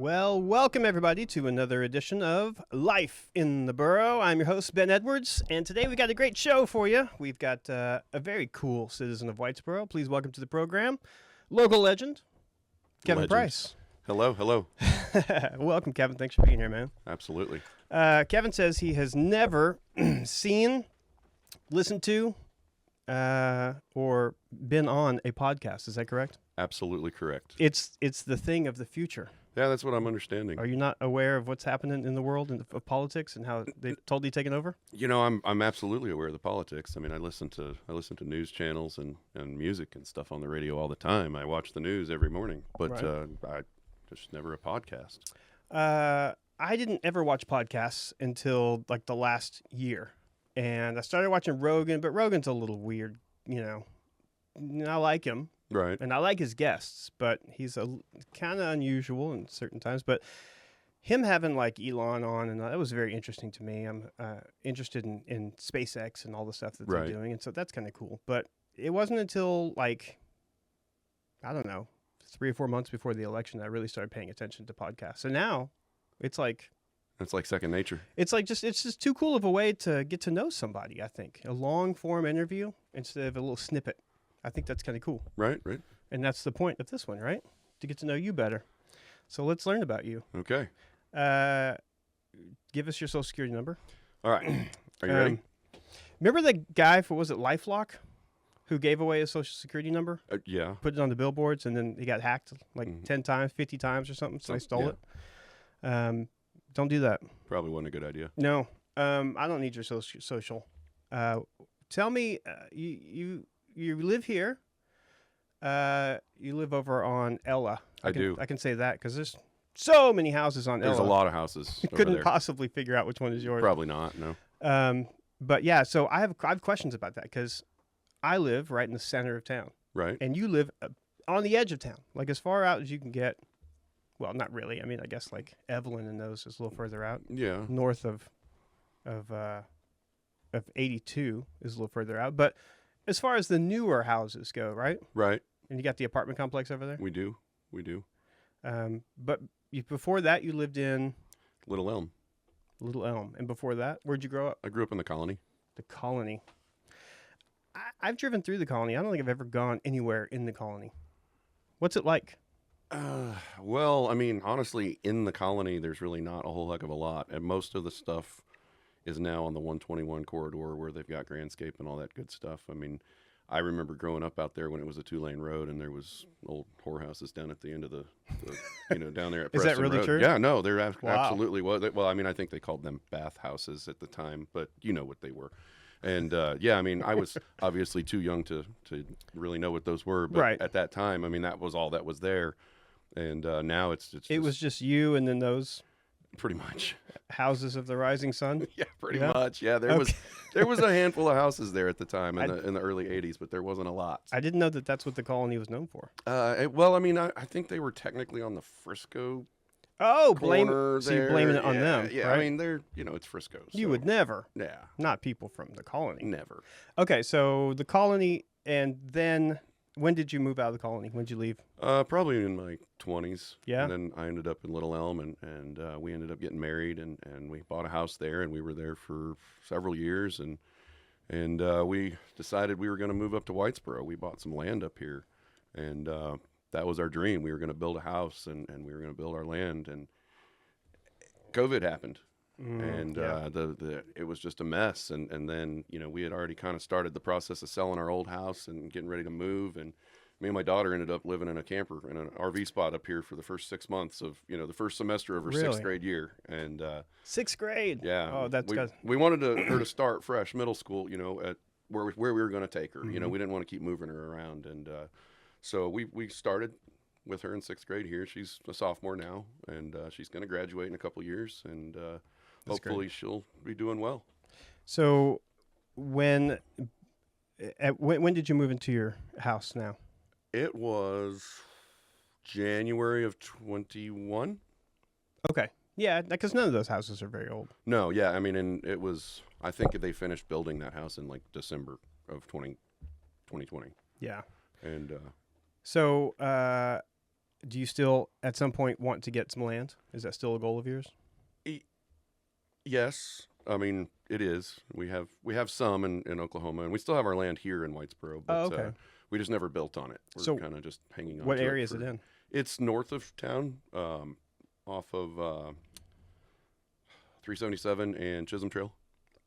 Well, welcome everybody to another edition of Life in the Borough. I'm your host, Ben Edwards, and today we got a great show for you. We've got a very cool citizen of Whitesboro. Please welcome to the program, local legend, Kevin Price. Hello, hello. Welcome, Kevin. Thanks for being here, man. Absolutely. Kevin says he has never seen, listened to, or been on a podcast. Is that correct? Absolutely correct. It's the thing of the future. Yeah, that's what I'm understanding. Are you not aware of what's happening in the world of politics and how they've totally taken over? You know, I'm absolutely aware of the politics. I mean, I listen to news channels and music and stuff on the radio all the time. I watch the news every morning, but Right. I just never a podcast. I didn't ever watch podcasts until like the last year, and I started watching Rogan, but Rogan's a little weird, you know. I like him. Right. And I like his guests, but he's kind of unusual in certain times. But him having like Elon on, and that was very interesting to me. I'm interested in SpaceX and all the stuff that they're doing, and so that's kind of cool. But it wasn't until like, I don't know, 3 or 4 months before the election that I really started paying attention to podcasts. So now it's like second nature. it's just too cool of a way to get to know somebody. I think a long form interview instead of a little snippet. I think that's kind of cool. Right. And that's the point of this one, right? To get to know you better. So let's learn about you. Okay. Give us your social security number. All right. Are you ready? Remember the guy for, was it LifeLock, who gave away his social security number? Yeah. Put it on the billboards, and then he got hacked like 10 times, 50 times or something, so they stole it. Don't do that. Probably wasn't a good idea. No. I don't need your social. Tell me, you live here. You live over on Ella. I do. I can say that because there's so many houses on Ella. There's a lot of houses. You couldn't possibly figure out which one is yours. Probably not. No. But yeah, so I have questions about that because I live right in the center of town. Right. And you live on the edge of town, like as far out as you can get. Well, not really. I mean, I guess like Evelyn and those is a little further out. Yeah. North of 82 is a little further out, but as far as the newer houses go, right? Right. And you got the apartment complex over there? We do. But before that, you lived in Little Elm. Little Elm. And before that, where'd you grow up? I grew up in the Colony. The Colony. I've driven through the Colony. I don't think I've ever gone anywhere in the Colony. What's it like? Well, I mean, honestly, in the Colony, there's really not a whole heck of a lot. And most of the stuff is now on the 121 corridor where they've got Grandscape and all that good stuff. I mean, I remember growing up out there when it was a 2-lane road and there was old whorehouses down at the end of the down there at Preston Is that really Road. true? Yeah, no, there absolutely was. Well, I mean, I think they called them bathhouses at the time, but you know what they were. And yeah, I mean, I was obviously too young to really know what those were, but at that time, I mean, that was all that was there. And now it's it was just you and then those pretty much houses of the rising sun. Yeah, pretty much. Yeah, there was a handful of houses there at the time in the early 80s, but there wasn't a lot. I didn't know that that's what the Colony was known for. Well, I mean, I think they were technically on the Frisco corner there. So you're blaming it on them. Yeah, right? I mean, they're it's Frisco. So. You would never. Yeah. Not people from the Colony. Never. Okay, so the Colony, and then when did you move out of the Colony? When did you leave? Probably in my 20s. Yeah. And then I ended up in Little Elm, and we ended up getting married, and we bought a house there, and we were there for several years, and we decided we were going to move up to Whitesboro. We bought some land up here, and that was our dream. We were going to build a house, and we were going to build our land, and COVID happened. And it was just a mess, and then we had already kind of started the process of selling our old house and getting ready to move, and me and my daughter ended up living in a camper in an RV spot up here for the first 6 months of the first semester of her sixth grade year, and 6th grade. Yeah. Oh, that's good. We wanted her to start fresh middle school, at where we were going to take her. We didn't want to keep moving her around, and so we started with her in 6th grade here. She's a sophomore now, and she's going to graduate in a couple years, and hopefully she'll be doing well. So when did you move into your house now? It was January of 21. Okay. Yeah, because none of those houses are very old. No, yeah. I mean, and it was, I think they finished building that house in like December of 2020. Yeah. And so Do you still at some point want to get some land? Is that still a goal of yours? E- Yes, I mean it is. We have some in Oklahoma, and we still have our land here in Whitesboro, Oh, but okay. we just never built on it. We're So kind of just hanging on what to area it is it for. in? It's north of town, off of 377 and Chisholm Trail.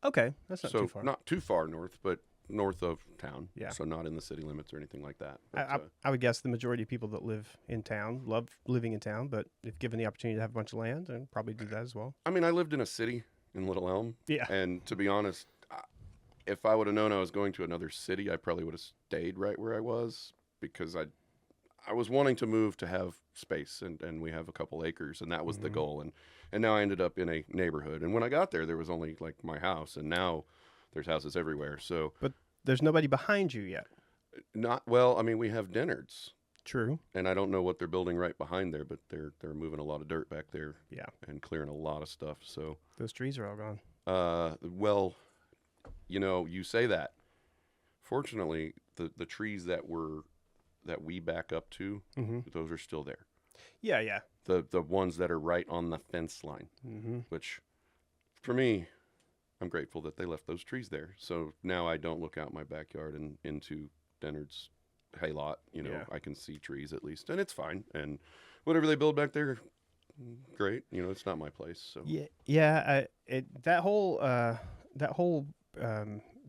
Okay, that's not too So far. not too far north, but north of town. Yeah. So not in the city limits or anything like that. I, But I, I would guess the majority of people that live in town love living in town, but if given the opportunity to have a bunch of land, I'd probably do that as well. I mean, I lived in a city in Little Elm, Yeah. and to be honest, if I would have known I was going to another city, I probably would have stayed right where I was because I was wanting to move to have space, and we have a couple acres, and that was the goal. And now I ended up in a neighborhood, and when I got there was only like my house, and now there's houses everywhere. So But there's nobody behind you yet. not well. I mean, we have Dennards, True. and I don't know what they're building right behind there, but they're moving a lot of dirt back there Yeah. and clearing a lot of stuff. So Those trees are all gone. well, you say that. Fortunately, the trees that we back up to, Mm-hmm. those are still there. Yeah, yeah. The ones that are right on the fence line, Mm-hmm. which for me, I'm grateful that they left those trees there. So now I don't look out my backyard and into Dennard's hay lot. Yeah. I can see trees at least, and it's fine. And whatever they build back there, great. It's not my place. So Yeah, yeah. That whole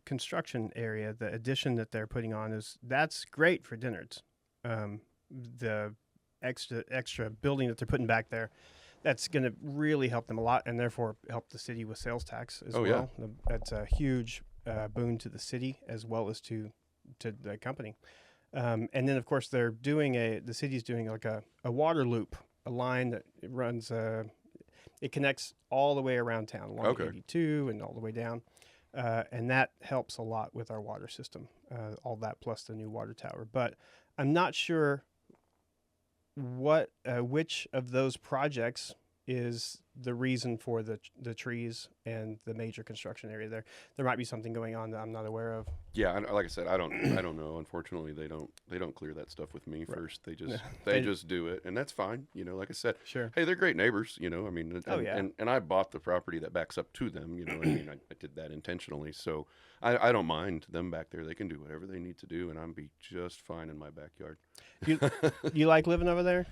construction area, the addition that they're putting on that's great for Dinards. The extra building that they're putting back there, that's going to really help them a lot, and therefore help the city with sales tax as Oh, well. That's a huge boon to the city as well as to the company. And then of course the city's doing like a water loop, a line that runs. It connects all the way around town along Okay. 82 and all the way down. And that helps a lot with our water system, all that plus the new water tower. But I'm not sure which of those projects is the reason for the trees and the major construction area there. There might be something going on that I'm not aware of. yeah, like I said, I don't know. Unfortunately, they don't clear that stuff with me Right. first. They just They- just do it, and that's fine. Like I said, Sure. hey, they're great neighbors. I mean, and, Oh, yeah. and I bought the property that backs up to them. I mean, I did that intentionally, so I don't mind them back there. They can do whatever they need to do, and I'm be just fine in my backyard. You like living over there?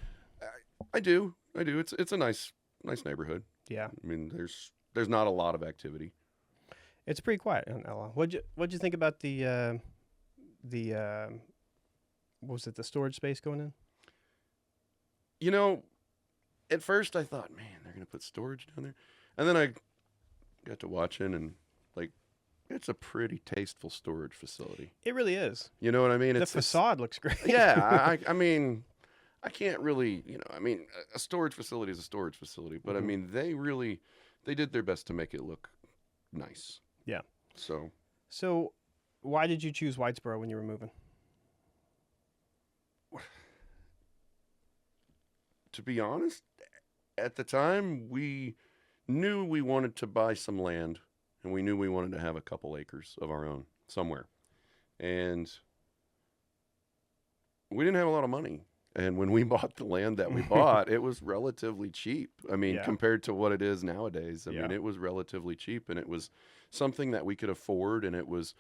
I do. It's a nice neighborhood. Yeah. I mean, there's not a lot of activity. It's pretty quiet in Ella. What'd you think about the what was it, the storage space going in? At first I thought, man, they're gonna put storage down there, and then I got to watching, and like, it's a pretty tasteful storage facility. It really is. You know what I mean? The facade looks great. Yeah, I mean, I can't really, I mean, a storage facility is a storage facility, but I Mhm. mean, they did their best to make it look nice. Yeah. So, So, why did you choose Whitesboro when you were moving? to be honest, at the time, we knew we wanted to buy some land, and we knew we wanted to have a couple acres of our own somewhere. And we didn't have a lot of money. And when we bought the land that we bought, it was relatively cheap. I mean, Yeah. compared to what it is nowadays, I Yeah. mean, it was relatively cheap, and it was something that we could afford, and it was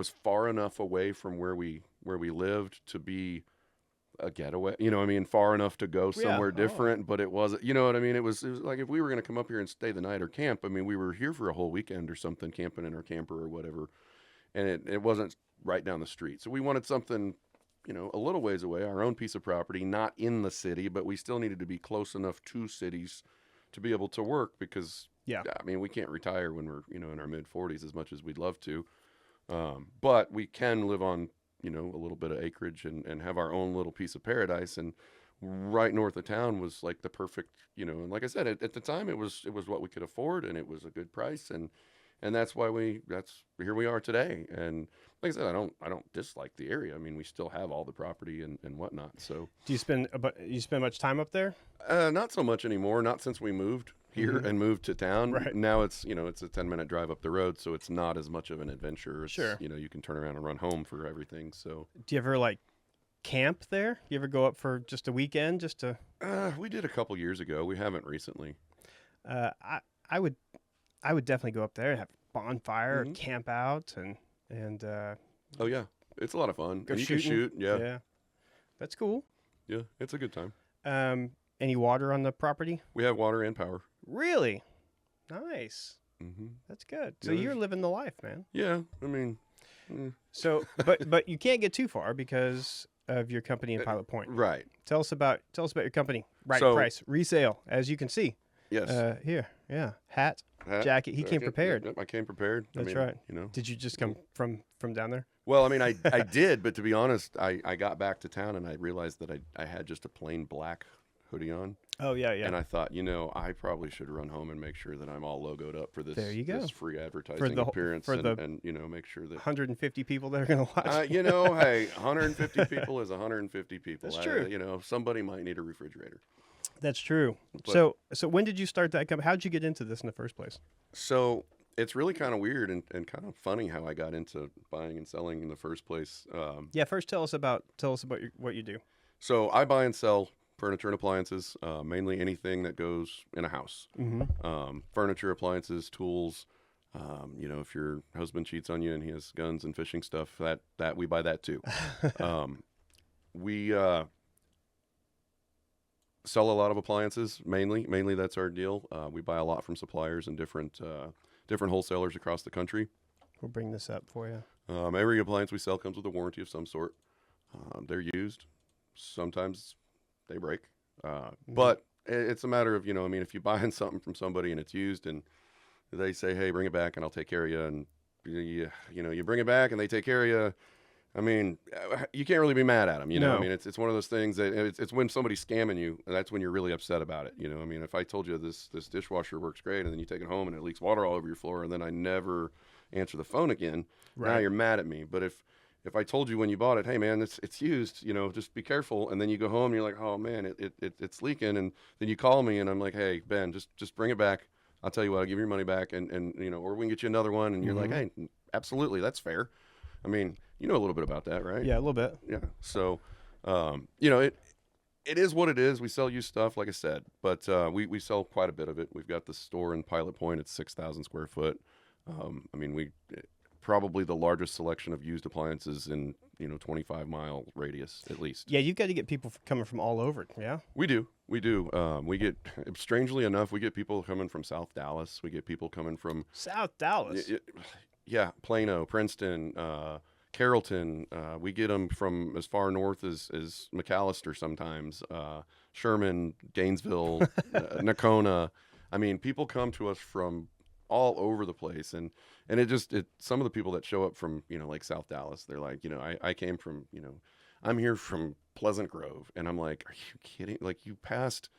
far enough away from where we lived to be a getaway. I mean, far enough to go somewhere Oh. different, but it wasn't. You know what I mean? It was like if we were going to come up here and stay the night or camp. I mean, we were here for a whole weekend or something, camping in our camper or whatever, and it wasn't right down the street. So we wanted something, a little ways away, our own piece of property, not in the city, but we still needed to be close enough to cities to be able to work because, Yeah. I mean, we can't retire when we're, in our mid 40s as much as we'd love to. But we can live on, a little bit of acreage and have our own little piece of paradise. And right north of town was like the perfect, and like I said, at the time it was what we could afford, and it was a good price. And that's why here we are today. And like I said, I don't dislike the area. I mean, we still have all the property and whatnot. So Do you spend much time up there? not so much anymore. Not since we moved here and moved to town. Right. Now it's it's a 10-minute drive up the road, so it's not as much of an adventure. It's, Sure. You can turn around and run home for everything. So Do you ever camp there? You ever go up for just a weekend just to? We did a couple years ago. We haven't recently. Uh, I I would I would definitely go up there and have a bonfire, or Hmm. camp out, and Oh yeah, it's a lot of fun. go And you can shooting. shoot. Yeah, Yeah, that's cool. yeah, it's a good time. Any water on the property? We have water and power. Really? Nice. Hmm. That's good. So Yeah, you're living the life, man. Yeah, I mean, mm, So, but you can't get too far because of your company in Pilot Point. right. Tell us about your company, Right So- Price Resale. As you can see, Yes. here, yeah, hat, Hat, jacket. He came prepared. Yep, I came prepared. That's I mean, right. You know. Did you just come from down there? Well, I mean, I did, but to be honest, I got back to town and I realized that I had just a plain black hoodie on, Oh yeah, yeah. and I thought, I probably should run home and make sure that I'm all logoed up for this. There you go. This free advertising the- appearance, for and, the- and make sure that. 150 people that are gonna watch. Hey, 150 people is 150 people. That's true. Somebody might need a refrigerator. That's true. But- So when did you start that company? How'd you get into this in the first place? So it's really kind of weird and kind of funny how I got into buying and selling in the first place. Yeah, first tell us about what you do. So I buy and sell furniture and appliances, mainly anything that goes in a house. Mm-hmm. Furniture, appliances, tools. If your husband cheats on you and he has guns and fishing stuff, that we buy that too. We sell a lot of appliances, mainly that's our deal. We buy a lot from suppliers and different wholesalers across the country. We'll bring this up for you. Every appliance we sell comes with a warranty of some sort. They're used. Sometimes they break. But it's a matter of, if you're buying something from somebody and it's used and they say, hey, bring it back and I'll take care of you. And, you bring it back and they take care of you. I mean, you can't really be mad at them, No. I mean, it's one of those things that it's when somebody's scamming you, that's when you're really upset about it. I mean, if I told you this dishwasher works great and then you take it home and it leaks water all over your floor and then I never answer the phone again, now Right. you're mad at me. But if I told you when you bought it, hey man, it's used, just be careful, and then you go home and you're like, oh man, it's leaking, and then you call me and I'm like, hey Ben, just bring it back. I'll tell you what, I'll give you your money back, and or we can get you another one, and you're like, hey, absolutely, that's fair. I mean, you know a little bit about that, right? Yeah, a little bit. Yeah. So, it is what it is. We sell used stuff, like I said, but we sell quite a bit of it. We've got the store in Pilot Point. It's 6,000 square foot. I mean, we probably the largest selection of used appliances in 25-mile radius at least. Yeah, you've got to get people coming from all over. Yeah. We do. We get, strangely enough, we get people coming from South Dallas. We get people coming from South Dallas. yeah, Plano, Princeton, Carrollton. We get them from as far north as McAllister sometimes, Sherman, Gainesville, Nacona. I mean, people come to us from all over the place, and some of the people that show up from like South Dallas, they're like, I came from, I'm here from Pleasant Grove, and I'm like, are you kidding? Like, you passed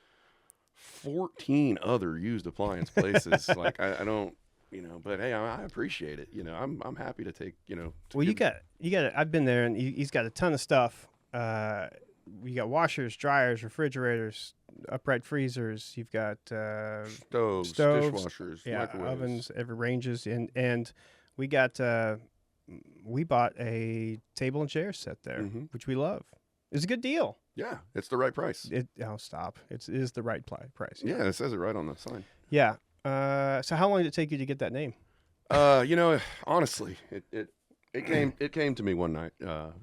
14 other used appliance places. Like, I don't, but hey, I appreciate it. I'm happy to take, Well, you got it. I've been there, and he's got a ton of stuff. You got washers, dryers, refrigerators, upright freezers. You've got stoves, dishwashers, yeah, microwaves. ovens, every ranges, and we got we bought a table and chair set there, Mhm. which we love. It's a good deal. Yeah, it's the right price. Stop. It is the right price. Yeah, it says it right on the sign. Yeah. So how long did it take you to get that name? Honestly, it came to me one night.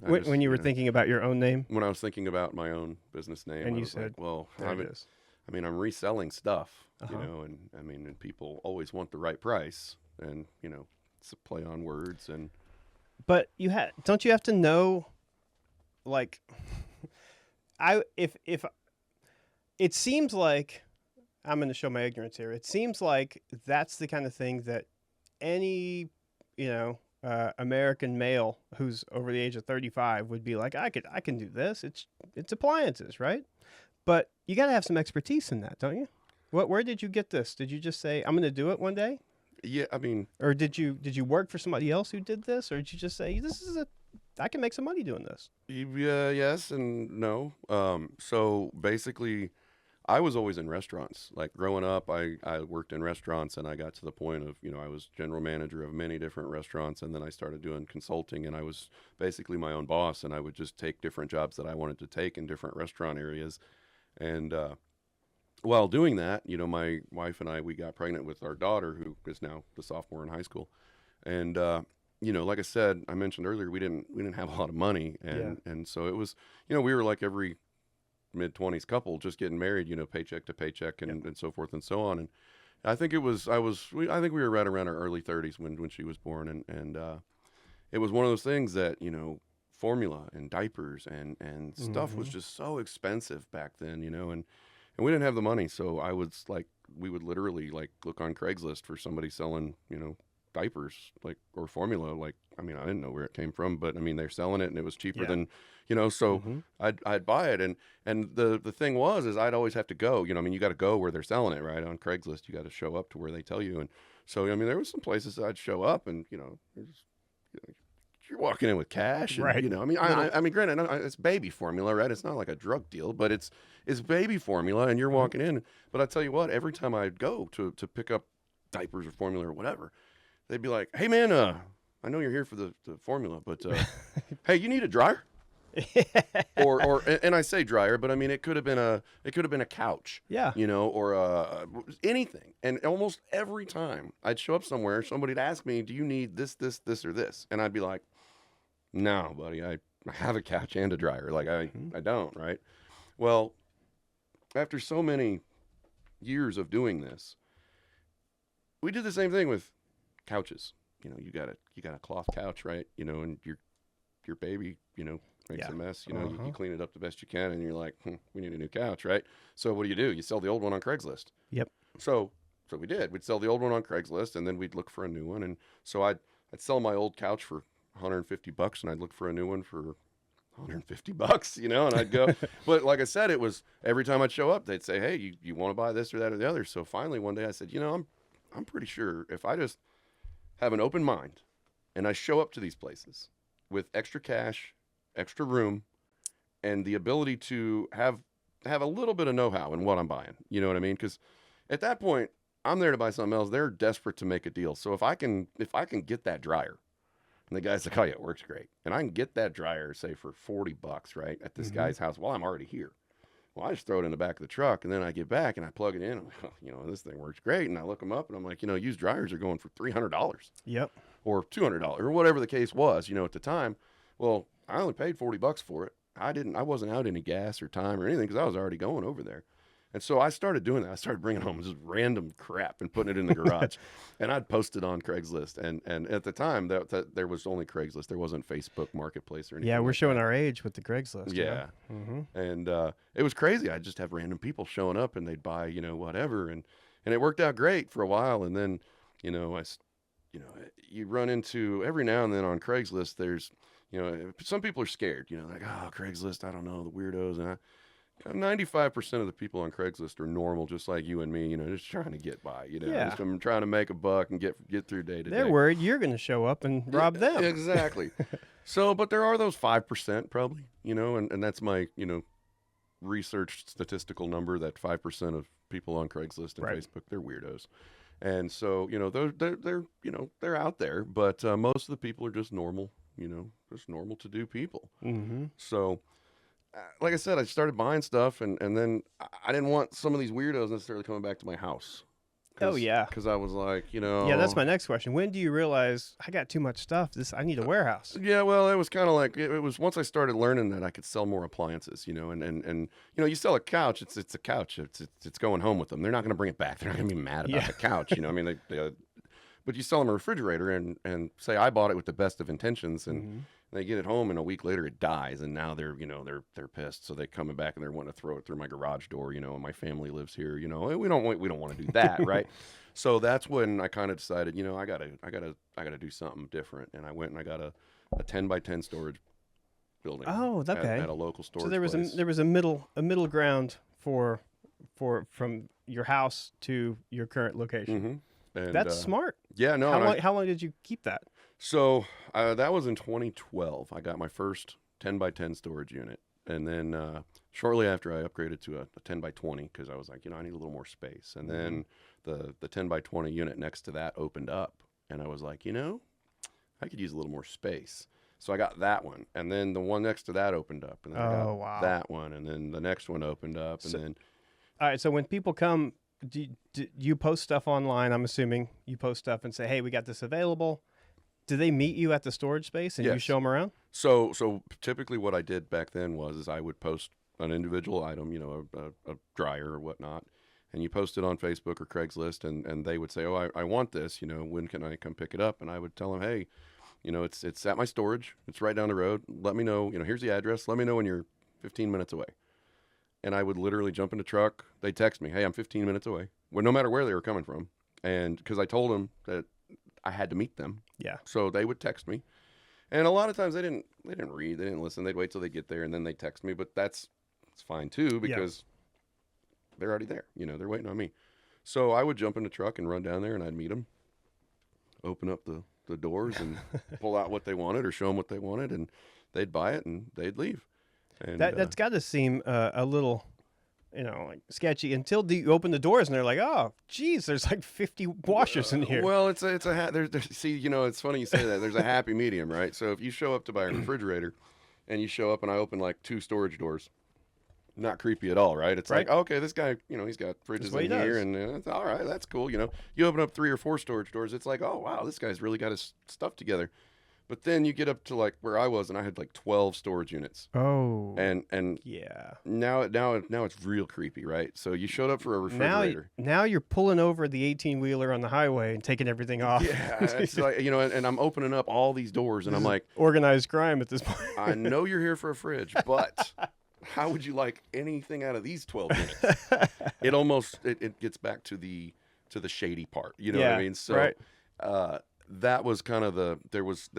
When you were thinking about your own name, when I was thinking about my own business name, and I you was said, like, well, there it is. I mean, I'm reselling stuff, Uh-huh. and I mean, and people always want the right price, and it's a play on words, and But don't you have to know, like, if it seems like, I'm going to show my ignorance here. It seems like that's the kind of thing that any, American male who's over the age of 35 would be like, I can do this. It's appliances, right? But you got to have some expertise in that, don't you? Where did you get this? Did you just say, I'm going to do it one day? yeah, I mean, Or did you work for somebody else who did this? Or did you just say, I can make some money doing this? yeah, yes and no. So basically, I was always in restaurants. Like growing up, I worked in restaurants, and I got to the point of, I was general manager of many different restaurants, and then I started doing consulting, and I was basically my own boss, and I would just take different jobs that I wanted to take in different restaurant areas. And while doing that, my wife and I, we got pregnant with our daughter, who is now the sophomore in high school. And like I said, I mentioned earlier, we didn't have a lot of money, Yeah. and so it was, we were like every mid-20s couple just getting married, paycheck to paycheck, and so forth and so on. And I think I think we were right around our early 30s when she was born, and it was one of those things that, formula and diapers and stuff was just so expensive back then, and we didn't have the money. So we would literally like look on Craigslist for somebody selling, diapers, like, or formula. Like, I mean, I didn't know where it came from, but I mean, they're selling it and it was cheaper Yeah. than, so I'd buy it. And the thing is I'd always have to go, I mean, you got to go where they're selling it, right? On Craigslist, you got to show up to where they tell you. And so, I mean, there was some places I'd show up and, you're walking in with cash, and Right. I mean, I mean, granted, it's baby formula, right? It's not like a drug deal, but it's baby formula, and you're walking in. But I tell you what, every time I'd go to pick up diapers or formula or whatever, they'd be like, "Hey, man, I know you're here for the formula, but hey, you need a dryer?" And I say dryer, but I mean it could have been a couch, Yeah. or anything. And almost every time I'd show up somewhere, somebody'd ask me, "Do you need this, or this?" And I'd be like, "No, buddy, I have a couch and a dryer. Like I don't, right?" Well, after so many years of doing this, we did the same thing with couches. You got a cloth couch, right? And your baby, makes a mess. You clean it up the best you can, and you're like, we need a new couch, right? So what do? You sell the old one on Craigslist. Yep. So we did. We'd sell the old one on Craigslist, and then we'd look for a new one. And so I'd sell my old couch for $150, and I'd look for a new one for $150, and I'd go. But like I said, it was every time I'd show up, they'd say, "Hey, you want to buy this or that or the other?" So finally one day I said, I'm pretty sure if I just have an open mind and I show up to these places with extra cash, extra room, and the ability to have a little bit of know-how in what I'm buying. You know what I mean? Because at that point, I'm there to buy something else. They're desperate to make a deal. So if I can get that dryer, and the guy's like, "Oh yeah, it works great," and I can get that dryer, say for $40, right, at this guy's house while I'm already here. Well, I just throw it in the back of the truck, and then I get back and I plug it in. I'm like, this thing works great. And I look them up, and I'm like, used dryers are going for $300 Yep. or $200 or whatever the case was, at the time. Well, I only paid $40 for it. I wasn't out any gas or time or anything because I was already going over there. And so I started doing that. I started bringing home just random crap and putting it in the garage, and I'd post it on Craigslist. And at the time, that there was only Craigslist. There wasn't Facebook Marketplace or anything. Yeah, we're like showing that. our age with the Craigslist. Yeah. And it was crazy. I'd just have random people showing up, and they'd buy, whatever. And it worked out great for a while. And then, you run into every now and then on Craigslist, there's, some people are scared, like, "Oh, Craigslist, I don't know, the weirdos." And 95% of the people on Craigslist are normal, just like you and me, just trying to get by, Yeah. just trying to make a buck and get through day to day. They're worried you're going to show up and rob them. Exactly. So, but there are those 5% probably, and that's my, research statistical number, that 5% of people on Craigslist and Right. Facebook, they're weirdos. And so, they're out there, but most of the people are just normal, just normal to do people. So, like I said, I started buying stuff, and then I didn't want some of these weirdos necessarily coming back to my house. Oh, yeah. Because I was like, Yeah, that's my next question. When do you realize I got too much stuff? I need a warehouse. Yeah, well, it was kind of like, it was once I started learning that I could sell more appliances, and you sell a couch, it's a couch, it's going home with them. They're not going to bring it back. They're not going to be mad about the couch, I mean, but you sell them a refrigerator, and say I bought it with the best of intentions, and they get it home, and a week later it dies, and now they're pissed, so they coming back and they're wanting to throw it through my garage door, and my family lives here, we don't want to do that, right? So that's when I kind of decided, I gotta do something different, and I went and I got a 10 by 10 storage building. Oh, okay. At a local storage So there was place. there was a middle ground for from your house to your current location. And, That's smart. Yeah, no. How long did you keep that? So that was in 2012. I got my first 10 by 10 storage unit, and then Shortly after, I upgraded to a 10 by 20 because I was like, I need a little more space. And then the 10 by 20 unit next to that opened up, and I was like, I could use a little more space. So I got that one, and then the one next to that opened up, and then I got Oh, wow. that one, and then the next one opened up, So- and then All right. So when people come, do you post stuff online? I'm assuming you post stuff and say, "Hey, we got this available." Do they meet you at the storage space and you Yes. show them around? so typically what I did back then is I would post an individual item, a dryer or whatnot, and you post it on Facebook or Craigslist, and they would say, oh, I want this, when can I come pick it up? And I would tell them, hey, it's at my storage, it's right down the road, let me know, here's the address, let me know when you're 15 minutes away. And I would literally jump in the truck, they'd text me, hey, I'm 15 minutes away, well, no matter where they were coming from, and because I told them that I had to meet them, Yeah. so they would text me. And a lot of times they didn't read, they didn't listen. They'd wait till they get there and then they text me. But it's fine too because they're already there. They're waiting on me. So I would jump in the truck and run down there and I'd meet them, open up the doors and pull out what they wanted or show them what they wanted, and they'd buy it and they'd leave. And That's got to seem a little, like sketchy until you open the doors and they're like, oh, geez, there's like 50 washers in here. Well, it's a see, it's funny you say that. There's a happy medium, right? So if you show up to buy a refrigerator, and you show up and I open like 2 storage doors, not creepy at all, right? It's Right. like, okay, this guy, he's got fridges what in he here, does. and it's all right, that's cool. You open up 3 or 4 storage doors, it's like, oh wow, this guy's really got his stuff together. But then you get up to like where I was, and I had like 12 storage units, Oh. and Yeah. now it's real creepy, right? So you showed up for a refrigerator. Now you're pulling over the 18-wheeler on the highway and taking everything off. Yeah, it's like, and I'm opening up all these doors, and I'm like, organized crime at this point. I know you're here for a fridge, but how would you like anything out of these 12 units? It almost it gets back to the shady part. You know what I mean? So right. that was kind of there was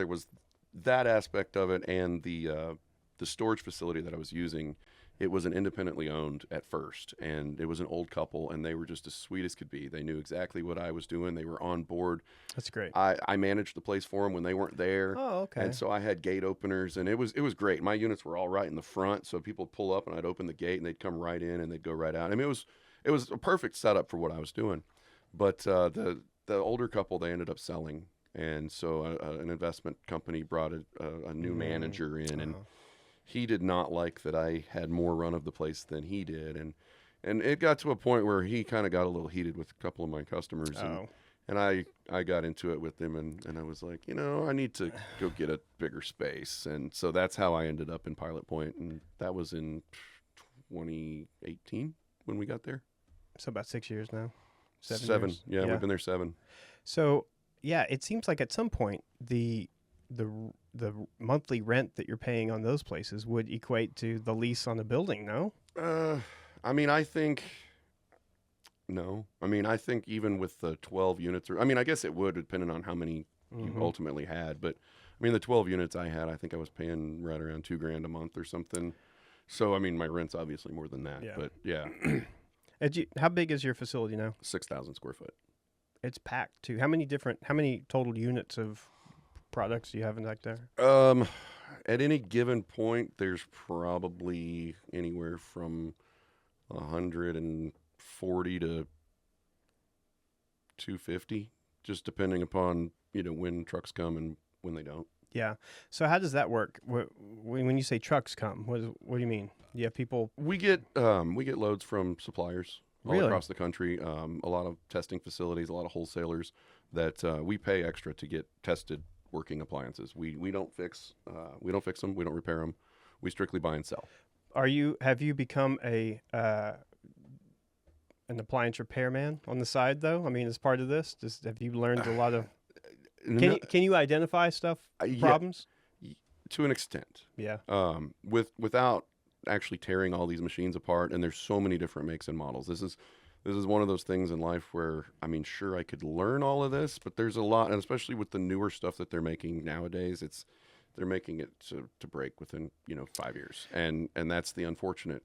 that aspect of it, and the storage facility that I was using. It was an independently owned at first, and it was an old couple, and they were just as sweet as could be. They knew exactly what I was doing. They were on board. That's great. I managed the place for them when they weren't there. Oh, okay. And so I had gate openers, and it was great. My units were all right in the front, so people would pull up, and I'd open the gate, and they'd come right in, and they'd go right out. I mean, it was a perfect setup for what I was doing. But the older couple, they ended up selling, and so an investment company brought a new manager in, and he did not like that I had more run of the place than he did, and it got to a point where he kind of got a little heated with a couple of my customers, and I got into it with him, and I was like, I need to go get a bigger space, and so that's how I ended up in Pilot Point, and that was in 2018 when we got there. So about 6 years now. 7 years. Yeah, we've been there 7. So yeah, it seems like at some point the monthly rent that you're paying on those places would equate to the lease on the building, no? I mean, I think no. I mean, I think even with the 12 units, I guess it would, depending on how many you ultimately had. But I mean, the 12 units I had, I think I was paying right around $2,000 a month or something. So I mean, my rent's obviously more than that. Yeah. But yeah, How big is your facility now? 6,000 square foot. It's packed too. How many total units of products do you have in back there? At any given point, there's probably anywhere from 140 to 250, just depending upon when trucks come and when they don't. Yeah. So how does that work? When you say trucks come, what do you mean? Do you have people? We get loads from suppliers all Really? across the country. A lot of testing facilities, a lot of wholesalers that we pay extra to get tested working appliances. We don't fix them. We don't repair them. We strictly buy and sell. Have you become an appliance repairman on the side though? I mean, as part of this, have you learned a lot of? Can you identify stuff problems? To an extent. Yeah. Without actually tearing all these machines apart, and there's so many different makes and models. This is one of those things in life where, I mean, sure, I could learn all of this, but there's a lot, and especially with the newer stuff that they're making nowadays, they're making it to break within 5 years, and that's the unfortunate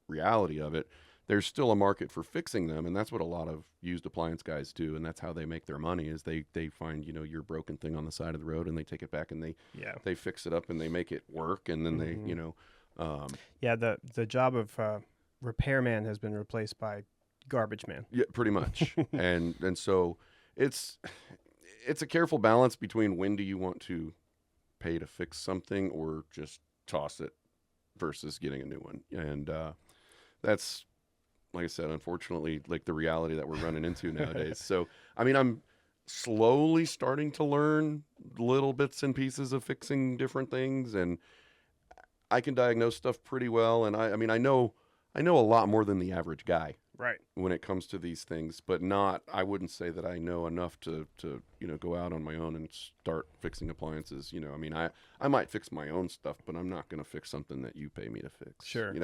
reality of it. There's still a market for fixing them, and that's what a lot of used appliance guys do, and that's how they make their money. Is they find your broken thing on the side of the road, and they take it back and they fix it up and they make it work, and then they Yeah, the job of repairman has been replaced by garbage man. Yeah, pretty much. and so it's a careful balance between when do you want to pay to fix something or just toss it versus getting a new one. And that's, like I said, unfortunately, like the reality that we're running into nowadays. So, I mean, I'm slowly starting to learn little bits and pieces of fixing different things, and I can diagnose stuff pretty well. And I mean, I know a lot more than the average guy Right. when it comes to these things, but I wouldn't say that I know enough to go out on my own and start fixing appliances. I mean, I might fix my own stuff, but I'm not going to fix something that you pay me to fix. Sure.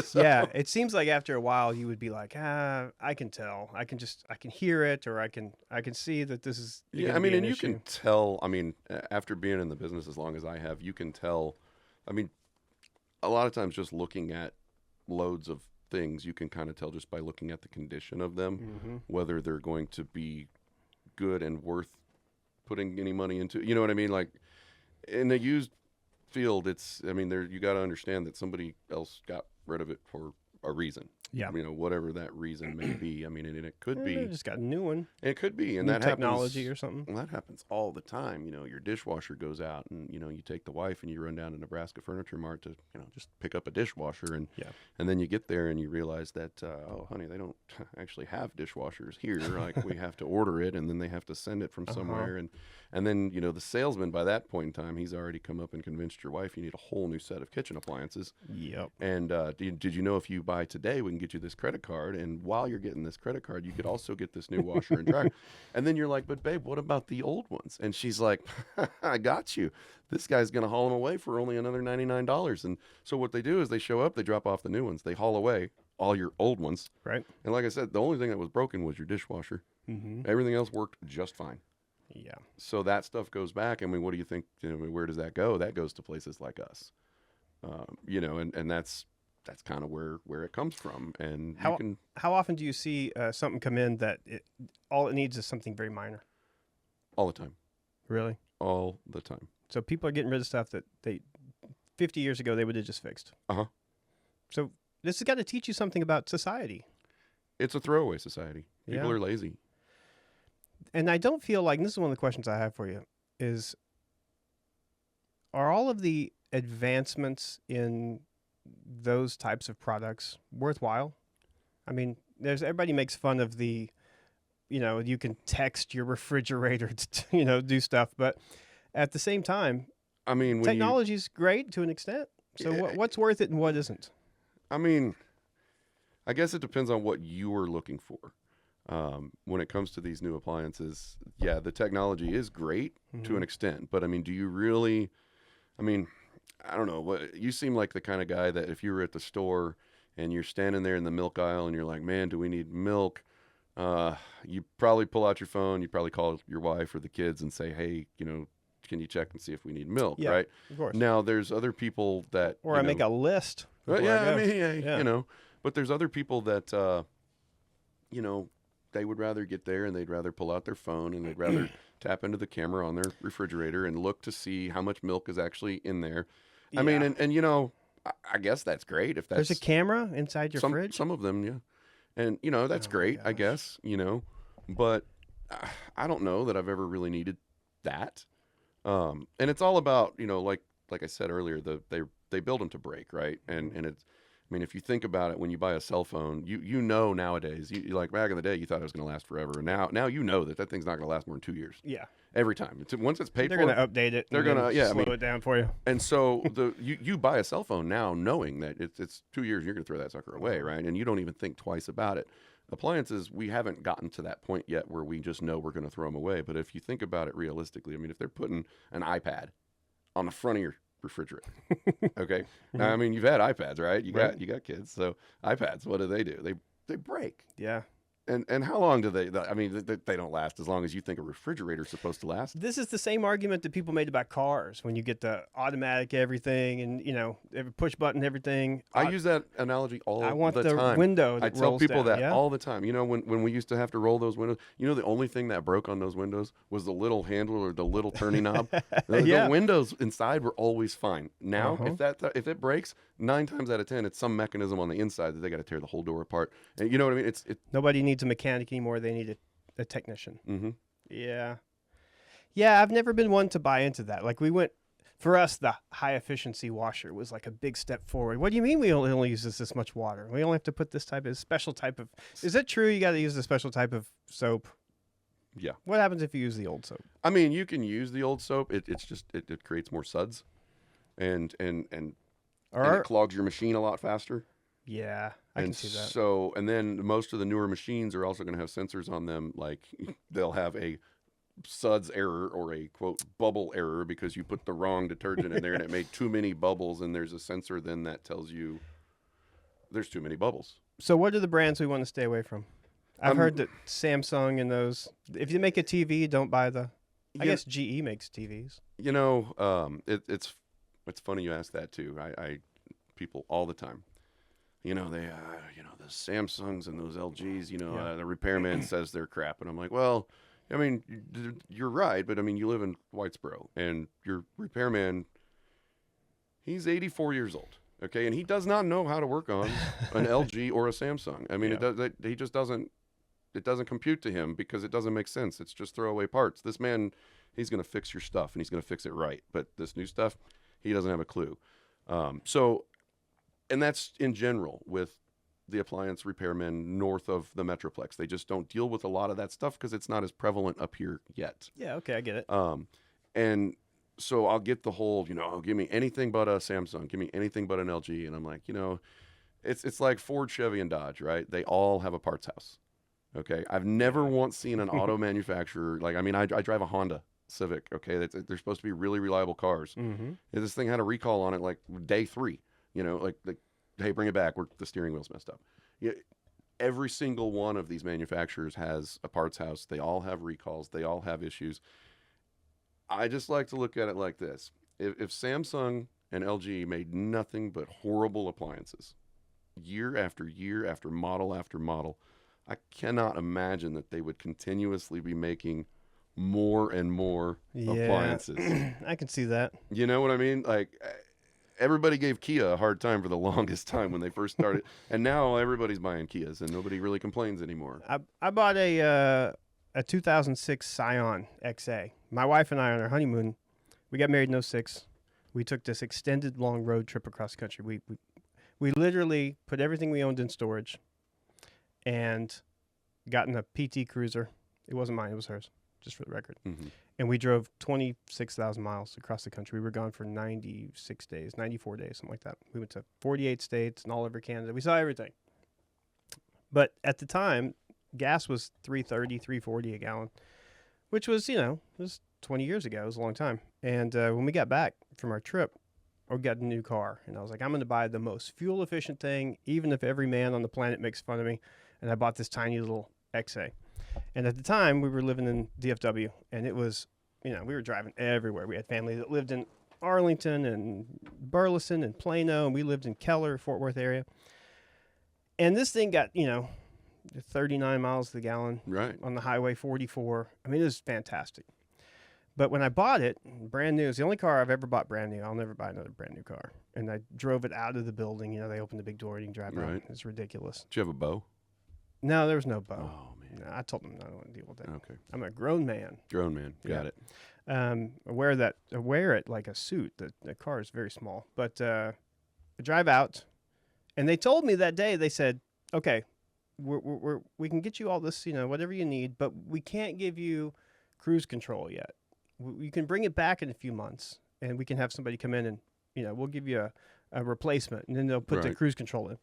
So, Yeah, it seems like after a while you would be like, I can tell. I can hear it, or I can see that this is yeah, I mean, and you can tell, I mean, after being in the business as long as I have, you can tell, I mean, a lot of times just looking at loads of things, you can kind of tell just by looking at the condition of them, whether they're going to be good and worth putting any money into. You know what I mean? Like in the used field, I mean, you got to understand that somebody else got rid of it for a reason. Yeah. Whatever that reason may be. I mean, and it could be. Just got a new one. It could be, and New that technology happens, or something. Well, that happens all the time. Your dishwasher goes out, and you take the wife and you run down to Nebraska Furniture Mart to just pick up a dishwasher, and then you get there and you realize that oh, honey, they don't actually have dishwashers here. Like we have to order it, and then they have to send it from somewhere, and then the salesman by that point in time, he's already come up and convinced your wife you need a whole new set of kitchen appliances. Yep. And did you know if you buy today, we can get you this credit card, and while you're getting this credit card, you could also get this new washer and dryer. And then you're like, but babe, what about the old ones? And she's like, I got you. This guy's going to haul them away for only another $99. And so what they do is they show up, they drop off the new ones, they haul away all your old ones. Right. And like I said, the only thing that was broken was your dishwasher. Everything else worked just fine. Yeah. So that stuff goes back. I mean, what do you think? Where does that go? That goes to places like us. And that's kind of where it comes from. And how often do you see something come in that all it needs is something very minor? All the time. Really? All the time. So people are getting rid of stuff that 50 years ago they would have just fixed. So this has got to teach you something about society. It's a throwaway society. People are lazy. And I don't feel like, and this is one of the questions I have for you, is are all of the advancements in those types of products worthwhile? I mean, everybody makes fun of the, you can text your refrigerator to, do stuff, but at the same time, I mean, technology's great to an extent. So what's worth it and what isn't? I mean, I guess it depends on what you are looking for. When it comes to these new appliances, the technology is great to an extent, but I mean, do you really, I mean, I don't know. You seem like the kind of guy that if you were at the store and you're standing there in the milk aisle and you're like, man, do we need milk? You probably pull out your phone. You probably call your wife or the kids and say, hey, can you check and see if we need milk, right? Of course. Now, there's other people that... Or I make a list. But there's other people that, they would rather get there and they'd rather pull out their phone and they'd rather tap into the camera on their refrigerator and look to see how much milk is actually in there. I mean, and I guess that's great if that's... There's a camera inside your fridge? Some of them, yeah. And, that's great, I guess, but I don't know that I've ever really needed that. And it's all about, like I said earlier, they build them to break, right? And it's, I mean, if you think about it, when you buy a cell phone, you know nowadays, you like back in the day, you thought it was going to last forever. And now you know that thing's not going to last more than 2 years. Yeah. Every time. Once it's paid they're for. They're going to update it. They're going to, slow it down for you. And so you buy a cell phone now knowing that it's 2 years, you're going to throw that sucker away, right? And you don't even think twice about it. Appliances, we haven't gotten to that point yet where we just know we're going to throw them away. But if you think about it realistically, I mean, if they're putting an iPad on the front of your refrigerator, okay? I mean, you've had iPads, right? You got kids, so iPads, what do? They break. Yeah. And how long do they? I mean, they don't last as long as you think a refrigerator's supposed to last. This is the same argument that people made about cars when you get the automatic everything and every push button everything. I use that analogy all the time. I want the window that I tell rolls people down, that all the time. When we used to have to roll those windows, the only thing that broke on those windows was the little handle or the little turning knob. The windows inside were always fine. Now, if it breaks, 9 times out of 10, it's some mechanism on the inside that they got to tear the whole door apart. And you know what I mean? Nobody needs a mechanic anymore. They need a technician. Mm-hmm. Yeah. Yeah, I've never been one to buy into that. Like for us, the high efficiency washer was like a big step forward. What do you mean we only use this much water? We only have to put this special type of, is it true you got to use a special type of soap? Yeah. What happens if you use the old soap? I mean, you can use the old soap. It's just it creates more suds, and it clogs your machine a lot faster. Yeah, I can see that. So, and then most of the newer machines are also going to have sensors on them. Like they'll have a suds error or a quote bubble error because you put the wrong detergent in there and it made too many bubbles, and there's a sensor then that tells you there's too many bubbles. So what are the brands we want to stay away from? I've heard that Samsung and those, if you make a TV, don't buy I guess GE makes TVs. You know, it's funny you ask that too. I people all the time, they the Samsungs and those LGs, the repairman says they're crap. And I'm like, well, I mean, you're right. But I mean, you live in Whitesboro and your repairman, he's 84 years old. Okay. And he does not know how to work on an LG or a Samsung. I mean, he just doesn't. It doesn't compute to him because it doesn't make sense. It's just throwaway parts. This man, he's going to fix your stuff and he's going to fix it right. But this new stuff, he doesn't have a clue. And that's in general with the appliance repairmen north of the Metroplex. They just don't deal with a lot of that stuff because it's not as prevalent up here yet. Yeah, okay, I get it. And so I'll get the whole, give me anything but a Samsung, give me anything but an LG. And I'm like, it's like Ford, Chevy, and Dodge, right? They all have a parts house. Okay, I've never once seen an auto manufacturer I drive a Honda Civic. Okay, they're supposed to be really reliable cars. Mm-hmm. And this thing had a recall on it like day 3. Like hey, bring it back. The steering wheel's messed up. Yeah, every single one of these manufacturers has a parts house. They all have recalls. They all have issues. I just like to look at it like this: if Samsung and LG made nothing but horrible appliances, year after year after model, I cannot imagine that they would continuously be making more and more appliances. I can see that. You know what I mean? Like, everybody gave Kia a hard time for the longest time when they first started, and now everybody's buying Kias, and nobody really complains anymore. I bought a 2006 Scion XA. My wife and I, on our honeymoon, we got married in 06. We took this extended long road trip across the country. We literally put everything we owned in storage and got in a PT Cruiser. It wasn't mine, it was hers, just for the record. Mm-hmm. And we drove 26,000 miles across the country. We were gone for 96 days, 94 days, something like that. We went to 48 states and all over Canada. We saw everything. But at the time, gas was $3.30, $3.40 a gallon, which was, it was 20 years ago. It was a long time. And when we got back from our trip, we got a new car. And I was like, I'm going to buy the most fuel-efficient thing, even if every man on the planet makes fun of me. And I bought this tiny little XA. And at the time, we were living in DFW, and it was, we were driving everywhere. We had family that lived in Arlington and Burleson and Plano, and we lived in Keller, Fort Worth area. And this thing got, 39 miles to the gallon on the highway, 44. I mean, it was fantastic. But when I bought it, brand new, it's the only car I've ever bought brand new. I'll never buy another brand new car. And I drove it out of the building. They opened the big door and you can drive out. It's ridiculous. Did you have a bow? No, there was no bow. Oh, man. No, I told them I don't want to deal with that. Okay. I'm a grown man. Grown man. Got it. I wear it like a suit. The car is very small. But I drive out, and they told me that day, they said, okay, we can get you all this, whatever you need, but we can't give you cruise control yet. You can bring it back in a few months, and we can have somebody come in and, we'll give you a replacement, and then they'll put the cruise control in.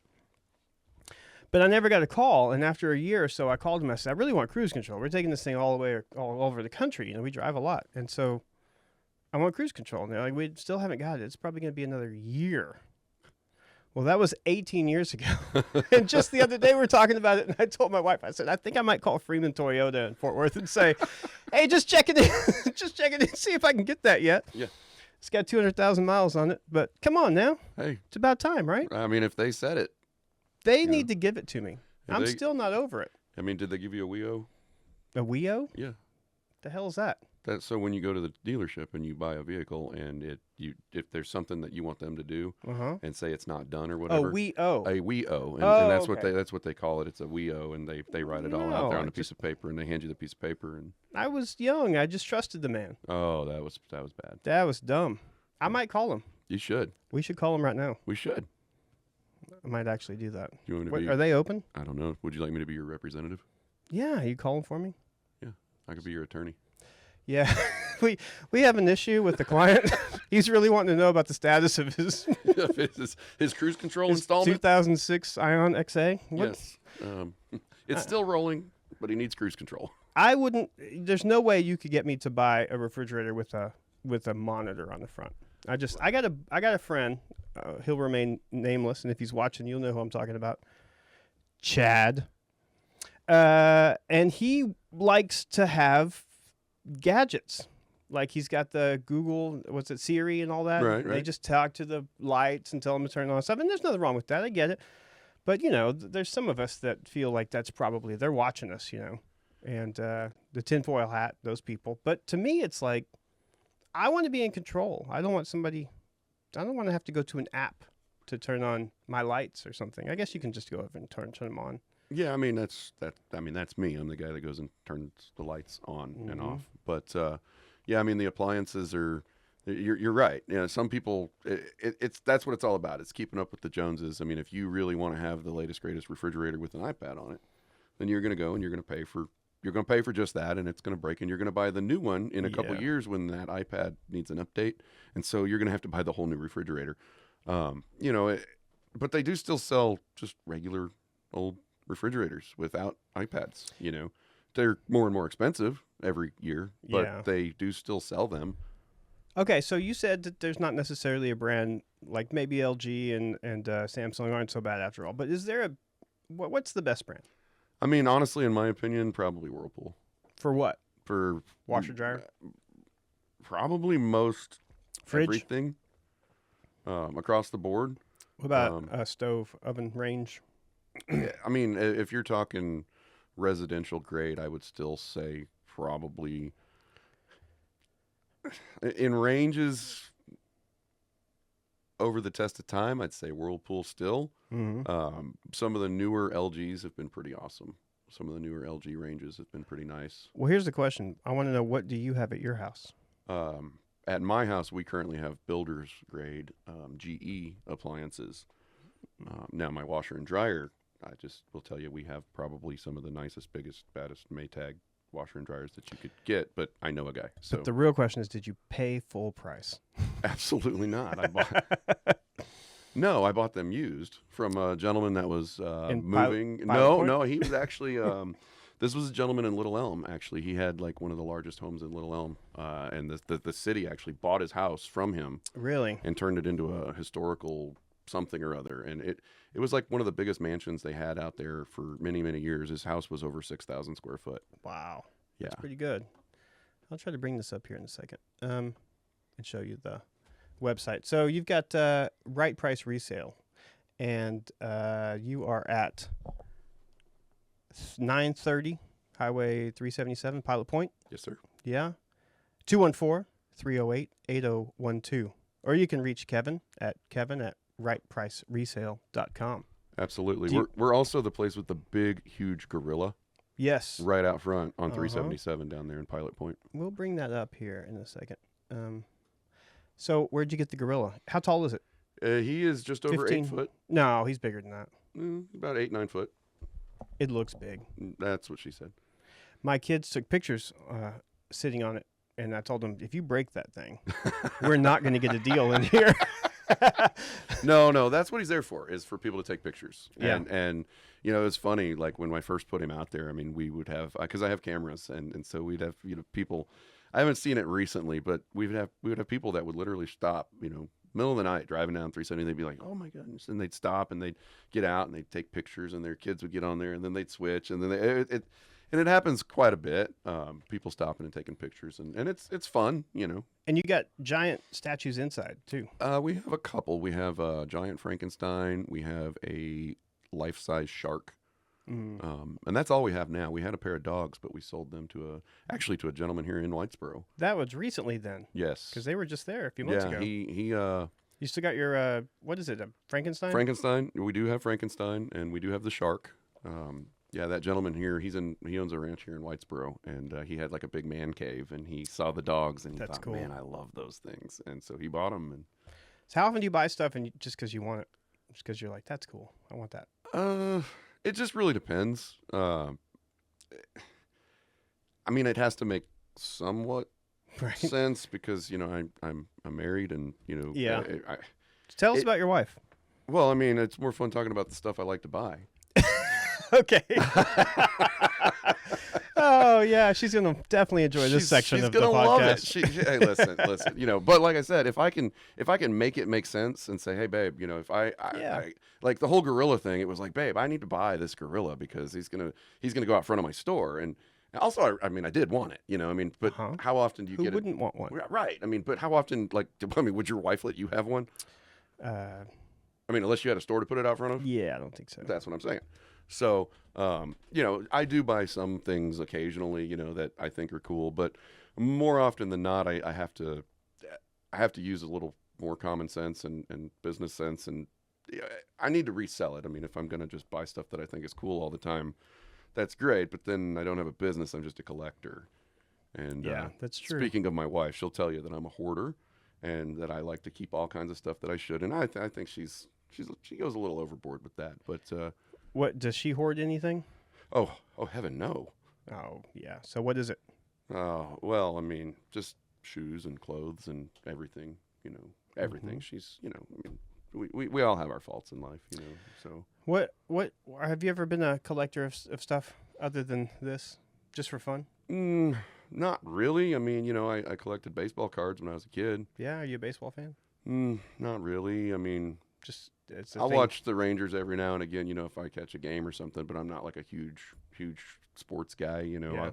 But I never got a call, and after a year or so, I called them. I said, I really want cruise control. We're taking this thing all over the country. We drive a lot, and so I want cruise control. And they're like, we still haven't got it. It's probably going to be another year. Well, that was 18 years ago. And just the other day, we were talking about it, and I told my wife, I said, I think I might call Freeman Toyota in Fort Worth and say, hey, just check it in. Just check it in, see if I can get that yet. Yeah. It's got 200,000 miles on it, but come on now. Hey. It's about time, right? I mean, if they said it. They need to give it to me. I'm still not over it. I mean, did they give you a WIO? A WIO? Yeah. The hell is that? That's so when you go to the dealership and you buy a vehicle and it if there's something that you want them to do, Uh-huh. and say it's not done or Oh, whatever. we owe. A WEO, and Oh, that's what okay. that's what they call it. It's a WEO, and they write it all out No, there on I a piece of paper, and they hand you the piece of paper, and I was young. I just trusted the man. oh, that was bad. That was dumb. I might call him. You should. We should call him right now. We should. I might actually do that. You want me to What, be? are they open? I don't know. Would you like me to be your representative? Yeah, you call him for me. Yeah, I could be your attorney. Yeah, we have an issue with the client. He's really wanting to know about the status of his his cruise control his installment. 2006 Ion XA. What? Yes, it's still rolling, but he needs cruise control. I wouldn't. There's no way you could get me to buy a refrigerator with a monitor on the front. I got a friend. He'll remain nameless, and if he's watching, you'll know who I'm talking about. Chad. And he likes to have gadgets. Like he's got the Google, what's it, Siri and all that. Right. They just talk to the lights and tell them to turn on stuff. And there's nothing wrong with that. I get it. But, there's some of us that feel like that's probably, they're watching us, and the tinfoil hat, those people. But to me, it's like, I want to be in control. I don't want to have to go to an app to turn on my lights or something. I guess you can just go over and turn them on. Yeah, I mean that's me. I'm the guy that goes and turns the lights on and off. But yeah, I mean the appliances are. You're right. Some people it's that's what it's all about. It's keeping up with the Joneses. I mean, if you really want to have the latest greatest refrigerator with an iPad on it, then you're going to go and you're going to pay for just that, and it's going to break, and you're going to buy the new one in a couple years when that iPad needs an update, and so you're going to have to buy the whole new refrigerator. But they do still sell just regular old refrigerators without iPads. They're more and more expensive every year, but they do still sell them. Okay, so you said that there's not necessarily a brand like maybe LG and Samsung aren't so bad after all, but is there what's the best brand? I mean, honestly, in my opinion, probably Whirlpool. For what? For washer dryer? Probably most fridge? Everything across the board. What about stove, oven, range? I mean, if you're talking residential grade, I would still say probably in ranges over the test of time, I'd say Whirlpool still. Mm-hmm. Some of the newer LGs have been pretty awesome. Some of the newer LG ranges have been pretty nice. Well, here's the question. I want to know, what do you have at your house? At my house, we currently have builder's grade GE appliances. Now, my washer and dryer, I just will tell you, we have probably some of the nicest, biggest, baddest Maytag washer and dryers that you could get, but I know a guy. So but the real question is, did you pay full price? Absolutely not. I bought them used from a gentleman that was moving. No, he was actually. This was a gentleman in Little Elm. Actually, he had like one of the largest homes in Little Elm, and the city actually bought his house from him. Really? And turned it into a historical something or other, and it was like one of the biggest mansions they had out there for many, many years. His house was over 6,000 square foot. Wow. Yeah. That's pretty good. I'll try to bring this up here in a second and show you the website. So you've got Right Price Resale, and you are at 930 Highway 377, Pilot Point. Yes, sir. Yeah. 214-308-8012. Or you can reach Kevin at rightpriceresale.com. Absolutely. We're also the place with the big, huge gorilla. Yes. Right out front on 377 down there in Pilot Point. We'll bring that up here in a second. So where'd you get the gorilla? How tall is it? He is just over 8 foot. No, he's bigger than that. About 8, 9 foot. It looks big. That's what she said. My kids took pictures sitting on it, and I told them, if you break that thing, we're not going to get a deal in here. No, that's what he's there for, is for people to take pictures. Yeah. And it's funny, like when I first put him out there, I mean, we would have, because I have cameras, and so we'd have, people, I haven't seen it recently, but we would have people that would literally stop, middle of the night driving down 370, they'd be like, oh my goodness, and they'd stop and they'd get out and they'd take pictures, and their kids would get on there, and then they'd switch, and then it happens quite a bit. People stopping and taking pictures, and it's fun, And you got giant statues inside too. We have a couple. We have a giant Frankenstein. We have a life-size shark. And that's all we have now. We had a pair of dogs, but we sold them to a gentleman here in Whitesboro. That was recently then, Yes. because they were just there a few months ago. He You still got your what is it, a Frankenstein? Frankenstein. We do have Frankenstein, and we do have the shark. Yeah, that gentleman here, he owns a ranch here in Whitesboro, and he had like a big man cave, and he saw the dogs, and he That's thought, cool. man, I love those things, and so he bought them. And So how often do you buy stuff and just because you want it, just because you're like, that's cool, I want that? it just really depends. I mean, it has to make somewhat Right. sense because I'm married, and Yeah. Tell us about your wife. well, I mean, it's more fun talking about the stuff I like to buy. Okay. Oh yeah, she's gonna definitely enjoy this section she's of the gonna love it. podcast. Hey, listen. But like I said, if I can make it make sense and say, hey, babe, if I like the whole gorilla thing, it was like, babe, I need to buy this gorilla because he's gonna go out front of my store, and also, I mean, I did want it, I mean, but how often do you Who get it? wouldn't want one? Right. I mean, but how often, would your wife let you have one? I mean, unless you had a store to put it out front of? Yeah, I don't think so. That's what I'm saying. So, I do buy some things occasionally, that I think are cool, but more often than not, I have to use a little more common sense and business sense, and I need to resell it. I mean, if I'm going to just buy stuff that I think is cool all the time, that's great, but then I don't have a business. I'm just a collector. And yeah, that's true. Speaking of my wife, she'll tell you that I'm a hoarder and that I like to keep all kinds of stuff that I should. And I think she goes a little overboard with that, but What does she hoard anything? oh heaven no. Oh yeah. So what is it? Oh well, I mean, just shoes and clothes and everything. Everything. She's I mean, we all have our faults in life. So What have you ever been a collector of stuff other than this, just for fun? Not really. I mean, I collected baseball cards when I was a kid. Yeah. Are you a baseball fan? Not really. I mean, Just it's a I'll thing. watch the Rangers every now and again, if I catch a game or something, but I'm not like a huge sports guy, Yeah.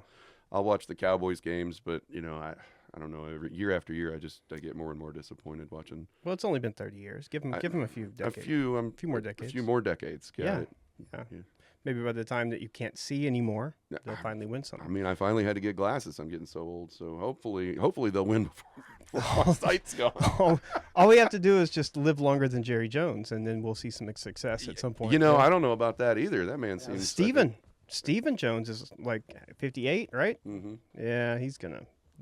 I'll watch the Cowboys games, but I don't know, every year after year I get more and more disappointed watching. Well, it's only been 30 years. Give him a few decades. A few more decades. A few more decades. Got Yeah. it. Yeah. Yeah. Maybe by the time that you can't see anymore, Yeah, they'll finally win I something. mean, I finally had to get glasses. I'm getting so old, so hopefully they'll win before my sight's gone. All we have to do is just live longer than Jerry Jones, and then we'll see some success at some point. I don't know about that either. That man seems Steven Jones is like 58, right? Mm-hmm. Yeah,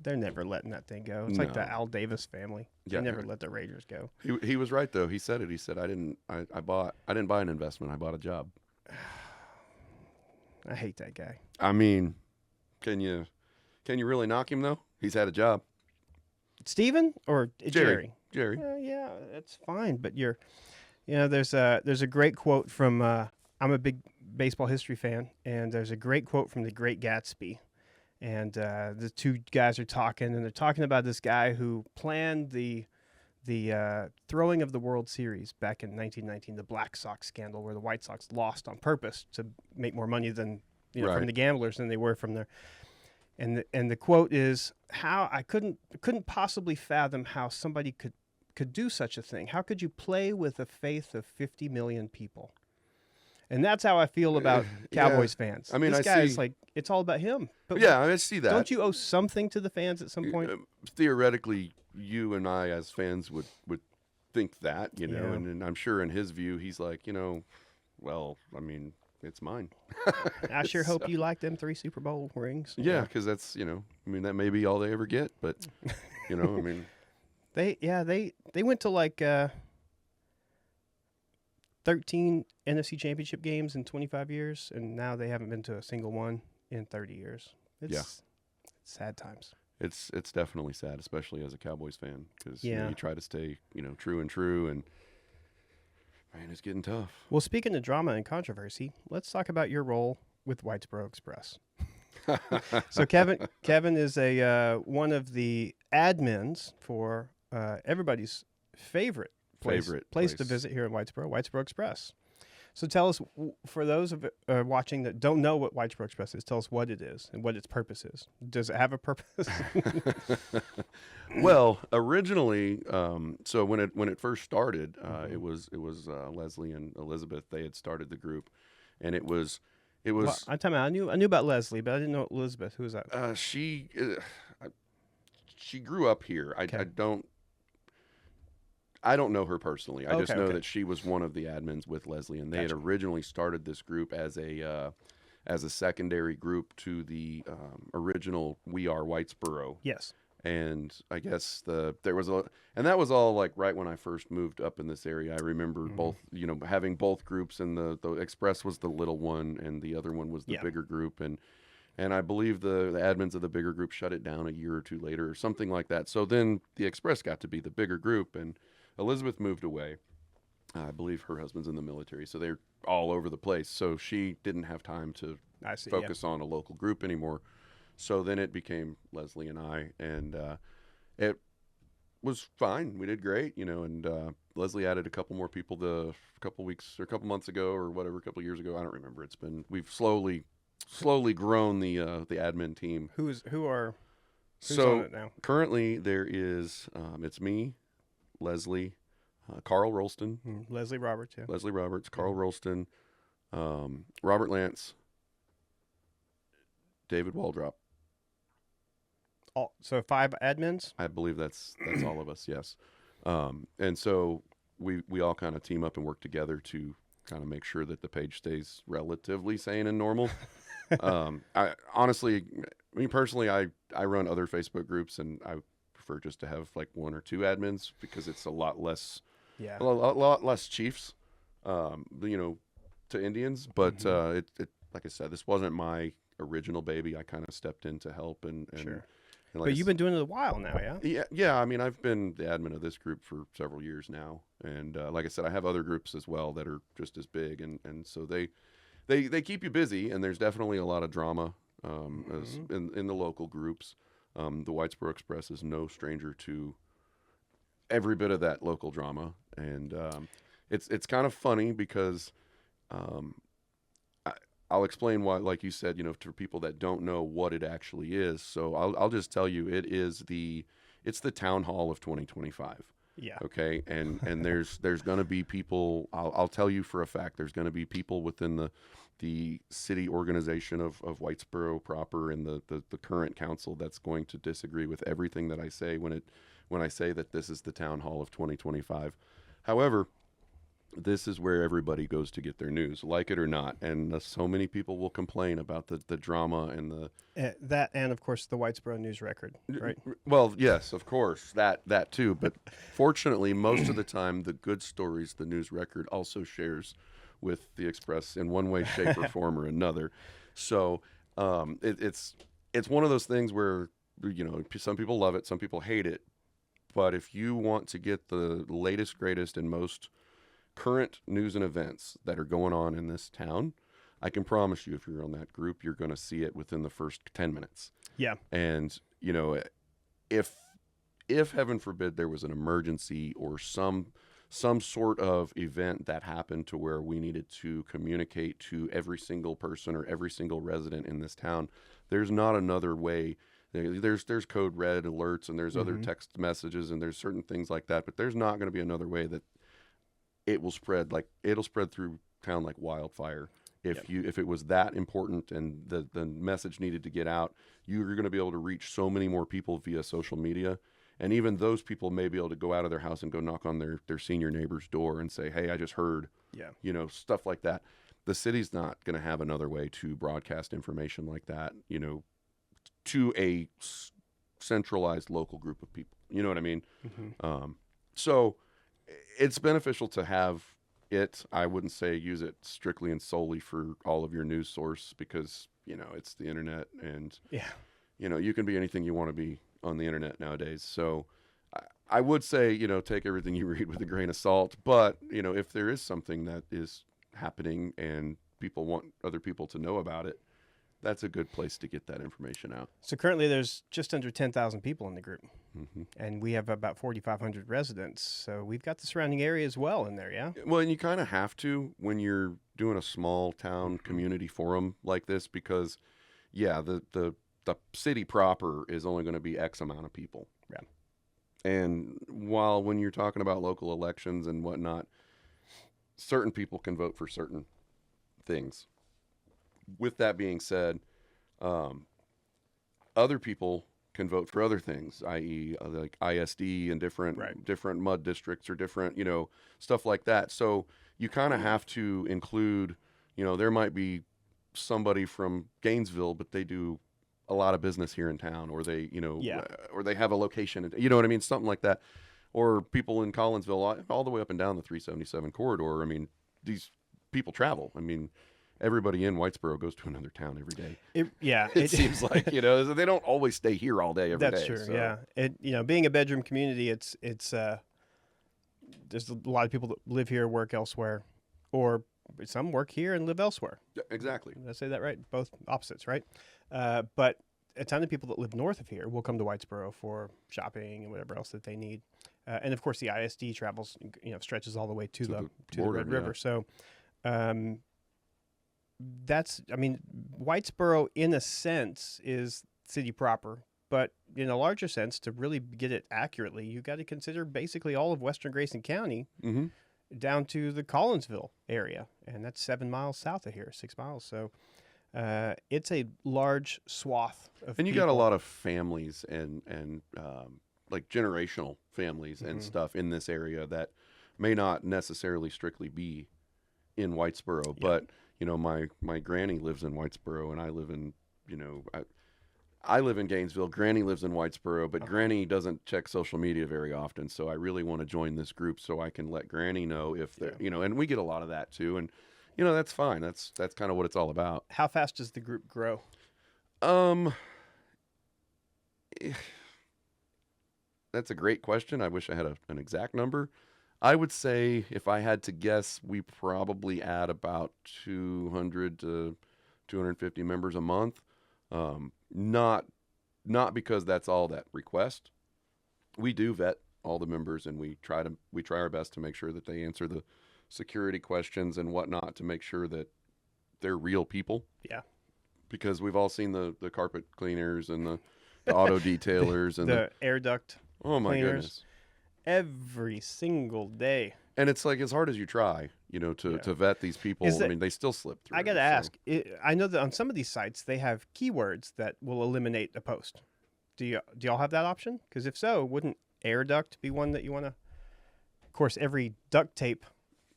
they're never letting that thing go. It's like the No. Al Davis family. Yeah. They never let the Raiders go. He was right though. He said it. He said I didn't buy an investment. I bought a job. I hate that guy. I mean, can you really knock him though? He's had a job. Steven or Jerry? Jerry. Yeah, that's fine. But there's a great quote from. I'm a big baseball history fan, and there's a great quote from The Great Gatsby, and the two guys are talking, and they're talking about this guy who planned the throwing of the World Series back in 1919, the Black Sox scandal, where the White Sox lost on purpose to make more money than Right. from the gamblers than they were from their. And the quote is, "How I couldn't possibly fathom how somebody could do such a thing. How could you play with the faith of 50 million people?" And that's how I feel about Cowboys fans. I mean, this I guy is see- like, it's all about him. But Yeah, I see that. don't you owe something to the fans at some point? Theoretically, you and I as fans would think that, Yeah. and I'm sure in his view, he's like, well, I mean, it's mine. I sure hope you like them 3 Super Bowl rings. Yeah, because that's, I mean, that may be all they ever get, but, I mean. They went to like 13 NFC Championship games in 25 years, and now they haven't been to a single one in 30 years. It's sad times. It's definitely sad, especially as a Cowboys fan, because Yeah. you try to stay, true, and man, it's getting tough. Well, speaking of drama and controversy, let's talk about your role with Whitesboro Express. So Kevin is one of the admins for everybody's favorite place to place. visit here in Whitesboro Express. So tell us, for those of watching that don't know what Whitesboro Express is, tell us what it is and what its purpose is. Does it have a purpose? Well, originally, so when it first started, it was Leslie and Elizabeth. They had started the group, and it was It Well, was I knew about Leslie, but I didn't know Elizabeth. Who was that? she grew up here. Okay. I don't know her personally. I Okay. just know Okay. that she was one of the admins with Leslie, and they had Gotcha. originally started this group as a secondary group to the original We Are Whitesboro. Yes. And I guess there was a and that was all like right when I first moved up in this area. I remember Hmm. both, having both groups, and the Express was the little one and the other one was the Yeah. bigger group, and I believe the admins of the bigger group shut it down a year or two later or something like that. So then the Express got to be the bigger group, and Elizabeth moved away. I believe her husband's in the military, so they're all over the place. So she didn't have time to I see. Yeah. focus on a local group anymore. So then it became Leslie and I, and it was fine. We did great, and Leslie added a couple more people a couple weeks or a couple months ago or whatever, a couple years ago. I don't remember. We've slowly grown the admin team. Who's on So it now? currently there is it's me, Leslie, Carl Rolston, Leslie Roberts. Yeah. Leslie Roberts, Carl Rolston, Robert Lance, David Waldrop. So 5 admins. I believe that's all of us. Yes, and so we all kind of team up and work together to kind of make sure that the page stays relatively sane and normal. I honestly, me personally, I run other Facebook groups, and I prefer just to have like 1 or 2 admins because it's a lot less, Yeah. a lot less chiefs, to Indians. But it like I said, this wasn't my original baby. I kind of stepped in to help, and Sure. and But you've been doing it a while now, yeah? yeah. I mean, I've been the admin of this group for several years now, and like I said, I have other groups as well that are just as big, and so they keep you busy, and there's definitely a lot of drama as in the local groups. The Whitesboro Express is no stranger to every bit of that local drama, and it's kind of funny because um, I'll explain why, like you said, to people that don't know what it actually is. So I'll just tell you, it's the town hall of 2025. Yeah. Okay, and there's going to be people. I'll tell you for a fact. There's going to be people within the city organization of Whitesboro proper and the current council that's going to disagree with everything that I say when I say that this is the town hall of 2025. However, this is where everybody goes to get their news, like it or not. And so many people will complain about the drama and That and of course the Whitesboro News Record, right? well, yes, of course, that too. But fortunately, most of the time, the good stories the news record also shares with the Express in one way, shape, or form or another. So it's one of those things where some people love it, some people hate it. But if you want to get the latest, greatest, and most current news and events that are going on in this town, I can promise you, if you're on that group, you're going to see it within the first 10 minutes. Yeah. And, if heaven forbid there was an emergency or some sort of event that happened to where we needed to communicate to every single person or every single resident in this town, there's not another way. There's code red alerts, and there's other text messages, and there's certain things like that, but there's not going to be another way that it'll spread through town like wildfire. If it was that important and the message needed to get out, you're going to be able to reach so many more people via social media, and even those people may be able to go out of their house and go knock on their senior neighbor's door and say, "Hey, I just heard," stuff like that. The city's not going to have another way to broadcast information like that, to a centralized local group of people. You know what I mean? So it's beneficial to have it. I wouldn't say use it strictly and solely for all of your news source because, it's the internet, and, you can be anything you want to be on the internet nowadays. So I would say, take everything you read with a grain of salt. But, if there is something that is happening and people want other people to know about it, that's a good place to get that information out. So currently there's just under 10,000 people in the group, and we have about 4,500 residents. So we've got the surrounding area as well in there, yeah? Well, and you kind of have to when you're doing a small town community forum like this because, the city proper is only going to be X amount of people. Yeah. And while when you're talking about local elections and whatnot, certain people can vote for certain things. with that being said, um, other people can vote for other things, i.e., like ISD and Right. different mud districts or different, stuff like that. So you kind of have to include, there might be somebody from Gainesville, but they do a lot of business here in town, or they, Yeah. or they have a location, you know what I mean, something like that, or people in Collinsville, all the way up and down the 377 corridor. I mean, these people travel. I mean, everybody in Whitesboro goes to another town every day. Yeah. It seems like, they don't always stay here all day every That's day. true. So. Yeah. Being a bedroom community, it's there's a lot of people that live here, work elsewhere, or some work here and live elsewhere. Yeah, exactly. Did I say that right? Both opposites, right? But a ton of people that live north of here will come to Whitesboro for shopping and whatever else that they need. And of course, the ISD travels, stretches all the way to the border, Red River. So Whitesboro, in a sense, is city proper. But in a larger sense, to really get it accurately, you've got to consider basically all of western Grayson County down to the Collinsville area. And that's 7 miles south of here, 6 miles. So it's a large swath of And you people. got a lot of families and like generational families and stuff in this area that may not necessarily strictly be in Whitesboro. But, my granny lives in Whitesboro, and I live in, I live in Gainesville. Granny lives in Whitesboro, but Granny doesn't check social media very often. So I really want to join this group so I can let Granny know if they're, and we get a lot of that too. And, that's fine. That's kind of what it's all about. How fast does the group grow? That's a great question. I wish I had an exact number. I would say, if I had to guess, we probably add about 200 to 250 members a month. Not because that's all that request. We do vet all the members, and we try our best to make sure that they answer the security questions and whatnot, to make sure that they're real people. Yeah. Because we've all seen the carpet cleaners and the auto detailers and the air duct oh my cleaners goodness, every single day. And it's like, as hard as you try, to vet these people, they still slip through. I got to ask, I know that on some of these sites, they have keywords that will eliminate a post. Do y'all have that option? Because if so, wouldn't air duct be one that you want to? Of course, every duct tape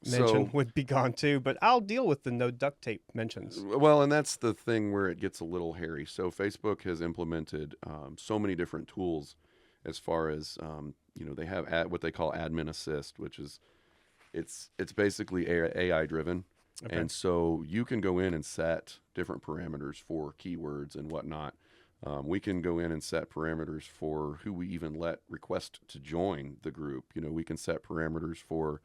mention would be gone too, but I'll deal with the no duct tape mentions. Well, and that's the thing where it gets a little hairy. So Facebook has implemented so many different tools as far as, they have what they call admin assist, which is, it's basically AI driven. Okay. And so you can go in and set different parameters for keywords and whatnot. We can go in and set parameters for who we even let request to join the group. We can set parameters for,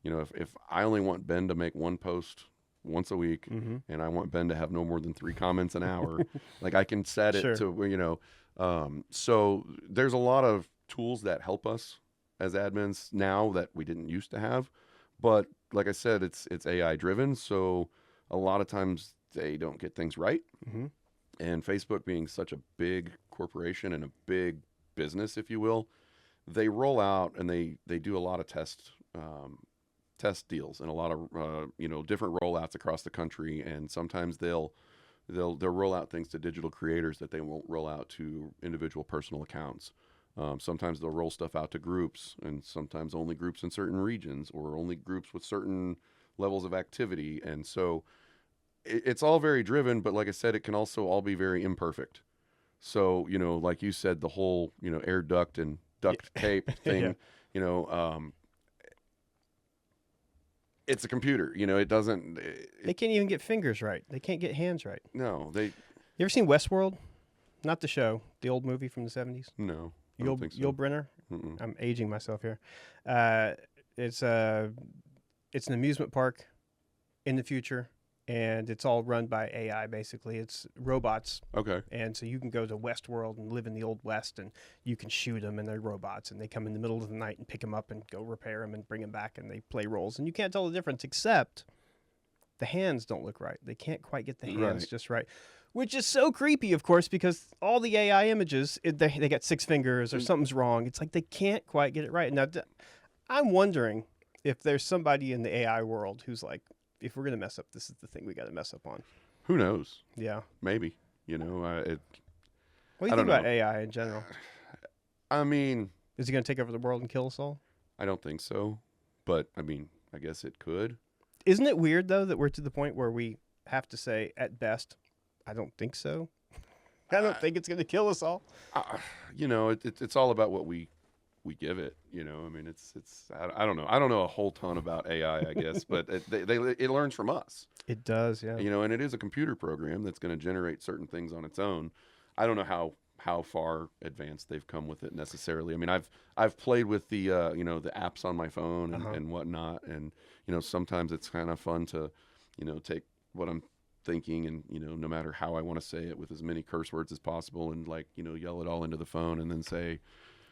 if I only want Ben to make one post once a week, and I want Ben to have no more than 3 comments an hour, like I can set it to, so there's a lot of tools that help us as admins now that we didn't used to have. But like I said, it's AI driven. So a lot of times they don't get things right. And Facebook being such a big corporation and a big business, if you will, they roll out and they do a lot of test deals and a lot of different rollouts across the country. And sometimes they'll roll out things to digital creators that they won't roll out to individual personal accounts. Sometimes they'll roll stuff out to groups, and sometimes only groups in certain regions or only groups with certain levels of activity. And so it's all very driven, but like I said, it can also all be very imperfect. So, like you said, the whole, air duct and duct tape thing, it's a computer, it doesn't. They can't even get fingers right. They can't get hands right. No, You ever seen Westworld? Not the show, the old movie from the 70s? No. Yul Brynner? Mm-mm. I'm aging myself here. It's an amusement park in the future, and it's all run by AI, basically. It's robots. Okay. And so you can go to Westworld and live in the Old West, and you can shoot them, and they're robots, and they come in the middle of the night and pick them up and go repair them and bring them back, and they play roles. And you can't tell the difference, except the hands don't look right. They can't quite get the hands just right. Which is so creepy, of course, because all the AI images, they got 6 fingers or something's wrong. It's like they can't quite get it right. Now, I'm wondering if there's somebody in the AI world who's like, if we're going to mess up, this is the thing we got to mess up on. Who knows? Yeah. Maybe. You know, What do you I think don't about know. AI in general? I mean, Is it going to take over the world and kill us all? I don't think so, but I mean, I guess it could. Isn't it weird though that we're to the point where we have to say at best, I don't think so. I don't think it's going to kill us all. Uh, you know, it's all about what we give it. You know, I mean, I don't know. I don't know a whole ton about AI, I guess, but it learns from us. It does, yeah. You know, and it is a computer program that's going to generate certain things on its own. I don't know how far advanced they've come with it necessarily. I mean, I've played with the the apps on my phone and whatnot, and sometimes it's kind of fun to take what I'm thinking and no matter how I want to say it with as many curse words as possible and like yell it all into the phone and then say,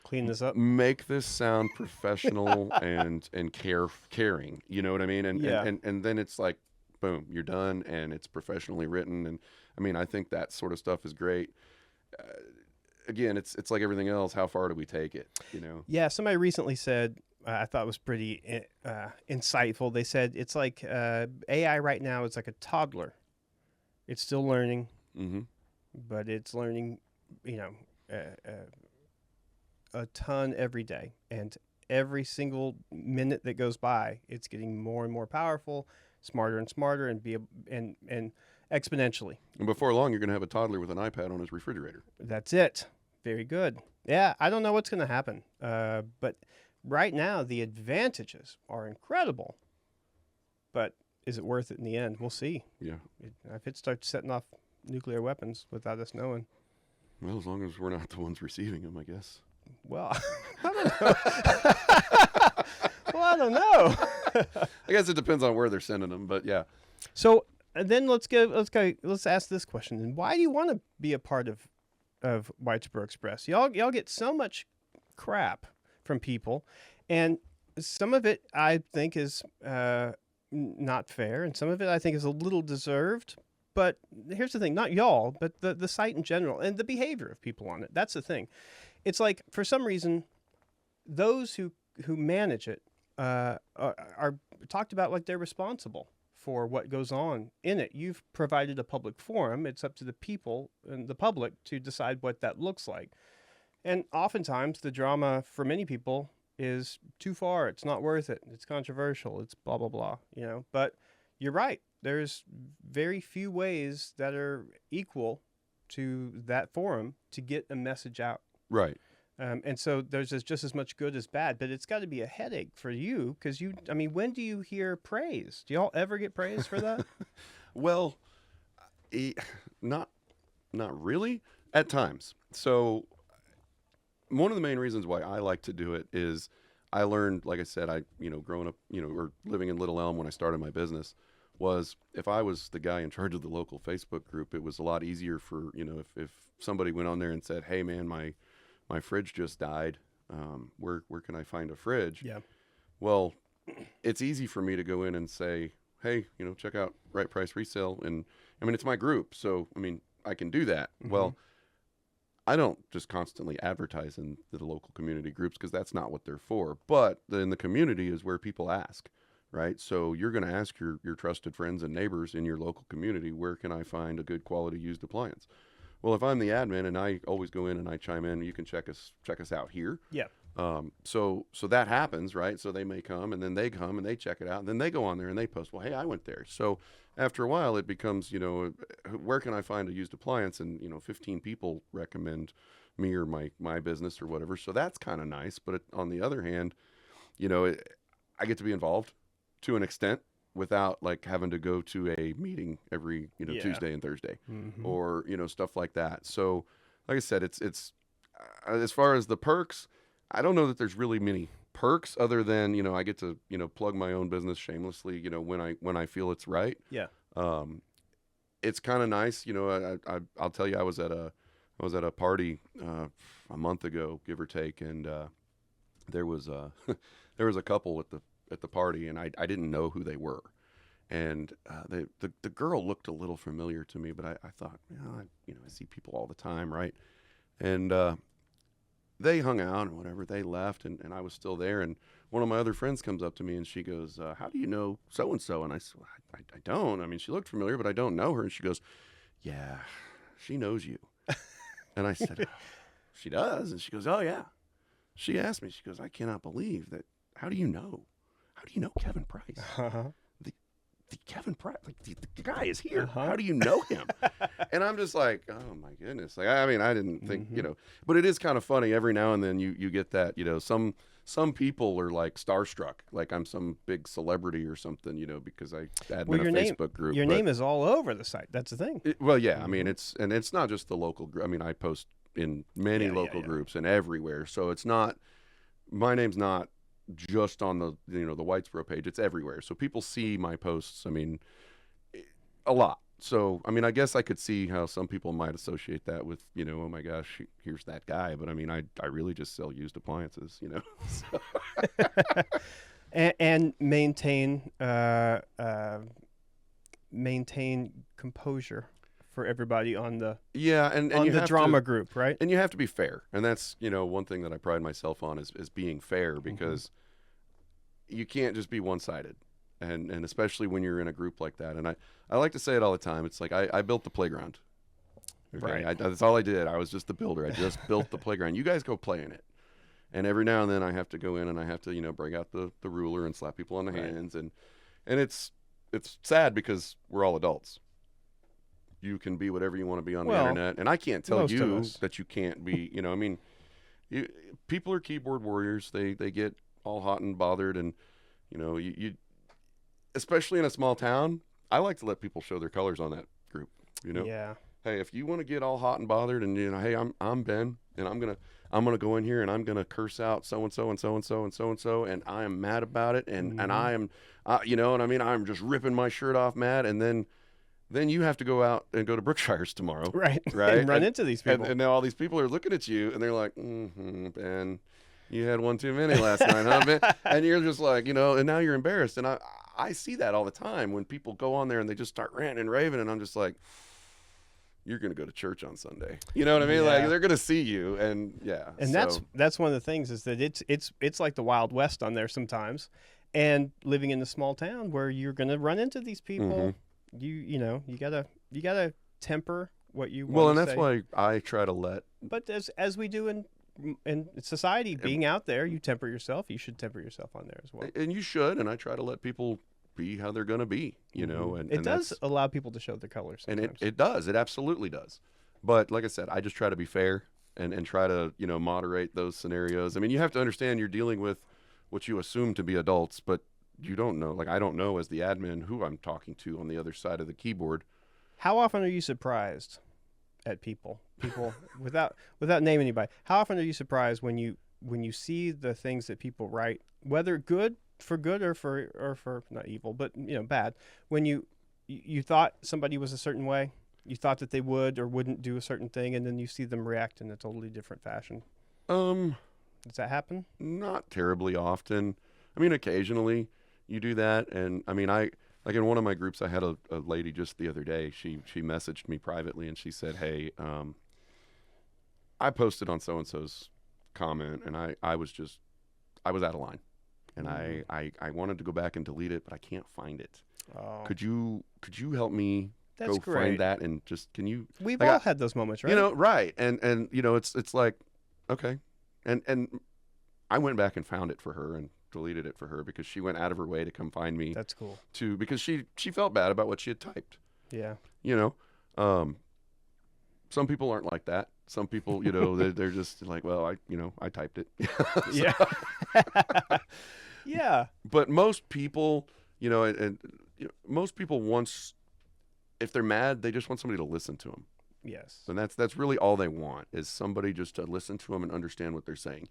Clean this up. make this sound professional and caring. You know what I mean? And, Yeah. and then it's like, boom, you're done, and it's professionally written. And I mean, I think that sort of stuff is great. Again, it's like everything else. How far do we take it? Yeah, somebody recently said, I thought was pretty insightful. They said it's like AI right now is like a toddler. It's still learning, but it's learning, a ton every day. And every single minute that goes by, it's getting more and more powerful, smarter and smarter, and exponentially. And before long, you're going to have a toddler with an iPad on his refrigerator. That's it. Very good. Yeah, I don't know what's going to happen. But right now, the advantages are incredible. But is it worth it in the end? We'll see. Yeah. If it starts setting off nuclear weapons without us knowing. Well, as long as we're not the ones receiving them, I guess. Well, I don't know. I guess it depends on where they're sending them, but yeah. So then let's ask this question. And why do you want to be a part of Whitesboro Express? Y'all get so much crap from people, and some of it I think is not fair, and some of it I think is a little deserved. But here's the thing: not y'all, but the site in general and the behavior of people on it. That's the thing. It's like for some reason, those who manage it are talked about like they're responsible for what goes on in it. You've provided a public forum. It's up to the people and the public to decide what that looks like. And oftentimes the drama for many people is too far. It's not worth it. It's controversial. It's blah, blah, blah, But you're right. There's very few ways that are equal to that forum to get a message out. Right. And so there's just as much good as bad, but it's got to be a headache for you because when do you hear praise? Do y'all ever get praise for that? Well, not really at times. So one of the main reasons why I like to do it is I learned, like I said, growing up, or living in Little Elm when I started my business, was if I was the guy in charge of the local Facebook group, it was a lot easier for, if somebody went on there and said, hey man, my fridge just died. Where can I find a fridge? Yeah. Well, it's easy for me to go in and say, hey, check out Right Price Resale. And I mean, it's my group. So, I mean, I can do that. Mm-hmm. Well, I don't just constantly advertise in the local community groups because that's not what they're for. But in the community is where people ask, right? So you're going to ask your trusted friends and neighbors in your local community, where can I find a good quality used appliance? Well, if I'm the admin and I always go in and I chime in, you can check us out here. Yeah. So that happens, right? So they may come and then they come and they check it out and then they go on there and they post, well, hey, I went there. So after a while it becomes, where can I find a used appliance? And, 15 people recommend me or my business or whatever. So that's kind of nice. But on the other hand, I get to be involved to an extent without like having to go to a meeting every, Tuesday and Thursday, or, stuff like that. So like I said, it's as far as the perks, I don't know that there's really many perks other than, I get to, plug my own business shamelessly, when I feel it's right. Yeah. It's kind of nice. I'll tell you, I was at a party, a month ago, give or take. And, there was a couple at the party and I didn't know who they were. And, the girl looked a little familiar to me, but I thought, I see people all the time. Right. And, they hung out and whatever, they left and I was still there. And one of my other friends comes up to me and she goes, how do you know so-and-so? And I said, I don't. I mean, she looked familiar, but I don't know her. And she goes, yeah, she knows you. And I said, she does? And she goes, oh, yeah. She asked me, she goes, I cannot believe that. How do you know? How do you know Kevin Price? Uh-huh. The Kevin Price, like the guy is here. How do you know him? And I'm just like, oh my goodness. Like, I mean, I didn't think, but it is kind of funny. Every now and then you get that, some people are like starstruck, like I'm some big celebrity or something, because I admin a Facebook group. Your name is all over the site. That's the thing. Well, yeah. I mean, it's not just the local group. I mean, I post in many local groups and everywhere. So it's not, my name's not just on the the Whitesboro page. It's everywhere, so people see my posts, I mean, a lot. So I mean, I guess I could see how some people might associate that with, oh my gosh, here's that guy. But I mean, I really just sell used appliances, So. and maintain composure for everybody on the the drama group, right? And you have to be fair, and that's one thing that I pride myself on is being fair, because you can't just be one-sided, and especially when you're in a group like that. And I like to say it all the time. It's like I built the playground. Okay? Right. That's all I did. I was just the builder. I just built the playground. You guys go play in it. And every now and then I have to go in and I have to bring out the ruler and slap people on the hands, and it's sad because we're all adults. You can be whatever you want to be on the internet, and I can't tell you that you can't be. I mean, people are keyboard warriors. They get all hot and bothered, and you especially in a small town. I like to let people show their colors on that group. Yeah. Hey, if you want to get all hot and bothered, and hey, I'm Ben, and I'm gonna go in here and I'm gonna curse out so and so and so and so and so and so, and I am mad about it, and I am, and I mean, I'm just ripping my shirt off mad, and then you have to go out and go to Brookshire's tomorrow. Right. Right. And run into these people. And now all these people are looking at you and they're like, Ben, you had one too many last night, huh, Ben? And you're just like, and now you're embarrassed. And I see that all the time when people go on there and they just start ranting and raving. And I'm just like, you're going to go to church on Sunday. You know what I mean? Yeah. Like, they're going to see you. And that's one of the things, is that it's like the Wild West on there sometimes. And living in a small town where you're going to run into these people, you gotta temper what you want. Well, and that's why I try to let. But as we do in society, being out there, you temper yourself. You should temper yourself on there as well. And you should. And I try to let people be how they're going to be. And it does allow people to show their colors sometimes. And it does. It absolutely does. But like I said, I just try to be fair and try to moderate those scenarios. I mean, you have to understand you're dealing with what you assume to be adults, but you don't know. Like, I don't know as the admin who I'm talking to on the other side of the keyboard. How often are you surprised at people without naming anybody? How often are you surprised when you see the things that people write, whether for good or for not evil, but bad? When you thought somebody was a certain way, you thought that they would or wouldn't do a certain thing, and then you see them react in a totally different fashion. Does that happen? Not terribly often. I mean, occasionally you do that. And I mean, like in one of my groups, I had a lady just the other day. She messaged me privately and she said, hey, I posted on so-and-so's comment and I was out of line. And I wanted to go back and delete it, but I can't find it. Oh. Could you help me find that, and just, can you? We've all had those moments, right? Right. And it's like, okay. And I went back and found it for her and deleted it for her because she went out of her way to come find me. That's cool. Because she felt bad about what she had typed. Yeah. Some people aren't like that. Some people, they're just like, well, I typed it. Yeah. Yeah. But most people, most people if they're mad, they just want somebody to listen to them. Yes. And that's really all they want, is somebody just to listen to them and understand what they're saying.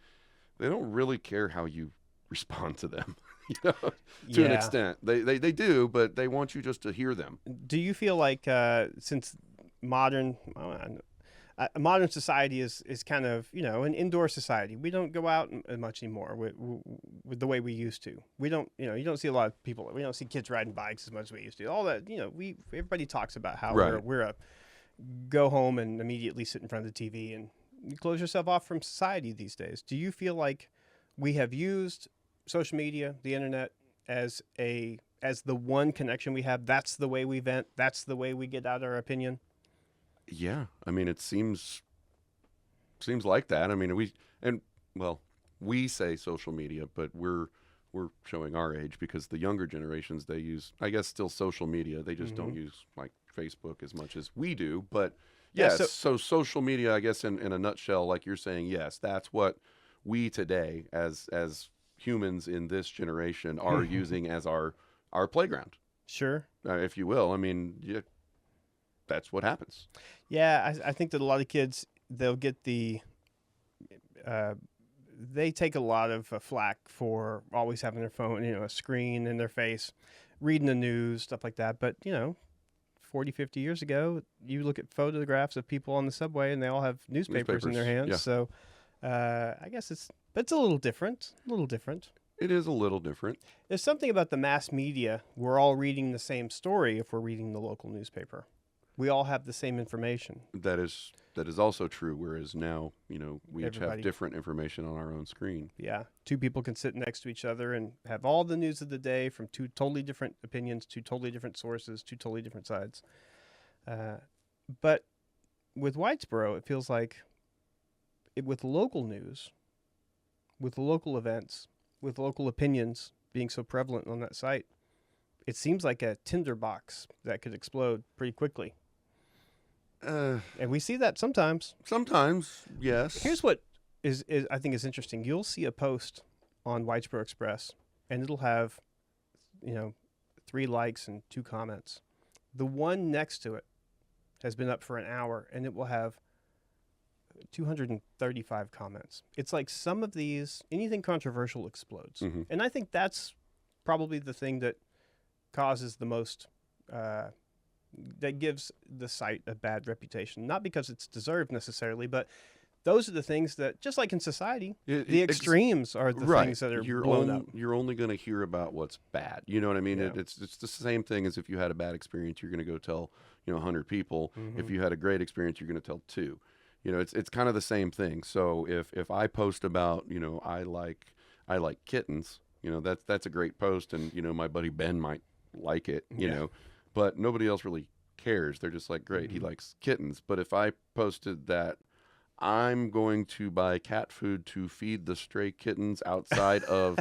They don't really care how you respond to them, to an extent. They do, but they want you just to hear them. Do you feel like since modern society is kind of, an indoor society, we don't go out much anymore with the way we used to. We don't, you don't see a lot of people. We don't see kids riding bikes as much as we used to. All that, everybody talks about how we're a go home and immediately sit in front of the TV, and you close yourself off from society these days. Do you feel like we have used social media, the internet as the one connection we have. That's the way we vent. That's the way we get out our opinion. Yeah, I mean, it seems like that. I mean, well, we say social media, but we're showing our age because the younger generations, they use, I guess, still social media. They just don't use like Facebook as much as we do. But Yeah, yes, so social media, I guess, in a nutshell, like you're saying, yes, that's what we today as humans in this generation are using as our playground, Sure. if you will. I mean, yeah, that's what happens. Yeah, I think that a lot of kids they'll get uh, they take a lot of flack for always having their phone, a screen in their face, reading the news, stuff like that. But 40, 50 years ago, you look at photographs of people on the subway and they all have newspapers in their hands. Yeah. So I guess it's a little different. A little different. It is a little different. There's something about the mass media. We're all reading the same story if we're reading the local newspaper. We all have the same information. That is also true. Whereas now, we each Everybody. have different information on our own screen. Yeah. Two people can sit next to each other and have all the news of the day from two totally different opinions, two totally different sources, two totally different sides. But with Whitesboro, it feels like with local news, with local events, with local opinions being so prevalent on that site, it seems like a tinderbox that could explode pretty quickly. And we see that sometimes. Sometimes, yes. Here's what is I think is interesting. You'll see a post on Whitesboro Express, and it'll have, 3 likes and 2 comments. The one next to it has been up for an hour, and it will have 235 comments. It's like some of these, anything controversial explodes. Mhm. And I think that's probably the thing that causes the most, that gives the site a bad reputation. Not because it's deserved necessarily, but those are the things that, just like in society, the extremes are the right. things that are You're blown up. You're only going to hear about what's bad. You know what I mean? Yeah. It's the same thing as if you had a bad experience, you're going to go tell 100 people. Mhm. If you had a great experience, you're going to tell 2. It's kind of the same thing. So if I post about I like kittens, that's a great post, and my buddy Ben might like it, but nobody else really cares. They're just like, great, he likes kittens. But if I posted that I'm going to buy cat food to feed the stray kittens outside of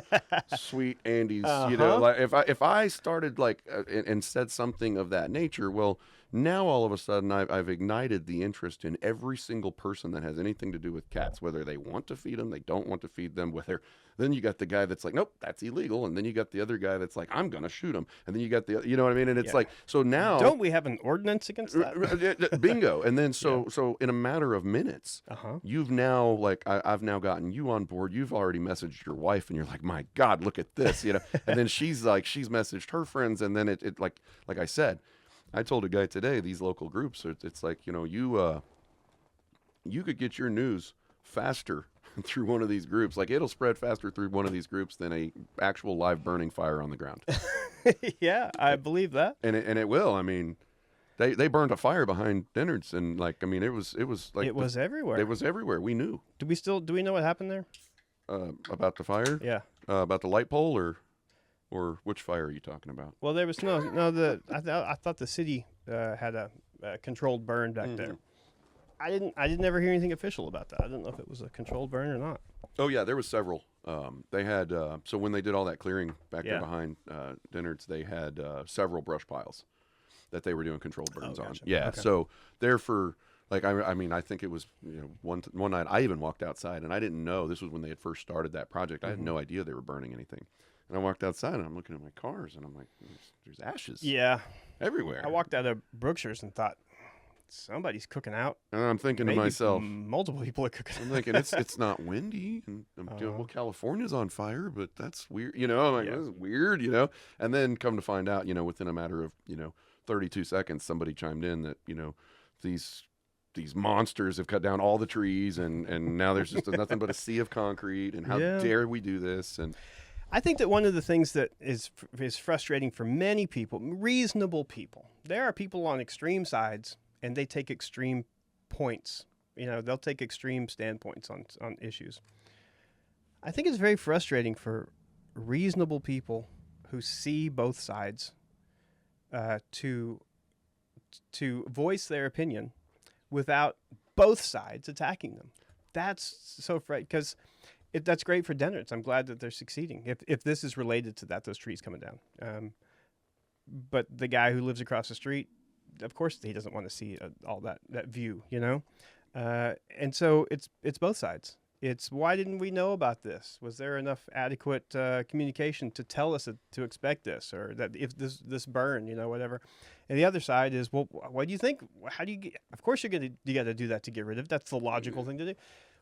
Sweet Andy's, like if I started like and said something of that nature, well, now all of a sudden I've ignited the interest in every single person that has anything to do with cats, whether they want to feed them, they don't want to feed them, whether. Then you got the guy that's like, nope, that's illegal. And then you got the other guy that's like, I'm going to shoot him. And then you got the, you know what I mean? And it's like, so now. Don't we have an ordinance against that? Bingo. And then so in a matter of minutes, you've now, like, I've now gotten you on board. You've already messaged your wife and you're like, my God, look at this, And then she's messaged her friends. And then it like I said, I told a guy today, these local groups, it's like, you could get your news faster through one of these groups. Like, it'll spread faster through one of these groups than a actual live burning fire on the ground. Yeah, I believe that. And it will. I mean, they burned a fire behind Dinards, and like, I mean, it was like it was everywhere. It was everywhere. We knew. Do we know what happened there? About the fire? Yeah. About the light pole, or which fire are you talking about? Well, there was no. I thought the city had a controlled burn back there. I didn't ever hear anything official about that. I didn't know if it was a controlled burn or not. Oh yeah, there was several. They had so when they did all that clearing back there Yeah. behind Dinards, they had several brush piles that they were doing controlled burns on. Gotcha. Yeah, Okay. so therefore, like I mean, I think it was one night I even walked outside and I didn't know this was when they had first started that project. I had no idea they were burning anything, and I walked outside and I'm looking at my cars and I'm like, there's ashes Yeah. everywhere. I walked out of Brookshire's and thought, somebody's cooking out. and I'm thinking Maybe to myself. multiple people are cooking. I'm thinking it's not windy, and well, California's on fire, but that's weird, I'm like, Yeah. this is weird, and then come to find out, within a matter of 32 seconds, somebody chimed in that these monsters have cut down all the trees, and now there's just nothing but a sea of concrete, and how Yeah. dare we do this? And I think that one of the things that is frustrating for many people, reasonable people, there are people on extreme sides, and they take extreme points. They'll take extreme standpoints on issues. I think it's very frustrating for reasonable people who see both sides to voice their opinion without both sides attacking them. That's so because that's great for Dennards. I'm glad that they're succeeding. If this is related to that, those trees coming down. But the guy who lives across the street, of course, he doesn't want to see all that view, you know. And so it's both sides. It's why didn't we know about this? Was there enough adequate communication to tell us to expect this, or that if this burn, you know, whatever. And the other side is, well, what do you think? How do you get? Of course, you got to do that to get rid of it. That's the logical thing to do.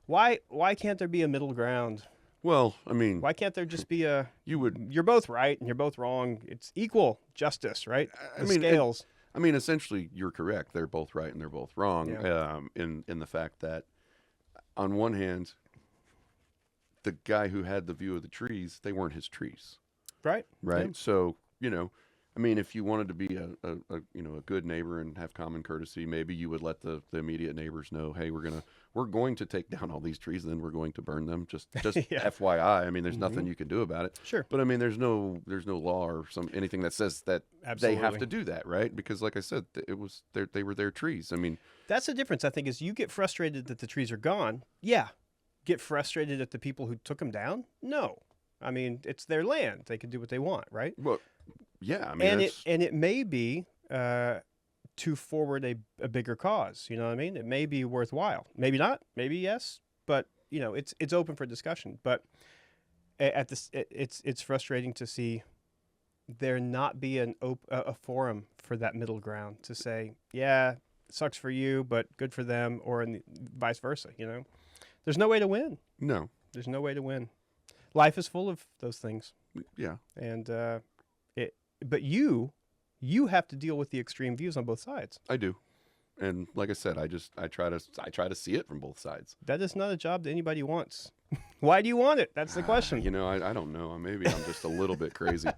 Why can't there be a middle ground? Well, I mean, Why can't there just be you're both right and you're both wrong? It's equal justice, right? I The mean, scales. I mean, essentially, you're correct. They're both right and they're both wrong. Yeah. In the fact that, on one hand, the guy who had the view of the trees, they weren't his trees, Right. right? Yeah. So, you know, I mean, if you wanted to be a a good neighbor and have common courtesy, maybe you would let the immediate neighbors know, hey, we're going to take down all these trees, and then we're going to burn them. Just Yeah. FYI. I mean, there's nothing you can do about it. Sure. But I mean, there's no law or anything that says that Absolutely. they have to do that, right? Because, like I said, they were their trees. I mean, That's the difference, I think, is you get frustrated that the trees are gone. Yeah. Get frustrated at the people who took them down? No. I mean, it's their land. They can do what they want, right? well, yeah. I mean, It may be to forward a bigger cause. You know what I mean? It may be worthwhile. Maybe not. Maybe yes. But you know, it's open for discussion. But at this, it's frustrating to see there not be a forum for that middle ground to say, yeah, it sucks for you, but good for them, or vice versa. You know, there's no way to win. no, There's no way to win. Life is full of those things, yeah, and but you have to deal with the extreme views on both sides. I do. And like I said, I try to see it from both sides. That is not a job that anybody wants. Why do you want it? That's the question. You know, I don't know. Maybe I'm just a little bit crazy.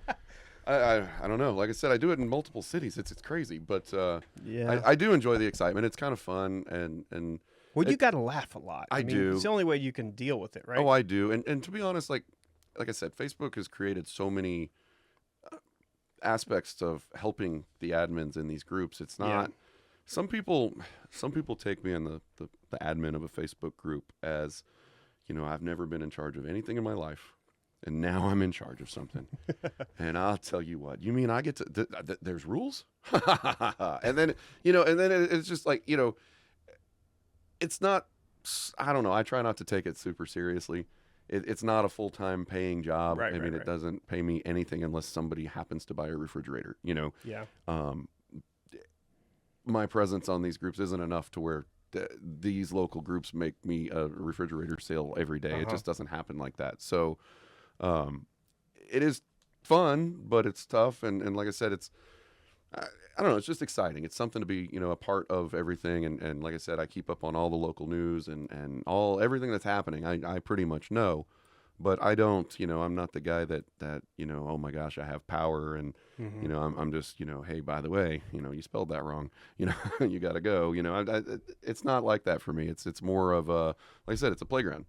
I don't know. Like I said, I do it in multiple cities. It's crazy, but Yeah. I do enjoy the excitement. It's kind of fun, and Well, you got to laugh a lot. I mean, do. It's the only way you can deal with it, right? oh, I do. And to be honest, like I said, Facebook has created so many aspects of helping the admins in these groups. It's not. Yeah. Some people take me on the admin of a Facebook group as, you know, I've never been in charge of anything in my life, and now I'm in charge of something. And I'll tell you what, you mean I get to, there's rules? And then, you know, and then it's just like, you know, it's not, I don't know. I try not to take it super seriously. It's not a full-time paying job. Right, I mean, right. it doesn't pay me anything unless somebody happens to buy a refrigerator, you know. Yeah. My presence on these groups isn't enough to where these local groups make me a refrigerator sale every day. It just doesn't happen like that. So it is fun, but it's tough. And like I said, it's, I don't know, it's just exciting. It's something to be, you know, a part of everything. And like I said, I keep up on all the local news and everything that's happening. I pretty much know. But I don't, you know, I'm not the guy that you know, oh my gosh, I have power, and you know, I'm just, you know, hey, by the way, you know, you spelled that wrong, you know, you got to go, you know, it's not like that for me. It's more of a, like I said, it's a playground.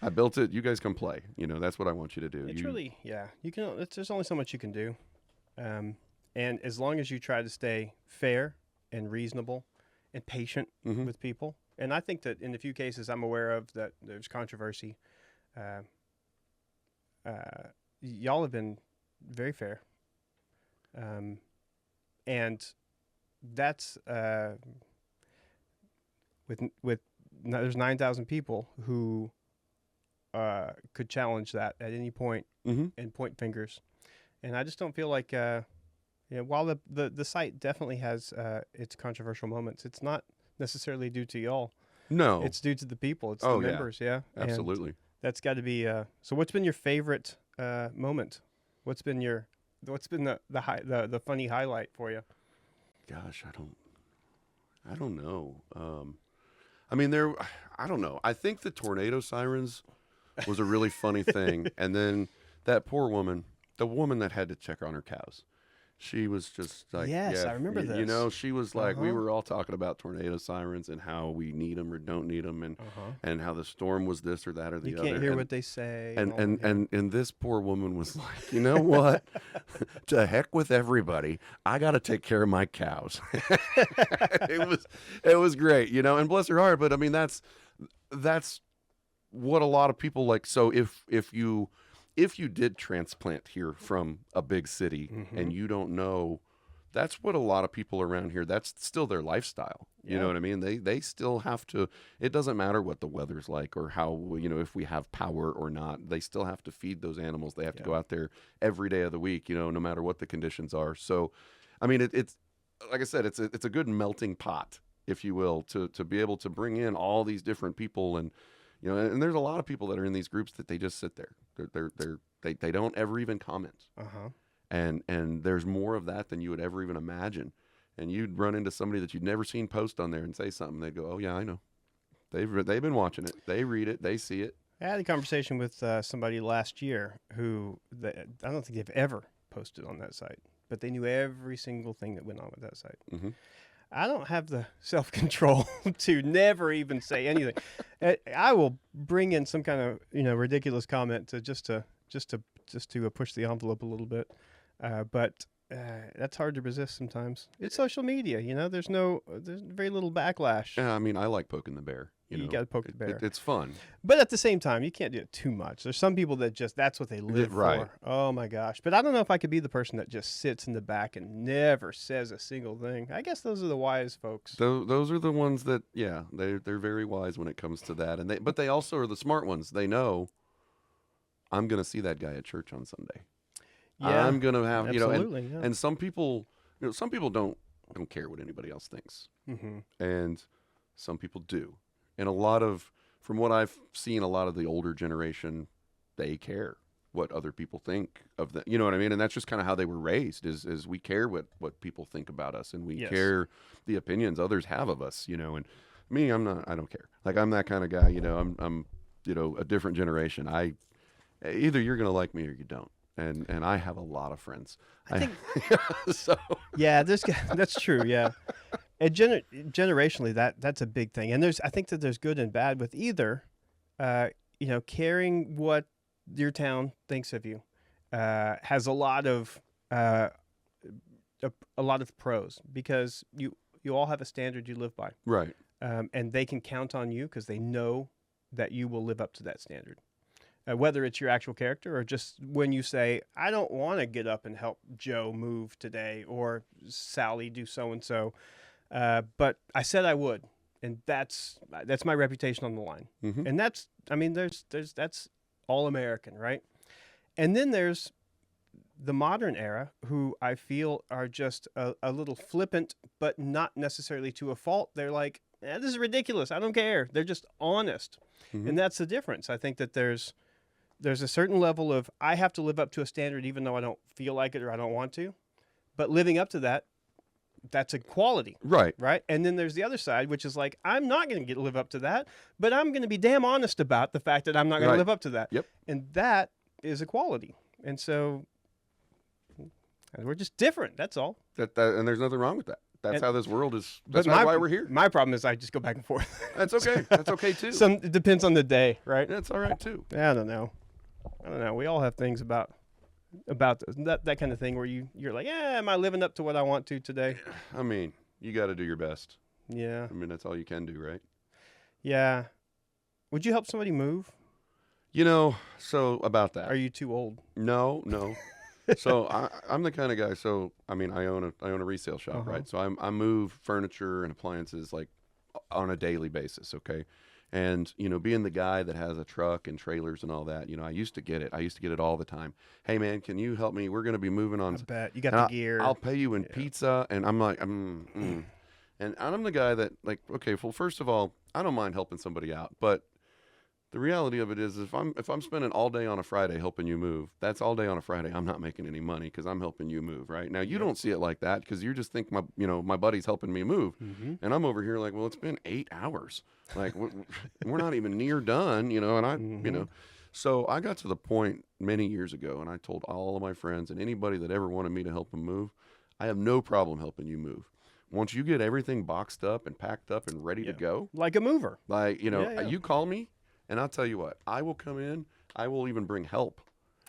I built it. You guys come play. You know, that's what I want you to do. It's really, yeah. You can. There's only so much you can do, and as long as you try to stay fair and reasonable and patient with people, and I think that in the few cases I'm aware of that there's controversy. Y'all have been very fair, and that's there's 9,000 people who could challenge that at any point and point fingers, and I just don't feel like while the site definitely has its controversial moments, it's not necessarily due to y'all. No, It's due to the people. It's the members. Yeah, absolutely. And that's got to be. So, what's been your favorite moment? What's been the funny highlight for you? Gosh, I don't know. I mean, I don't know. I think the tornado sirens was a really funny thing, and then that poor woman, the woman that had to check on her cows, She was just like, Yes, yeah, I remember you know, this. she was like, we Uh-huh. were all talking about tornado sirens and how we need them or don't need them, Uh-huh. and how the storm was this or that or You the can't other, hear what they say and and all that. and Yeah. and this poor woman was like, you know what? To heck with everybody. I got to take care of my cows. it was it was great, you know, and bless her heart. But I mean, that's what a lot of people like. So if you did transplant here from a big city Mm-hmm. and you don't know, that's what a lot of people around here, that's still their lifestyle. You know Yeah. what I mean? They still have to, it doesn't matter what the weather's like or how, you know, if we have power or not, they still have to feed those animals. They have to Yeah. go out there every day of the week, you know, no matter what the conditions are. So, I mean, it's like I said, it's a good melting pot, if you will, to be able to bring in all these different people. And you know, and there's a lot of people that are in these groups that they just sit there. They don't ever even comment. Uh-huh. And there's more of that than you would ever even imagine. And you'd run into somebody that you'd never seen post on there and say something. They'd go, "Oh yeah, I know. They've been watching it. They read it. They see it." I had a conversation with somebody last year who I don't think they've ever posted on that site, but they knew every single thing that went on with that site. Mm-hmm. I don't have the self-control to never even say anything. I will bring in some kind of ridiculous comment to just to push the envelope a little bit, but that's hard to resist sometimes. It's social media, there's very little backlash. Yeah, I mean, I like poking the bear. You got to poke the bear. It's fun. But at the same time, you can't do it too much. There's some people that that's what they live Right. for. Oh my gosh. But I don't know if I could be the person that just sits in the back and never says a single thing. I guess those are the wise folks. Those are the ones that, yeah, they're very wise when it comes to that. But they also are the smart ones. They know, I'm going to see that guy at church on Sunday. Yeah, I'm going to have, absolutely. Yeah. and some people, some people don't care what anybody else thinks. Mm-hmm. And some people do. And from what I've seen, a lot of the older generation, they care what other people think of them. You know what I mean? And that's just kind of how they were raised is we care what people think about us, and we Yes. care the opinions others have of us, and me, I don't care. Like, I'm that kind of guy, I'm a different generation. Either you're going to like me or you don't. And I have a lot of friends. I think so. Yeah, that's true. Yeah. And generationally, that's a big thing. And I think that there's good and bad with either, caring what your town thinks of you, has a lot of pros, because you all have a standard you live by, Right. and they can count on you because they know that you will live up to that standard. Whether it's your actual character or just when you say, I don't want to get up and help Joe move today, or Sally do so and so. But I said I would, and that's my reputation on the line. Mm-hmm. And that's all American, right? And then there's the modern era, who I feel are just a little flippant, but not necessarily to a fault. They're like, this is ridiculous. I don't care. They're just honest. Mm-hmm. And that's the difference. I think that there's a certain level of, I have to live up to a standard even though I don't feel like it or I don't want to. But living up to that, that's a quality. Right. Right. And then there's the other side, which is like, I'm not going to live up to that, but I'm going to be damn honest about the fact that I'm not going Right. to live up to that. Yep. And that is a quality. And so we're just different. That's all. And there's nothing wrong with that. That's how this world is. That's But why we're here. My problem is I just go back and forth. That's okay. That's okay too. It depends on the day, right? That's all right too. I don't know. We all have things about that kind of thing where you're like, am I living up to what I want to today? I mean, you got to do your best. Yeah. I mean, that's all you can do, right? Yeah. Would you help somebody move? So about that. Are you too old? No. So I'm the kind of guy. So I mean, I own a resale shop, Uh-huh. right? So I move furniture and appliances like on a daily basis. Okay. And, being the guy that has a truck and trailers and all that, I used to get it. I used to get it all the time. Hey, man, can you help me? We're going to be moving on. I bet. You got And the gear. I'll pay you in pizza. And I'm like, And I'm the guy that, like, okay, well, first of all, I don't mind helping somebody out. But the reality of it is, if I'm spending all day on a Friday helping you move, that's all day on a Friday. I'm not making any money because I'm helping you move, right? Now, you don't see it like that because you just think my buddy's helping me move. Mm-hmm. And I'm over here like, well, it's been 8 hours. Like, we're not even near done, and I, Mm-hmm. So I got to the point many years ago, and I told all of my friends and anybody that ever wanted me to help them move, I have no problem helping you move. Once you get everything boxed up and packed up and ready to Yeah. go, Like a mover. like, Yeah, yeah. you call me and I'll tell you what, I will come in, I will even bring help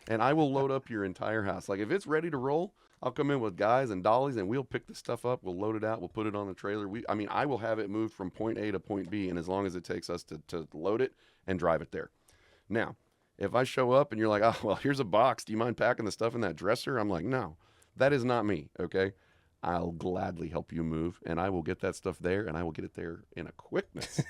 and I will load up your entire house. Like if it's ready to roll, I'll come in with guys and dollies and we'll pick the stuff up, we'll load it out, we'll put it on the trailer. I will have it moved from point A to point B, and as long as it takes us to load it and drive it there. Now, if I show up and you're like, oh, well, here's a box, do you mind packing the stuff in that dresser? I'm like, no, that is not me, okay? I'll gladly help you move, and I will get that stuff there, and I will get it there in a quickness.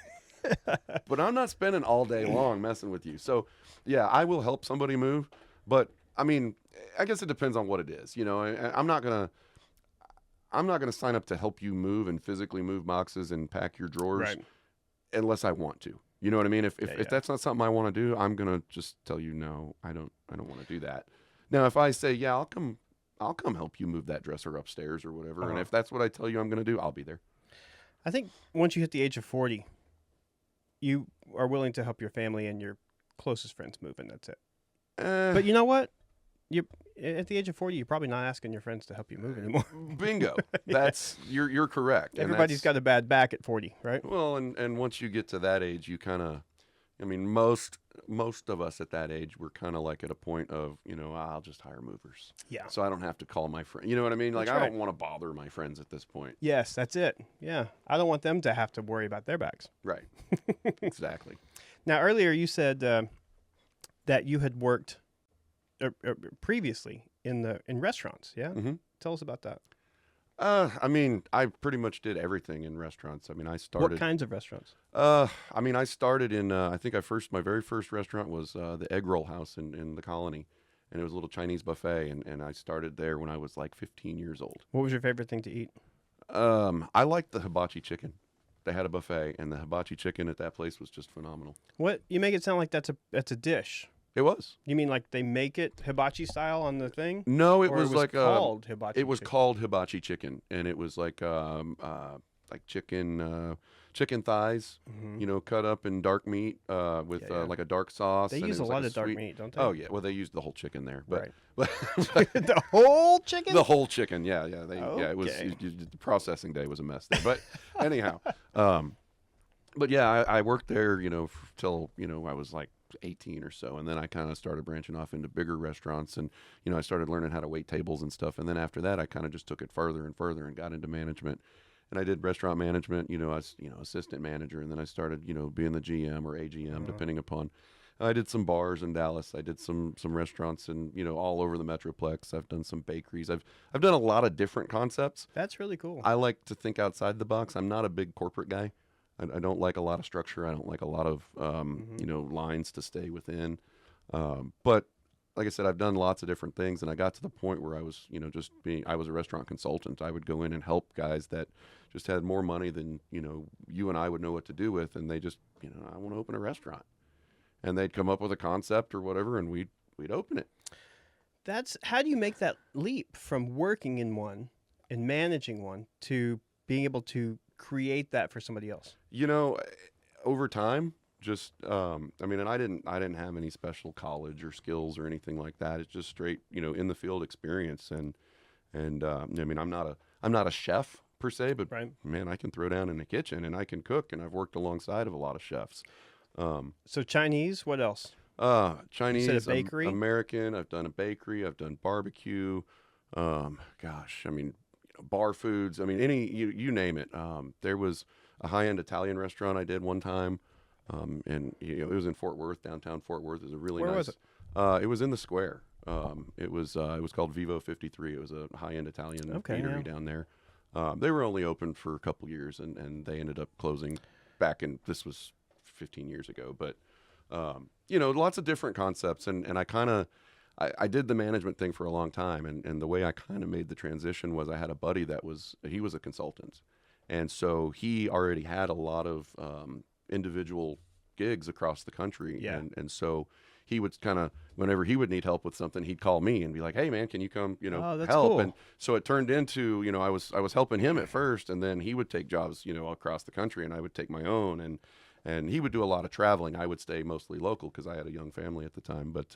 But I'm not spending all day long messing with you. So, yeah, I will help somebody move, but I mean, I guess it depends on what it is. I'm not gonna sign up to help you move and physically move boxes and pack your drawers Right. unless I want to. You know what I mean? If Yeah. that's not something I want to do, I'm gonna just tell you no. I don't want to do that. Now, if I say yeah, I'll come help you move that dresser upstairs or whatever. And Uh-huh. if that's what I tell you I'm gonna do, I'll be there. I think once you hit the age of 40, you are willing to help your family and your closest friends move, and that's it. But you know what? You at the age of 40, you're probably not asking your friends to help you move anymore. bingo. That's you're correct. And Everybody's got a bad back at 40, right? well, and once you get to that age, you kind of, I mean, most of us at that age, we're kind of like at a point of, I'll just hire movers, Yeah. so I don't have to call my friend. You know what I mean? Like That's I right. don't want to bother my friends at this point. Yes, that's it. Yeah. I don't want them to have to worry about their backs. Right. Exactly. Now, earlier you said that you had worked previously in restaurants. Yeah. Mhm. Tell us about that. I mean, I pretty much did everything in restaurants. I mean, I started. What kinds of restaurants? I mean, I started in. I think my very first restaurant was the Egg Roll House in the Colony, and it was a little Chinese buffet, and I started there when I was like 15 years old. What was your favorite thing to eat? I liked the hibachi chicken. They had a buffet, and the hibachi chicken at that place was just phenomenal. What you make it sound like that's a dish. It was. You mean like they make it hibachi style on the thing? No, it Or was like called hibachi. it was chicken? called hibachi chicken, and it was like chicken thighs, Mhm. cut up in dark meat with Yeah, yeah. like a dark sauce. They and it use a was like lot of dark sweet- meat, don't they? Oh yeah, well they used the whole chicken there, but Right. but The whole chicken? the whole chicken, yeah. It was Okay. the processing day was a mess there, but anyhow, but yeah, I worked there, till I was like 18 or so, and then I kind of started branching off into bigger restaurants, and I started learning how to wait tables and stuff, and then after that, I kind of just took it further and further and got into management, and I did restaurant management, as assistant manager, and then I started being the GM or AGM depending upon. I did some bars in Dallas. I did some restaurants and all over the Metroplex. I've done some bakeries. I've done a lot of different concepts. That's really cool. I like to think outside the box. I'm not a big corporate guy. I don't like a lot of structure. I don't like a lot of lines to stay within. But like I said, I've done lots of different things, and I got to the point where I was I was a restaurant consultant. I would go in and help guys that just had more money than you and I would know what to do with, and they just I want to open a restaurant, and they'd come up with a concept or whatever, and we'd open it. That's how do you make that leap from working in one and managing one to being able to create that for somebody else? Over time, just I mean, and I didn't have any special college or skills or anything like that. It's just straight in the field experience, and I mean, I'm not a chef per se, but Right. man, I can throw down in the kitchen and I can cook, and I've worked alongside of a lot of chefs. So Chinese, what else? Chinese, bakery? American. I've done a bakery. I've done barbecue. Gosh, I mean, bar foods. I mean, you name it. There was a high-end Italian restaurant I did one time, and it was in Fort Worth, downtown Fort Worth. It was a really Where nice. was it? It was in the square. It was called Vivo 53. It was a high-end Italian Okay, eatery yeah. down there. They were only open for a couple years, and they ended up closing back in. This was 15 years ago, but lots of different concepts, and I did the management thing for a long time, and the way I kind of made the transition was I had a buddy he was a consultant, and so he already had a lot of individual gigs across the country, Yeah. and so he would kind of, whenever he would need help with something, he'd call me and be like, "Hey man, can you come Oh, that's help?" cool. And so it turned into I was helping him at first, and then he would take jobs across the country, and I would take my own, and he would do a lot of traveling. I would stay mostly local because I had a young family at the time. But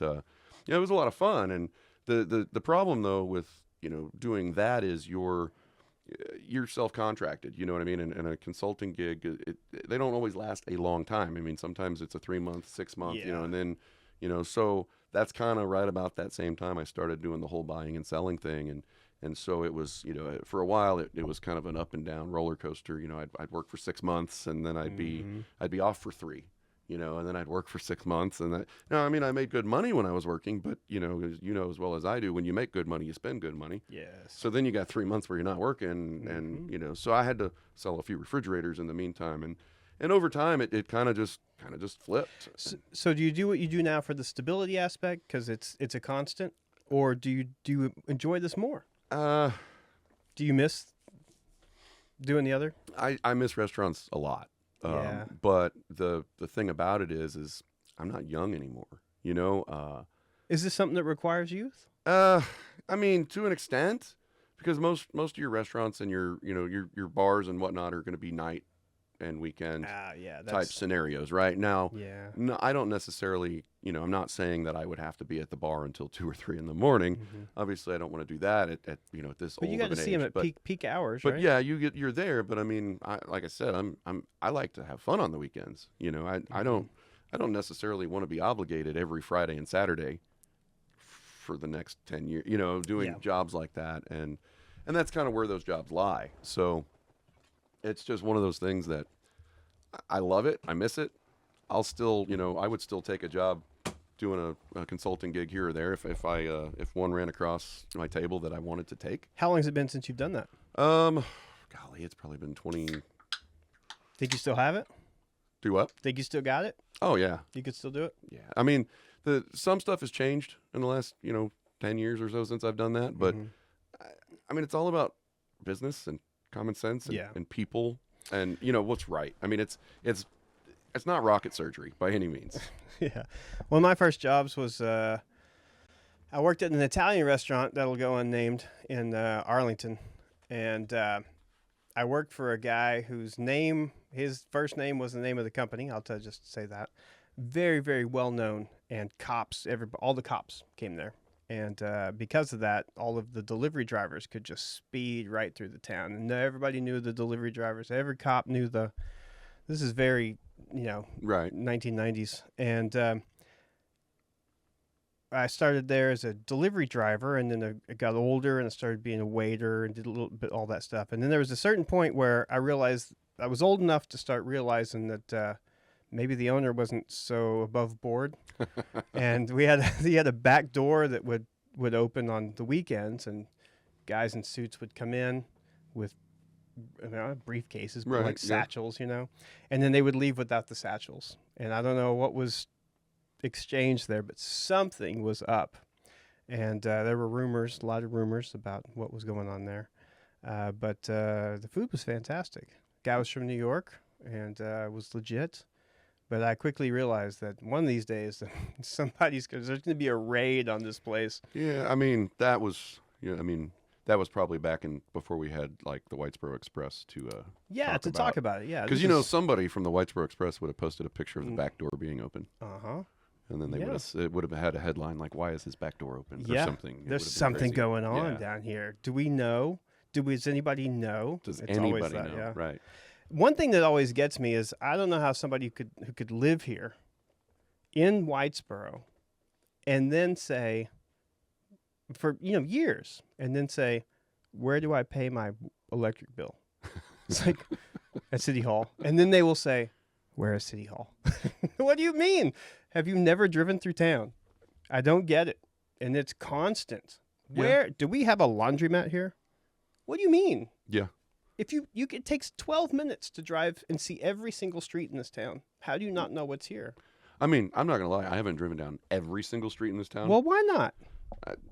it was a lot of fun. And the problem though with doing that is you're self-contracted, you know what I mean? And a consulting gig, they don't always last a long time. I mean, sometimes it's a 3 month, 6 month, Yeah. and then, so that's kind of right about that same time I started doing the whole buying and selling thing. And so it was, for a while, it was kind of an up and down roller coaster. I'd work for 6 months and then I'd be off for three, and then I'd work for 6 months. And I mean, I made good money when I was working, but as well as I do, when you make good money, you spend good money. Yes. So then you got 3 months where you're not working, and so I had to sell a few refrigerators in the meantime, and over time it kind of just flipped. So do you do what you do now for the stability aspect because it's a constant, or do you enjoy this more? Do you miss doing the other? I miss restaurants a lot. Yeah. But the thing about it is I'm not young anymore. Is this something that requires youth? I mean, to an extent, because most of your restaurants and your bars and whatnot are going to be night and weekend Yeah, type scenarios, right? Now, yeah. no, I don't necessarily, I'm not saying that I would have to be at the bar until 2 or 3 in the morning. Obviously, I don't want to do that at this But old you got of to an see them age. at But peak hours, but right? yeah, you're there. But I mean, like I said, I like to have fun on the weekends. I don't necessarily want to be obligated every Friday and Saturday for the next 10 years. Doing jobs like that, and that's kind of where those jobs lie. So it's just one of those things that I love it. I miss it. I'll still, I would still take a job doing a consulting gig here or there if one ran across my table that I wanted to take. How long has it been since you've done that? Golly, it's probably been 20. Think you still have it? Do what? Think you still got it? Oh yeah. You could still do it? Yeah. I mean, some stuff has changed in the last, 10 years or so since I've done that, but I mean, it's all about business and common sense and people and what's right. I mean, it's not rocket surgery by any means. Yeah. One of my first jobs was I worked at an Italian restaurant that'll go unnamed in Arlington, and I worked for a guy his first name was the name of the company. I'll just say that. Very, very well known, and all the cops came there. And because of that, all of the delivery drivers could just speed right through the town. And everybody knew the delivery drivers. Every cop knew this is very, Right. 1990s. And I started there as a delivery driver, and then I got older and I started being a waiter and did a little bit all that stuff. And then there was a certain point where I realized I was old enough to start realizing that maybe the owner wasn't so above board. And he had a back door that would open on the weekends, and guys in suits would come in with briefcases, but like satchels, and then they would leave without the satchels. And I don't know what was exchanged there, but something was up. And there were a lot of rumors about what was going on there. But the food was fantastic. Guy was from New York and was legit. But I quickly realized that one of these days, there's going to be a raid on this place. Yeah, I mean, that was probably back before we had like the Whitesboro Express to talk about it. Yeah, because somebody from the Whitesboro Express would have posted a picture of the back door being open. And then it would have had a headline like, "Why is his back door open?" or something. There's something going on down here. Do we know? Does anybody know? Does anybody know? Yeah. Right. One thing that always gets me is I don't know how somebody who could live here in Whitesboro and then say for years and then say, where do I pay my electric bill? It's like at City Hall. And then they will say, where is City Hall? What do you mean? Have you never driven through town? I don't get it. And it's constant. Where do we have a laundromat here? What do you mean? Yeah. If it takes 12 minutes to drive and see every single street in this town. How do you not know what's here? I mean, I'm not going to lie. I haven't driven down every single street in this town. Well, why not?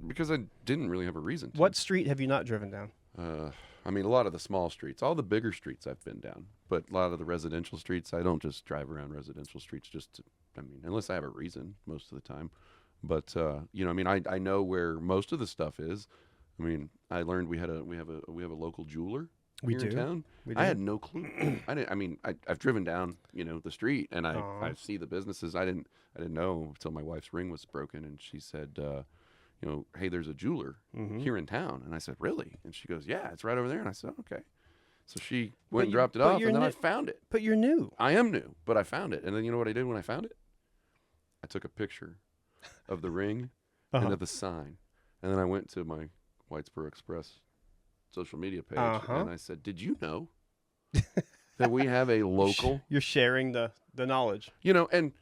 Because I didn't really have a reason to. What street have you not driven down? I mean, a lot of the small streets. All the bigger streets I've been down. But a lot of the residential streets, I don't just drive around residential streets unless I have a reason most of the time. But, I know where most of the stuff is. I mean, I learned we have a local jeweler. In town. I had no clue. I've driven down, the street, and I see the businesses. I didn't know until my wife's ring was broken, and she said, hey, there's a jeweler here in town. And I said, really? And she goes, yeah, it's right over there. And I said, okay. So she went and dropped it off, and then I found it. But you're new. I am new, but I found it. And then you know what I did when I found it? I took a picture of the ring and of the sign. And then I went to my Whitesboro Express social media page, and I said, did you know that we have a local... You're sharing the knowledge. And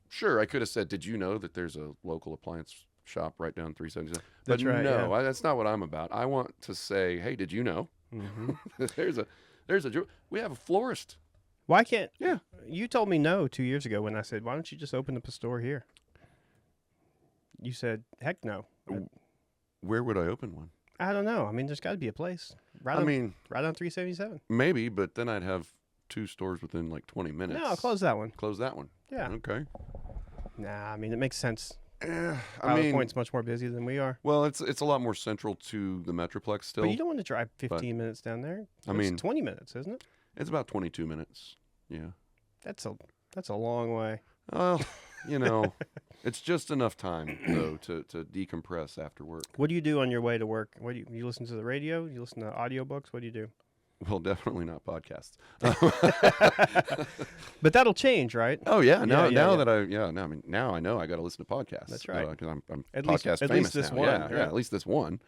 sure, I could have said, did you know that there's a local appliance shop right down 377? But no, that's not what I'm about. I want to say, hey, did you know? there's a we have a florist. Why can't... Yeah. You told me no 2 years ago when I said, why don't you just open up a store here? You said, heck no. Where would I open one? I don't know. I mean, there's got to be a place. Right on 377. Maybe, but then I'd have 2 stores within like 20 minutes. No, I'll close that one. Close that one. Yeah. Okay. Nah, I mean, it makes sense. I mean, Point's much more busy than we are. Well, it's a lot more central to the Metroplex still. But you don't want to drive 15 minutes down there. It's 20 minutes, isn't it? It's about 22 minutes. Yeah. That's a long way. Well, it's just enough time though to decompress after work. What do you do on your way to work? What do you listen to the radio? You listen to audiobooks? What do you do? Well, definitely not podcasts. But that'll change, right? Oh yeah, now I know I got to listen to podcasts. That's right. Because I'm at podcast least famous this now. one. Yeah, at least this one.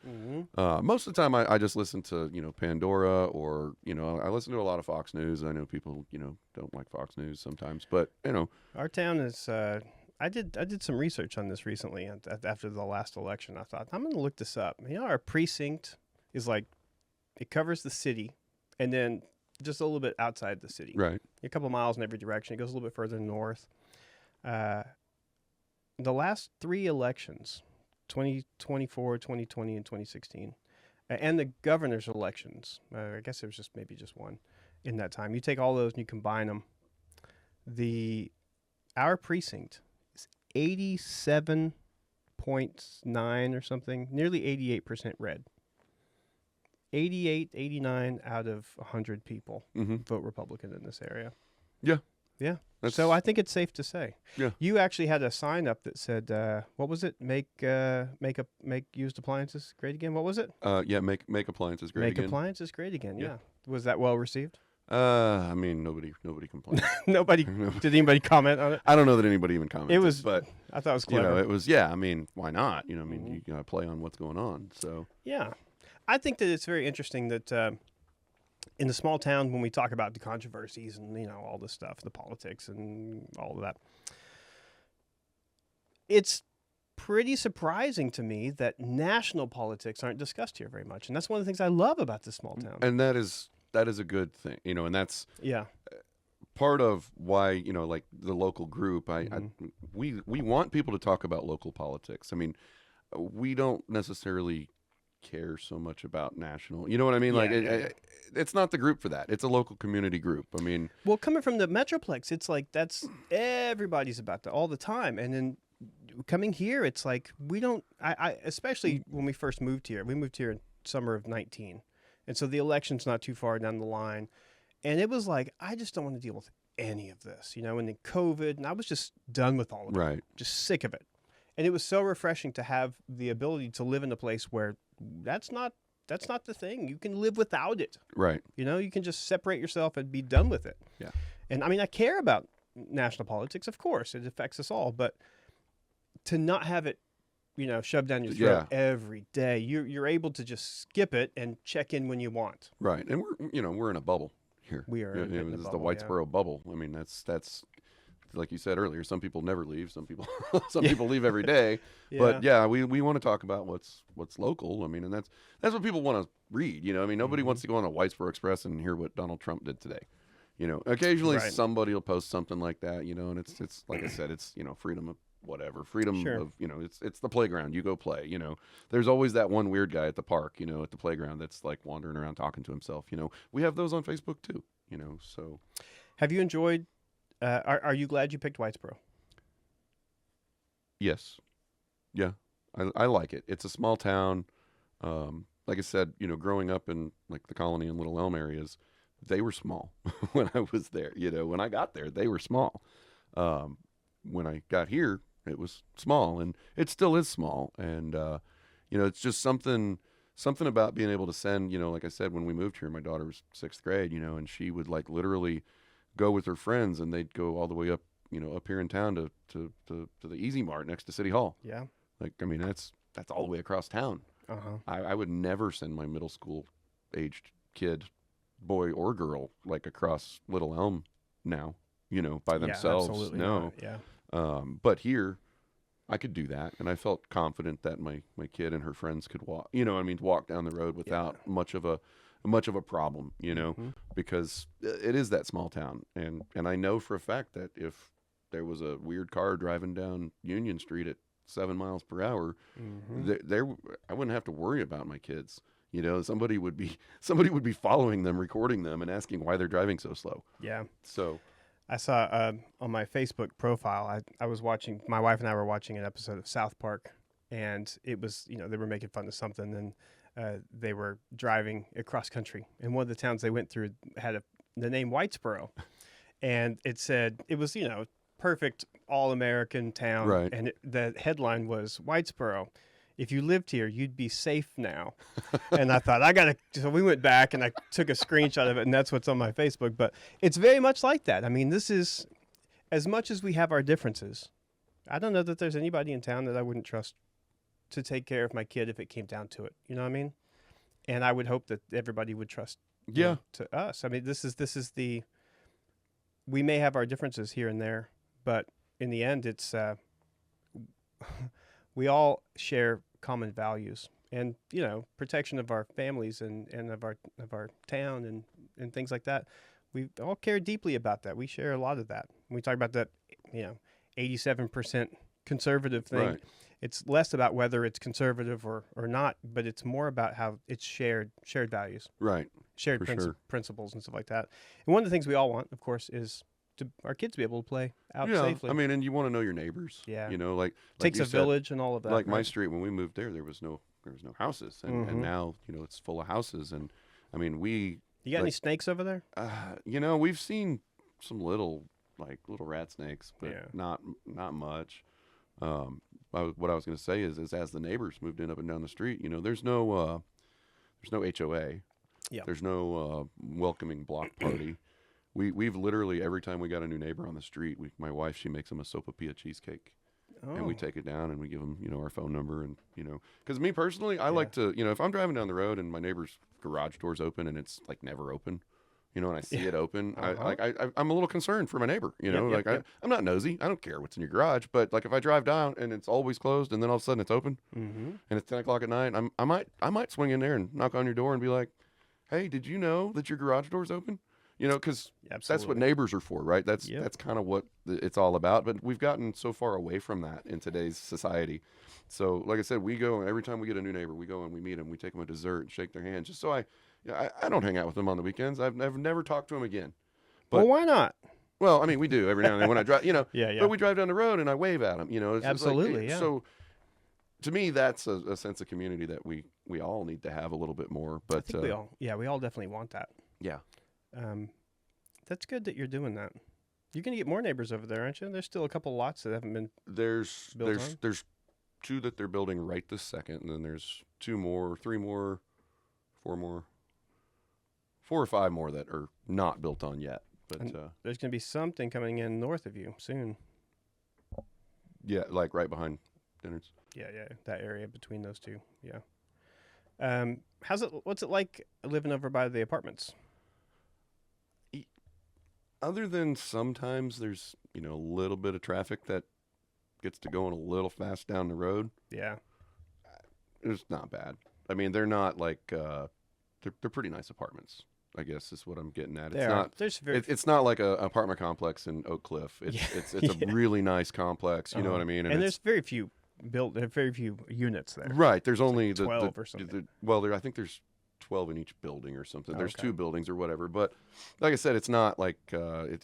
Most of the time, I just listen to Pandora or I listen to a lot of Fox News. I know people don't like Fox News sometimes, but our town is. I did some research on this recently after the last election. I thought I'm going to look this up. Our precinct is like it covers the city. And then just a little bit outside the city. Right. A couple of miles in every direction. It goes a little bit further north. The last 3 elections, 2024, 2020, and 2016, and the governor's elections, I guess there was maybe just one in that time. You take all those and you combine them. Our precinct is 87.9 or something, nearly 88% red. 88, 89 out of 100 people vote Republican in this area. Yeah. Yeah. So I think it's safe to say. Yeah. You actually had a sign up that said, what was it? Make used appliances great again. What was it? Yeah, make appliances great again. Make appliances great again. Yeah. Was that well received? I mean, nobody complained. Did anybody comment on it? I don't know that anybody even commented. But I thought it was clever. It was. Yeah. I mean, why not? You gotta play on what's going on. So. Yeah. I think that it's very interesting that in the small town, when we talk about the controversies and all this stuff, the politics and all of that, it's pretty surprising to me that national politics aren't discussed here very much, and that's one of the things I love about this small town. And that is a good thing, and that's part of why like the local group. We want people to talk about local politics. I mean, we don't necessarily care so much about national. You know what I mean? It's not the group for that. It's a local community group. I mean, well, coming from the Metroplex, it's like everybody's about that all the time. And then coming here, it's like we don't. I especially when we first moved here. We moved here in summer of 19, and so the election's not too far down the line. And it was like I just don't want to deal with any of this, And then COVID, and I was just done with all of it. Right. Just sick of it. And it was so refreshing to have the ability to live in a place where that's not the thing. You can live without it. Right. You can just separate yourself and be done with it. Yeah. And I mean, I care about national politics, of course. It affects us all. But to not have it, shoved down your throat every day, you're able to just skip it and check in when you want. Right. And we're in a bubble here. We are. This is the Whitesboro bubble. I mean, that's like you said earlier, some people never leave. Some people leave every day. But we want to talk about what's local. I mean, and that's what people want to read. I mean, nobody wants to go on a Whitesboro Express and hear what Donald Trump did today. Occasionally somebody will post something like that. And it's like I said, it's freedom of whatever, freedom of it's the playground. You go play. There's always that one weird guy at the park. At the playground that's like wandering around talking to himself. We have those on Facebook too. So have you enjoyed? Are you glad you picked Whitesboro? Yes. Yeah. I like it. It's a small town. Like I said, growing up in like the Colony and Little Elm areas, they were small when I was there. When I got there, they were small. When I got here, It was small, and it still is small. And it's just something about being able to send. Like I said, when we moved here, my daughter was 6th grade. And she would like literally go with her friends, and they'd go all the way up, up here in town to the Easy Mart next to City Hall. Yeah. Like, I mean, that's all the way across town. I would never send my middle school aged kid, boy or girl, like across Little Elm now, by themselves. Yeah, absolutely No. not. Yeah. But here I could do that. And I felt confident that my kid and her friends could walk, walk down the road without much of a problem, because it is that small town. And I know for a fact that if there was a weird car driving down Union Street at 7 miles per hour, I wouldn't have to worry about my kids. Somebody would be following them, recording them, and asking why they're driving so slow. Yeah. So I saw on my Facebook profile, I was watching, my wife and I were watching an episode of South Park, and it was, they were making fun of something, and they were driving across country, and one of the towns they went through had the name Whitesboro, and it said, it was, perfect all-American town, right. And the headline was, Whitesboro, if you lived here, you'd be safe now. And I thought, so we went back and I took a screenshot of it, and that's what's on my Facebook. But it's very much like that. I mean, this is, as much as we have our differences, I don't know that there's anybody in town that I wouldn't trust to take care of my kid if it came down to it. You know what I mean? And I would hope that everybody would trust to us. I mean, this is we may have our differences here and there, but in the end, it's we all share common values, and protection of our families and of our town and things like that. We all care deeply about that. We share a lot of that. When we talk about that 87% conservative thing, right. It's less about whether it's conservative or not, but it's more about how it's shared values, right? Shared principles and stuff like that. And one of the things we all want, of course, is our kids to be able to play out safely. I mean, and you want to know your neighbors. Yeah. Like takes a village and all of that. Like my street, when we moved there was no houses, and now it's full of houses. And I mean, you got any snakes over there? We've seen some little rat snakes, but not much. What I was going to say is as the neighbors moved in up and down the street, there's no HOA. Yeah. There's no welcoming block party. We've literally, every time we got a new neighbor on the street, my wife, she makes them a sopapilla cheesecake. Oh. And we take it down and we give them, our phone number, and, because me personally, I like to, if I'm driving down the road and my neighbor's garage door's open and it's like never open, and I see it open, I'm a little concerned for my neighbor, I'm not nosy. I don't care what's in your garage, but like if I drive down and it's always closed and then all of a sudden it's open and it's 10 o'clock at night, I might swing in there and knock on your door and be like, hey, did you know that your garage door's open? Because that's what neighbors are for, right? That's kind of what it's all about. But we've gotten so far away from that in today's society. So, like I said, we go, every time we get a new neighbor, we go and we meet them. We take them a dessert and shake their hand, just so I don't hang out with them on the weekends. I've never talked to them again. But, well, why not? Well, I mean, we do every now and then when I drive, Yeah. But we drive down the road and I wave at them, It's absolutely, yeah. So, to me, that's a sense of community that we all need to have a little bit more. But I think we all definitely want that. Yeah. That's good that you're doing that. You're going to get more neighbors over there, aren't you? There's still a couple lots that haven't been There's 2 that they're building right this second, and then there's 2 more, 3 more, 4 more, 4 or 5 more that are not built on yet. But there's going to be something coming in north of you soon. Yeah, like right behind Dinners. Yeah, that area between those 2. Yeah. What's it like living over by the apartments? Other than sometimes there's, a little bit of traffic that gets to going a little fast down the road. Yeah. It's not bad. I mean, they're not like, they're pretty nice apartments, I guess is what I'm getting at. It's not like a apartment complex in Oak Cliff. It's a really nice complex. You know what I mean? And there's very few units there. Right. There's only 12 or something. I think there's 12 in each building or something. There's 2 buildings or whatever. But like I said, it's not like I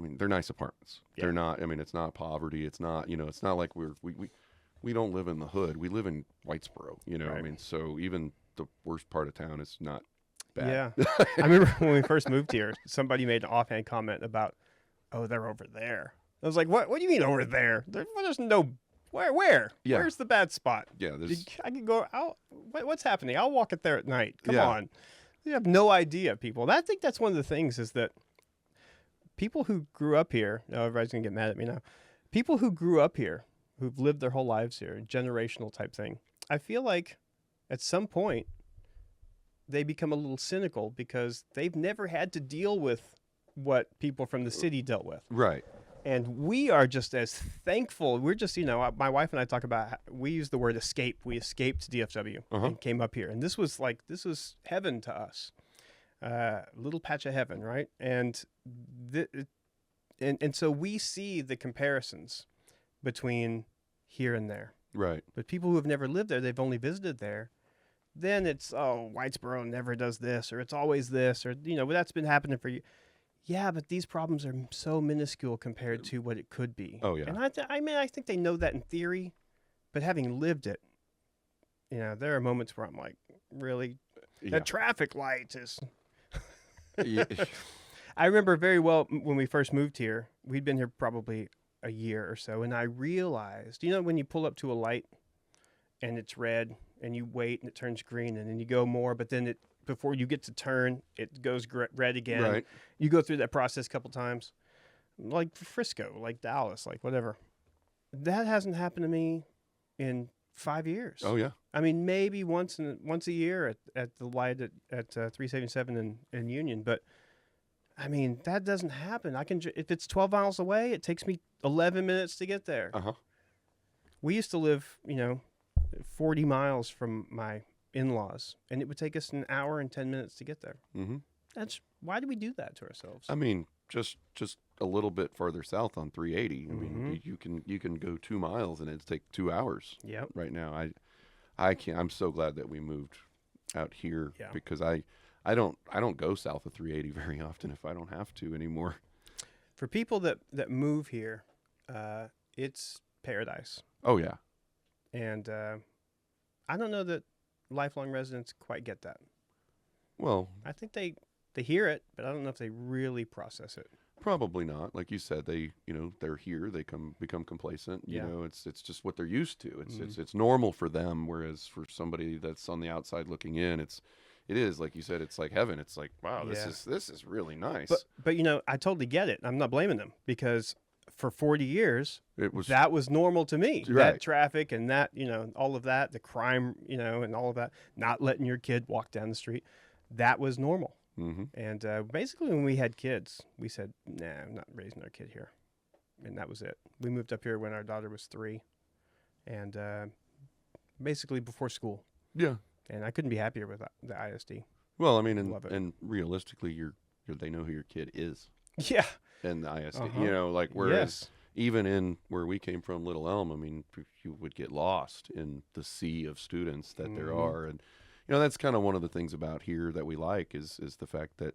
mean, they're nice apartments. Yeah. They're not. I mean, it's not poverty. It's not. It's not like we don't live in the hood. We live in Whitesboro. Right. I mean, so even the worst part of town is not bad. Yeah. I remember when we first moved here, somebody made an offhand comment about, "Oh, they're over there." I was like, "What? What do you mean over there? There's no Where? Yeah. Where's the bad spot? Yeah, there's I can go out. What's happening? I'll walk it there at night. Come Yeah. on. You have no idea, people. I think that's one of the things is that people who grew up here, everybody's going to get mad at me now. People who grew up here, who've lived their whole lives here, generational type thing, I feel like at some point they become a little cynical because they've never had to deal with what people from the city dealt with. right. And we are just as thankful. We're just, my wife and I talk about, we use the word escape. We escaped DFW and came up here. And this was heaven to us. Little patch of heaven, right? And so we see the comparisons between here and there. Right. But people who have never lived there, they've only visited there. Then it's, Whitesboro never does this, or it's always this, or, that's been happening for you. Yeah, but these problems are so minuscule compared to what it could be. Oh, yeah. And I think they know that in theory, but having lived it, there are moments where I'm like, really? Yeah. That traffic light is... Yeah. I remember very well when we first moved here, we'd been here probably a year or so, and I realized, when you pull up to a light and it's red and you wait and it turns green and then you go more, but then before you get to turn, it goes red again. Right. You go through that process a couple times, like Frisco, like Dallas, like whatever. That hasn't happened to me in 5 years. Oh, yeah. I mean, maybe once a year at the light at 377 in Union, but I mean that doesn't happen. If it's 12 miles away, it takes me 11 minutes to get there. We used to live, 40 miles from my in-laws, and it would take us an hour and 10 minutes to get there. Why do we do that to ourselves? I mean, just a little bit farther south on 380. I mean, you can go 2 miles and it'd take 2 hours. Yep. Right now, I can't. I'm so glad that we moved out here because I don't go south of 380 very often if I don't have to anymore. For people that move here, it's paradise. Oh yeah. And I don't know that lifelong residents quite get that. Well, I think they hear it, but I don't know if they really process it. Probably not. Like you said, they're here. They become complacent. It's just what they're used to. It's normal for them. Whereas for somebody that's on the outside looking in, it is like you said. It's like heaven. It's like, wow, this is really nice. But I totally get it. I'm not blaming them because for 40 years that was normal to me. Right. That traffic and that all of that, the crime, and all of that, not letting your kid walk down the street, that was normal. And basically when we had kids, we said, nah, I'm not raising our kid here. And that was it. We moved up here when our daughter was 3 and basically before school. Yeah. And I couldn't be happier with the ISD. Well, I mean, and realistically, they know who your kid is. Yeah. And the ISD, whereas even in where we came from, Little Elm, I mean, you would get lost in the sea of students that there are. And, that's kind of one of the things about here that we like is the fact that,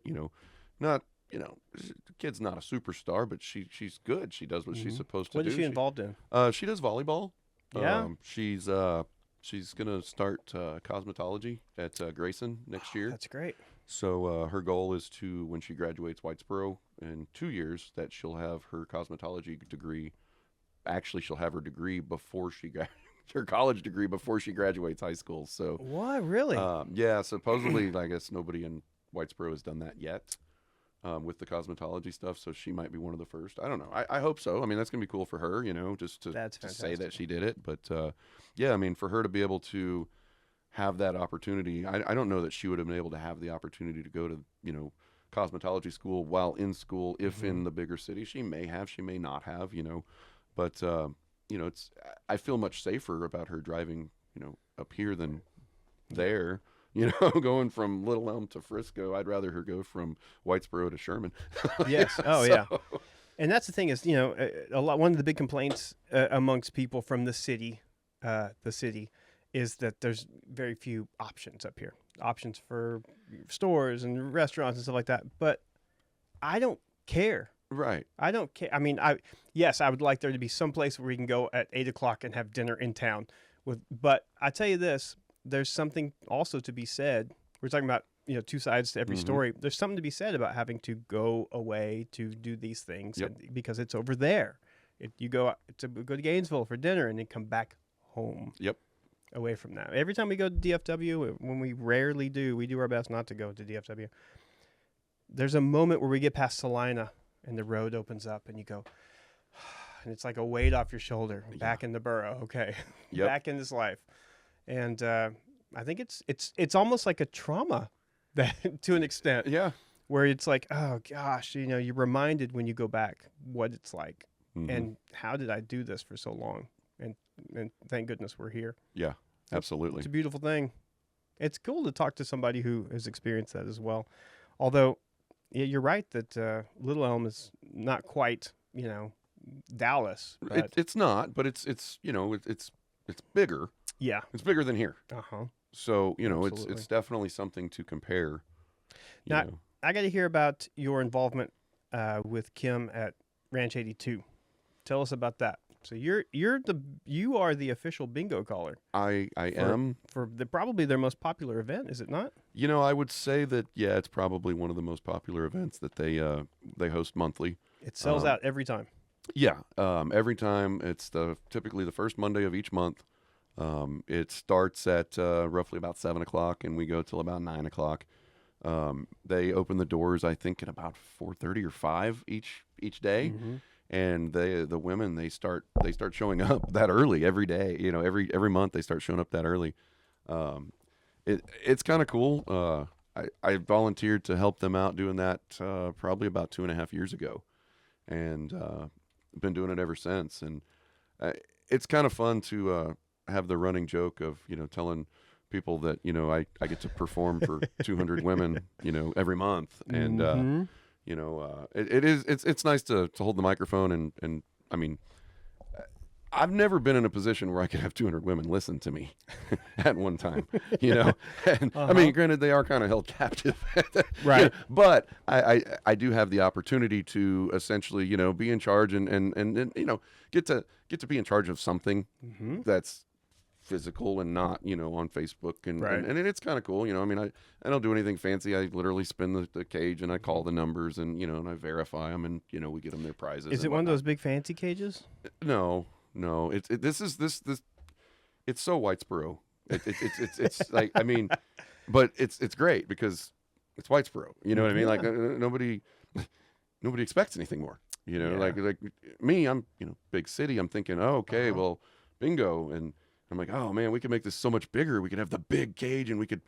not, the kid's not a superstar, but she's good. She does what she's supposed to do. What is she involved in? She does volleyball. Yeah. She's going to start cosmetology at Grayson next year. That's great. So her goal is to, when she graduates Whitesboro in 2 years, that she'll have her cosmetology degree. Actually, she'll have her degree before her college degree before she graduates high school. So what, really? Yeah, supposedly, I guess nobody in Whitesboro has done that yet with the cosmetology stuff. So she might be one of the first. I don't know. I hope so. I mean, that's gonna be cool for her, just to say that she did it. But yeah, I mean, for her to be able to have that opportunity, I don't know that she would have been able to have the opportunity to go to cosmetology school while in school. If in the bigger city, she may have, she may not have, but I feel much safer about her driving, up here than there, going from Little Elm to Frisco. I'd rather her go from Whitesboro to Sherman. Yes. Oh, yeah. And that's the thing is, one of the big complaints amongst people from the city is that there's very few options up here. Options for stores and restaurants and stuff like that. But I don't care. Right. I don't care. I mean, I would like there to be some place where we can go at 8:00 and have dinner in town. But I tell you this, there's something also to be said. We're talking about, two sides to every story. There's something to be said about having to go away to do these things because it's over there. You go to Gainesville for dinner and then come back home. Yep. Away from that. Every time we go to DFW, when we rarely do, we do our best not to go to DFW. There's a moment where we get past Salina and the road opens up and you go, and it's like a weight off your shoulder. Back in the Boro, okay, back in this life, and I think it's almost like a trauma that to an extent. Yeah. Where it's like, oh gosh, you're reminded when you go back what it's like, and how did I do this for so long, and thank goodness we're here. Yeah, absolutely. It's a beautiful thing. It's cool to talk to somebody who has experienced that as well. Although, yeah, you're right that Little Elm is not quite, Dallas. But It's not, but it's bigger. Yeah, it's bigger than here. So Absolutely. it's definitely something to compare. Now, I got to hear about your involvement with Kim at Ranch 82. Tell us about that. So you are the official bingo caller. I am for probably their most popular event, is it not? I would say that it's probably one of the most popular events that they host monthly. It sells out every time. Yeah, every time. It's typically the first Monday of each month. It starts at roughly about 7:00, and we go till about 9:00. They open the doors, I think, at about 4:30 or 5 each day. And the women they start showing up that early every day. Every month they start showing up that early. It's kind of cool. I volunteered to help them out doing that probably about 2.5 years ago, and been doing it ever since. And it's kind of fun to have the running joke of telling people that I get to perform for 200 women every month, and it's nice to hold the microphone and I mean, I've never been in a position where I could have 200 women listen to me at one time, and I mean, granted they are kind of held captive, right? But I do have the opportunity to essentially be in charge and get to be in charge of something that's physical and not on Facebook and it's kind of cool. I mean, I don't do anything fancy. I literally spin the cage and I call the numbers and and I verify them and we get them their prizes. Is it one of those big fancy cages? No. This it's so Whitesboro. It's like, I mean, but it's great because it's Whitesboro. You know what I mean? Like nobody expects anything more. Like me, I'm big city. I'm thinking, oh, okay, well, bingo. And I'm like, oh man, we could make this so much bigger. We could have the big cage, and we could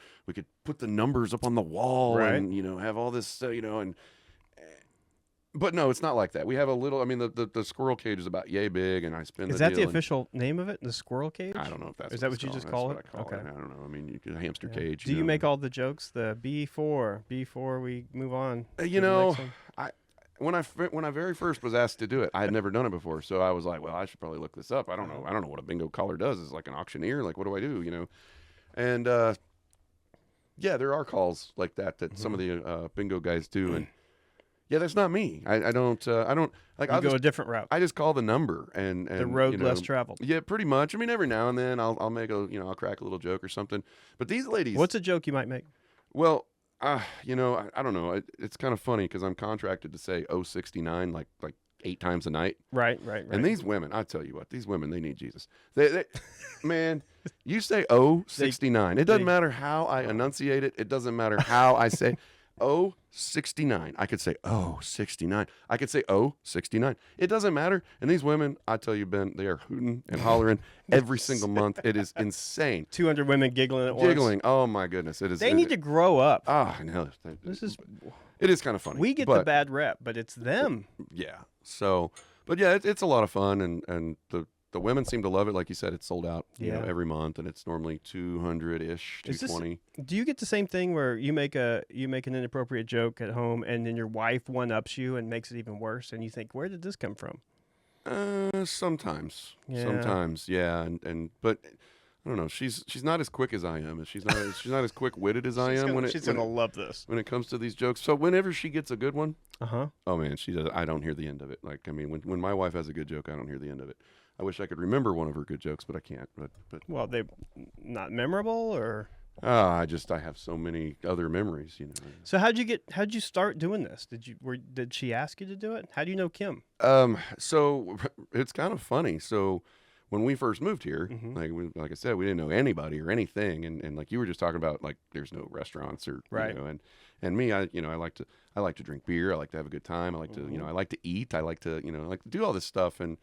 put the numbers up on the wall, and have all this, and. But no, it's not like that. We have a little. I mean, the squirrel cage is about yay big, and I spin. Is that the official name of it? The squirrel cage? I don't know if that's. Is that what you just call it? That's what I call it. I don't know. I mean, you do a hamster cage. Do you make all the jokes? The before we move on. When I very first was asked to do it, I had never done it before, so I was like, well, I should probably look this up. I don't know what a bingo caller does. Is like an auctioneer. Like, what do I do? And there are calls like that some of the bingo guys do, and. Yeah, that's not me. I don't like. I'll go a different route. I just call the number and the road less traveled. Yeah, pretty much. I mean, every now and then I'll make I'll crack a little joke or something. But these ladies, what's a joke you might make? Well, I don't know. It's kind of funny because I'm contracted to say 069 like 8 times a night. Right. And these women, I tell you what, these women, they need Jesus. They man, you say 069. It doesn't matter how I enunciate it. It doesn't matter how I say. 069. I could say 069. I could say 069. It doesn't matter. And these women, I tell you, Ben, they are hooting and hollering every single month. It is insane. 200 women giggling at once. Giggling. Oh my goodness. It is. They need to grow up. I know. It is kind of funny. We get the bad rep, but it's them. Yeah. So, but yeah, it's a lot of fun, and the women seem to love it. Like you said, it's sold out every month, and it's normally 200-ish, 220. Do you get the same thing where you make an inappropriate joke at home, and then your wife one-ups you and makes it even worse, and you think, where did this come from? Sometimes, yeah, but I don't know. She's not as quick as I am. She's not as quick-witted as I am. She's gonna love this when it comes to these jokes. So whenever she gets a good one, oh man, she does. I don't hear the end of it. Like, I mean, when my wife has a good joke, I don't hear the end of it. I wish I could remember one of her good jokes, but I can't. But well, they not memorable, or I have so many other memories, you know. So how'd you start doing this? Did she ask you to do it? How do you know Kim? So it's kind of funny. So when we first moved here, Mm-hmm. like I said, we didn't know anybody or anything, and like you were just talking about, like there's no restaurants or Right. and me, I like to drink beer, I like to have a good time, I like to Mm-hmm. I like to eat, I like to I like to do all this stuff, and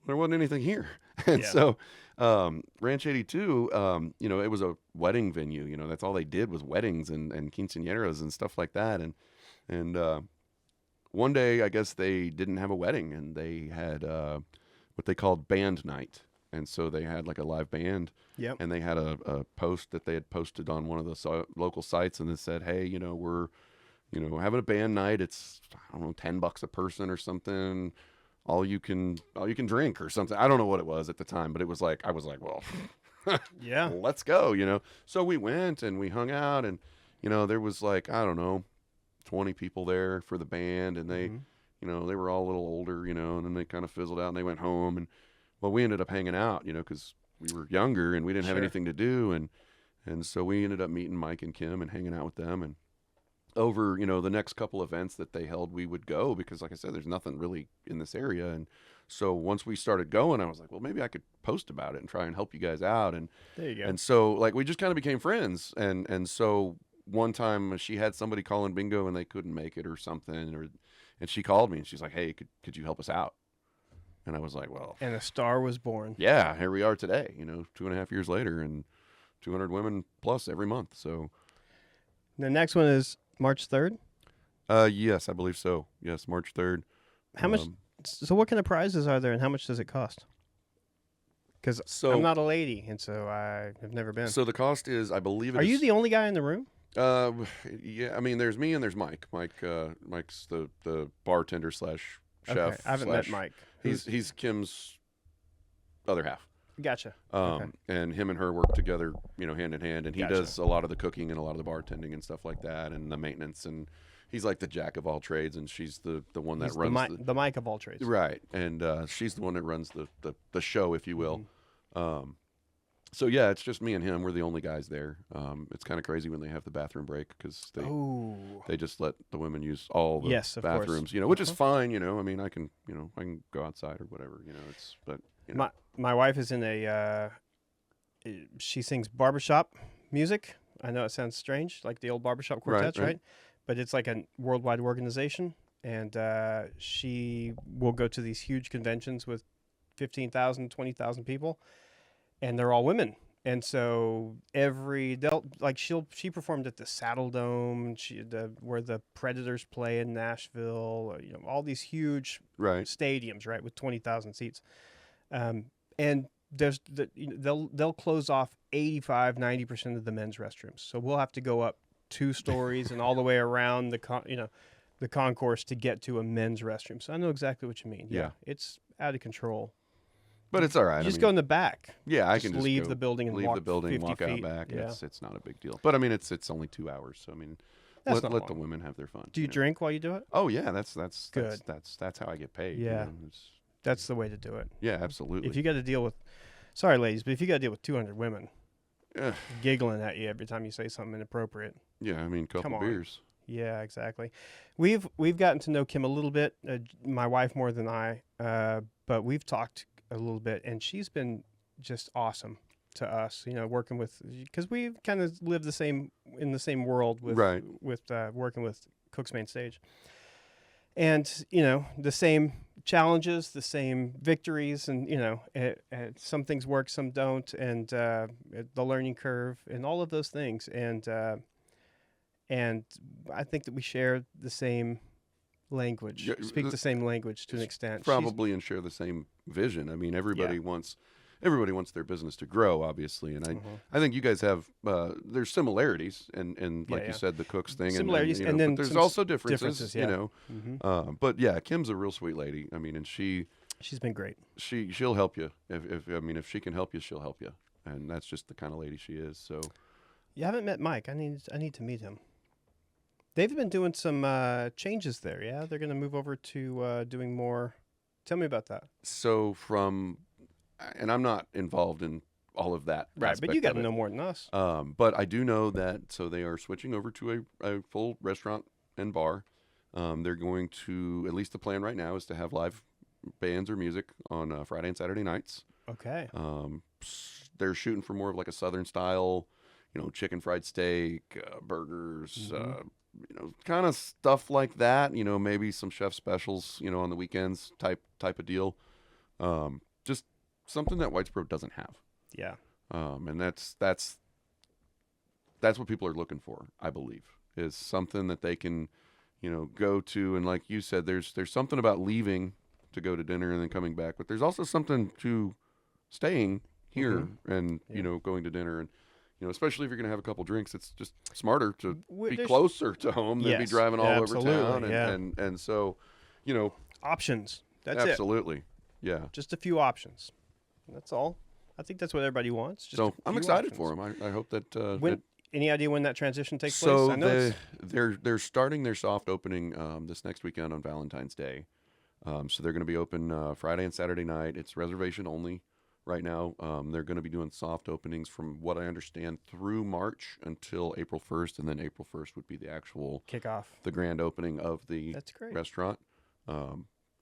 there wasn't anything here, and Yeah. so Ranch 82, it was a wedding venue, that's all they did was weddings and quinceañeras and stuff like that, and one day, I guess they didn't have a wedding, and they had what they called band night, and so they had like a live band, Yep. and they had a post that they had posted on one of the local sites, and it said, "Hey, we're having a band night. It's I don't know, $10 a person or something. All you can drink or something. I don't know what it was at the time, but it was like I was like, well, Yeah. let's go. So we went and we hung out, and there was like I don't know 20 people there for the band, and Mm-hmm. they were all a little older, and then they kind of fizzled out and they went home. And well, we ended up hanging out, because we were younger and we didn't have Sure. anything to do. And so we ended up meeting Mike and Kim and hanging out with them. And over, the next couple events that they held, we would go because, like I said, there's nothing really in this area. And so once we started going, I was like, well, maybe I could post about it and try and help you guys out. And There you go. and so like we just kind of became friends. And so one time she had somebody calling bingo and they couldn't make it or something, and she called me and she's like, hey, could you help us out? And I was like, well, And a star was born. yeah, here we are today, 2.5 years later, and 200 women plus every month. So The next one is March 3rd. yes, I believe so. Yes, March 3rd. How much? So what kind of prizes are there, and how much does it cost? Because So I'm not a lady, and so I have never been. so the cost is, I believe it Are is. you the only guy in the room? Uh, yeah, I mean, there's me and there's Mike. Mike's the bartender slash chef. Okay, I haven't met Mike. He's Kim's other half. Gotcha. And him and her work together, hand in hand. And he Gotcha. does a lot of the cooking and a lot of the bartending and stuff like that, and the maintenance. And he's like the jack of all trades, and she's the one that He's runs the Mike of all trades. right. And she's the one that runs the show, if you will. Mm-hmm. So yeah, it's just me and him. We're the only guys there. It's kind of crazy when they have the bathroom break because Oh. they just let the women use all the Yes, of course. bathrooms, which is fine. I mean, I can go outside or whatever. My wife is in she sings barbershop music. I know it sounds strange, like the old barbershop quartets, right. right? But it's like a worldwide organization, and she will go to these huge conventions with 15,000, 20,000 people, and they're all women. And so she performed at the Saddle Dome, where the Predators play in Nashville, all these huge Right. stadiums, right, with 20,000 seats. And they'll close off 85-90% of the men's restrooms. So we'll have to go up 2 stories and all the way around the concourse to get to a men's restroom. So I know exactly what you mean. Yeah. It's out of control. But it's all right. You just go in the back. Yeah, I Just can just leave go, the building and leave walk the building, 50 walk feet. out back. Yeah. It's not a big deal. But I mean, it's only 2 hours. So I mean, That's let not the long. women have their fun. Do you drink while you do it? Oh yeah, that's Good. that's how I get paid. Yeah. That's the way to do it. Yeah, absolutely. If you got to deal with, sorry ladies, but if you got to deal with 200 women Yeah. giggling at you every time you say something inappropriate. Yeah, I mean, a couple Come on. beers. Yeah, exactly. We've gotten to know Kim a little bit, my wife more than I, but we've talked a little bit, and she's been just awesome to us. Working with, because we kind of live in the same world with Right. Working with Cook's Main Stage, and the same challenges, the same victories, and some things work, some don't, and the learning curve, and all of those things, and I think that we share the same language, Yeah, speak the same language to an extent. Probably and share the same vision. I mean, everybody wants their business to grow, obviously, and I think you guys have there's similarities, and like you said, the cooks thing, similarities, and and then but there's some also differences, yeah. But yeah, Kim's a real sweet lady. I mean, and she's been great. She'll help you if she can help you, she'll help you, and that's just the kind of lady she is. So You haven't met Mike. I need to meet him. They've been doing some changes there. Yeah, they're going to move over to doing more. Tell me about that. So and I'm not involved in all of that. Right, but you got got to know more than us. But I do know that so they are switching over to a full restaurant and bar. They're going to, at least the plan right now is to have live bands or music on Friday and Saturday nights. Okay. They're shooting for more of like a Southern style, chicken fried steak, burgers, kind of stuff like that. Maybe some chef specials, on the weekends type of deal. Just something that Whitesboro doesn't have. Yeah. And that's what people are looking for, I believe, is something that they can, go to. And like you said, there's something about leaving to go to dinner and then coming back, but there's also something to staying here and, going to dinner. And, especially if you're going to have a couple drinks, it's just smarter to be closer to home than be driving all over town. And so, options. That's absolutely. Yeah. Just a few options. That's all. I think that's what everybody wants. Just so I'm excited for them. I hope that, any idea when that transition takes place? I know they're starting their soft opening this next weekend on Valentine's Day. So they're going to be open Friday and Saturday night. It's reservation only right now. They're going to be doing soft openings from what I understand through March until April 1st, and then April 1st would be the actual kickoff, the grand opening of the That's great. restaurant.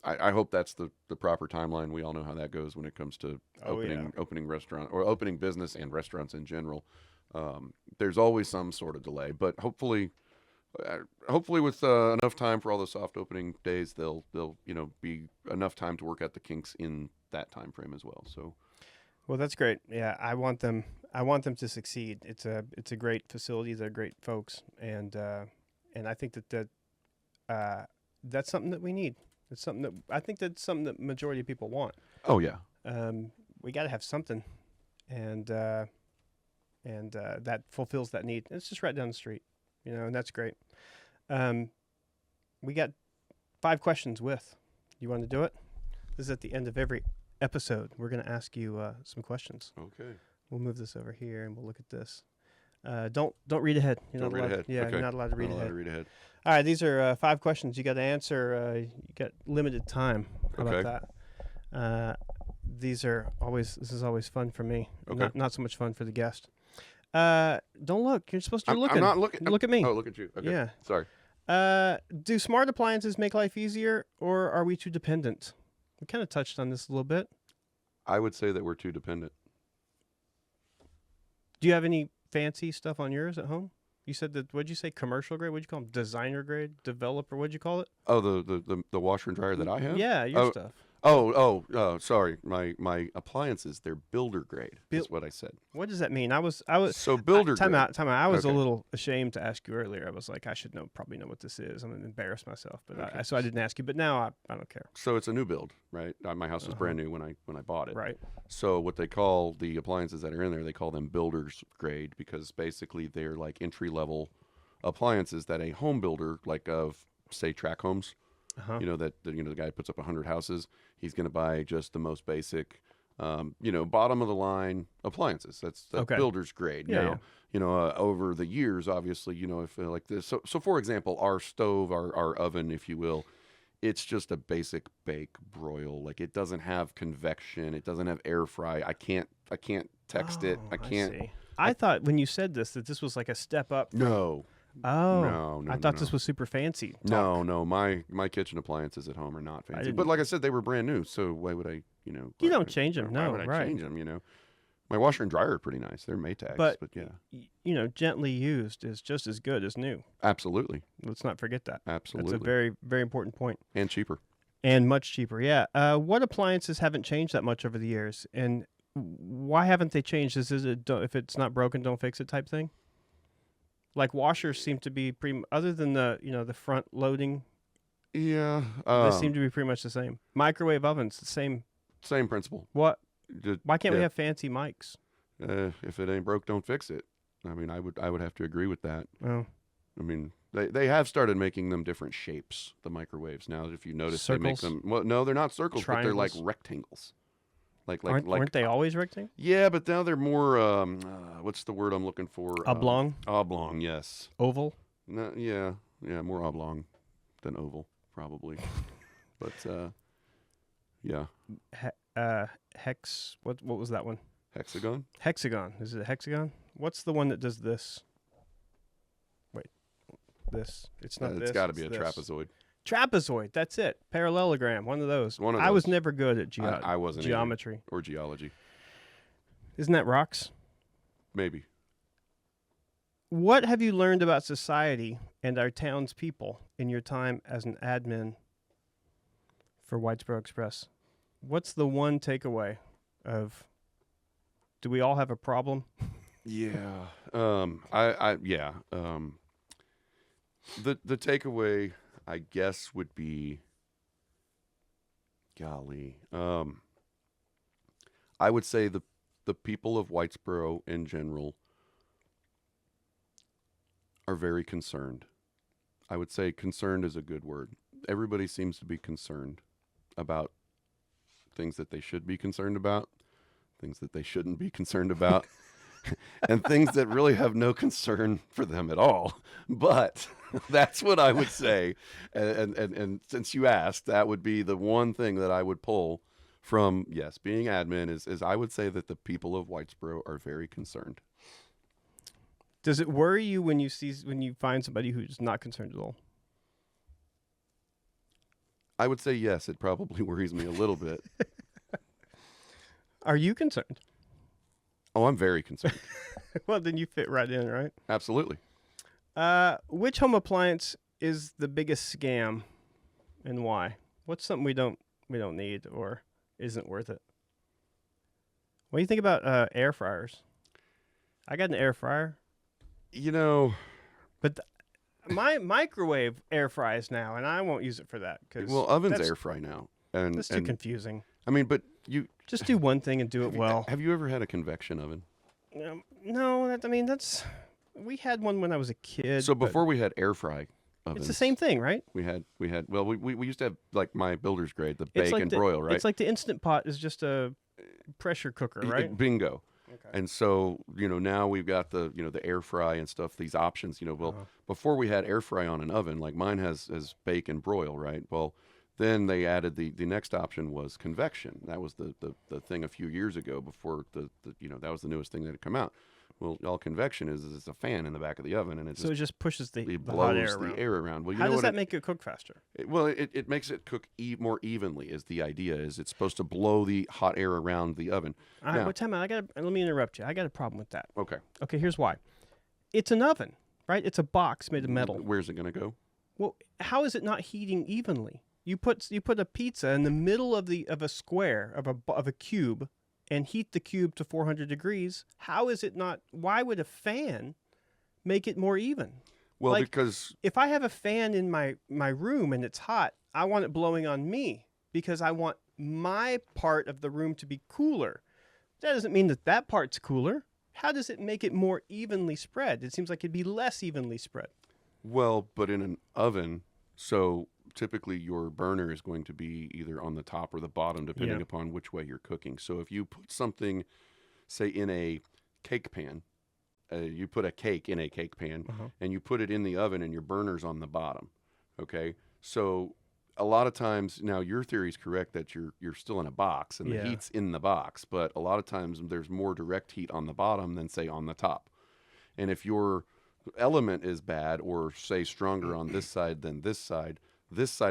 I hope that's the proper timeline. We all know how that goes when it comes to opening restaurant or opening business and restaurants in general. There's always some sort of delay, but hopefully with enough time for all the soft opening days, they'll be enough time to work out the kinks in that time frame as well. So, well, that's great. Yeah, I want them to succeed. It's a great facility. They're great folks, and I think that's something that we need. It's something that I think that's something that majority of people want. Oh yeah. We got to have something, and that fulfills that need. It's just right down the street, and that's great. We got 5 questions with. You want to do it? This is at the end of every episode. We're going to ask you some questions. Okay. We'll move this over here and we'll look at this. Don't read ahead. Don't read ahead. Yeah, okay. you're not allowed to read not ahead. Allowed to read ahead. All right, these are 5 questions. You got to answer. You got limited time. How about that? This is always fun for me. Okay. Not so much fun for the guest. Don't look. You're supposed to be looking. I'm not looking. Look at me. Oh, look at you. Okay. Yeah. Sorry. Do smart appliances make life easier, or are we too dependent? We kind of touched on this a little bit. I would say that we're too dependent. Do you have any fancy stuff on yours at home? You said that. What'd you say? Commercial grade? What'd you call them? Designer grade? Developer? What'd you call it? Oh, the washer and dryer that I have. Yeah, your stuff. Sorry. My appliances, they're builder grade. That's what I said. What does that mean? I was so builder time grade. out. I was a little ashamed to ask you earlier. I was like, I should probably know what this is. I'm gonna embarrass myself, but so I didn't ask you. But now I don't care. So it's a new build, right? My house was brand new when I bought it. Right. So what they call the appliances that are in there, they call them builder's grade because basically they're like entry level appliances that a home builder, like of say Track Homes, that the guy puts up 100 houses, he's going to buy just the most basic, bottom of the line appliances. That's builder's grade. Yeah. Over the years, obviously, if like this. So for example, our stove, our oven, if you will, it's just a basic bake broil. Like it doesn't have convection. It doesn't have air fry. I can't text it. I can't. I thought when you said this that this was like a step up. No. Oh, no! I thought this was super fancy. No, my kitchen appliances at home are not fancy. But like I said, they were brand new, so why would I, You don't change them. Why would I change them? My washer and dryer are pretty nice. They're Maytags, but yeah, gently used is just as good as new. Absolutely. Let's not forget that. Absolutely. That's a very, very important point. And cheaper. And much cheaper. Yeah. What appliances haven't changed that much over the years, and why haven't they changed? Is it if it's not broken, don't fix it type thing? Like washers seem to be other than the front loading. Yeah, they seem to be pretty much the same. Microwave ovens, the same. Same principle. What? Why can't we have fancy mics? If it ain't broke, don't fix it. I mean, I would have to agree with that. Oh. I mean, they have started making them different shapes. The microwaves now, if you notice, circles? They make them. Well, no, they're not circles, Triangles? but they're like rectangles. Aren't they always rectangle? Yeah, but now they're more. What's the word I'm looking for? Oblong. Oblong, yes. Oval. No, yeah, more oblong than oval, probably. But yeah. Hex. What was that one? Hexagon? Hexagon. Is it a hexagon? What's the one that does this? Wait, this. It's not this. It's got to be a this. trapezoid. Trapezoid. That's it. Parallelogram. One of those. One of I was those. never good at I wasn't geometry. Or geology. Isn't that rocks? Maybe. What have you learned about society and our townspeople in your time as an admin for Whitesboro Express? What's the one takeaway of, do we all have a problem? Yeah. Yeah. The takeaway, I guess, would be, golly, I would say the people of Whitesboro in general are very concerned. I would say concerned is a good word. Everybody seems to be concerned about things that they should be concerned about, things that they shouldn't be concerned about, and things that really have no concern for them at all. But that's what I would say. And since you asked, that would be the one thing that I would pull from, yes, being admin is I would say that the people of Whitesboro are very concerned. Does it worry you when you find somebody who's not concerned at all? I would say yes, it probably worries me a little bit. Are you concerned? Oh, I'm very concerned. Well, then you fit right in, right? Absolutely. Which home appliance is the biggest scam, and why? What's something we don't need or isn't worth it? What do you think about air fryers? I got an air fryer. You know, but my microwave air fries now, and I won't use it for that because ovens air fry now, and that's too confusing. I mean, but you just do one thing and do it well. Have you ever had a convection oven? No, we had one when I was a kid. So before we had air fry ovens, it's the same thing, right? We used to have like my builder's grade, the bake and broil, right? It's like the Instant Pot is just a pressure cooker, right? Bingo. Okay. And so, now we've got the air fry and stuff, these options, before we had air fry on an oven, like mine has bake and broil, right? Well, then they added the next option was convection. That was the thing a few years ago before that was the newest thing that had come out. Well, all convection is it's a fan in the back of the oven, and it just pushes the blows hot air the around. air around. Well, how does that make it cook faster? It makes it cook more evenly. Is the idea? Is it's supposed to blow the hot air around the oven? All right, what time? Let me interrupt you. I got a problem with that. Okay. Okay, here's why. It's an oven, right? It's a box made of metal. Where's it going to go? Well, how is it not heating evenly? You put a pizza in the middle of a square of a cube, and heat the cube to 400 degrees. How is it not? Why would a fan make it more even? Well, because if I have a fan in my room and it's hot, I want it blowing on me because I want my part of the room to be cooler. That doesn't mean that part's cooler. How does it make it more evenly spread? It seems like it'd be less evenly spread. Well, but in an oven, so typically your burner is going to be either on the top or the bottom, depending upon which way you're cooking. So if you put something, say, in a cake pan, you put a cake in a cake pan, and you put it in the oven, and your burner's on the bottom. Okay, so a lot of times, now your theory is correct that you're still in a box and the heat's in the box, but a lot of times there's more direct heat on the bottom than, say, on the top. And if your element is bad, or say stronger on this side than this side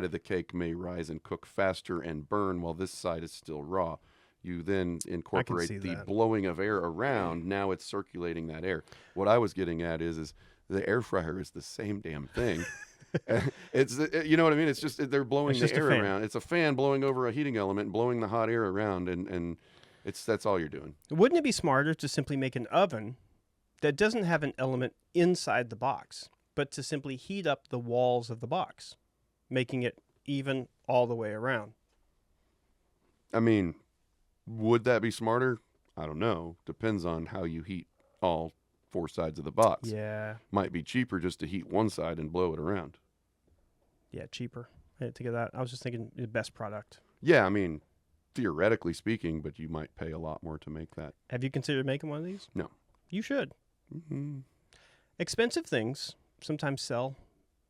of the cake may rise and cook faster and burn while this side is still raw. You then incorporate the blowing of air around. Now it's circulating that air. What I was getting at is the air fryer is the same damn thing. It's you know what I mean? It's just they're blowing the air around. It's a fan blowing over a heating element, blowing the hot air around, and that's all you're doing. Wouldn't it be smarter to simply make an oven that doesn't have an element inside the box, but to simply heat up the walls of the box, making it even all the way around? I mean, would that be smarter? I don't know. Depends on how you heat all four sides of the box. Yeah. Might be cheaper just to heat one side and blow it around. Yeah, cheaper. I didn't think of that. I was just thinking the best product. Yeah, I mean, theoretically speaking, but you might pay a lot more to make that. Have you considered making one of these? No. You should. Mm-hmm. Expensive things sometimes sell.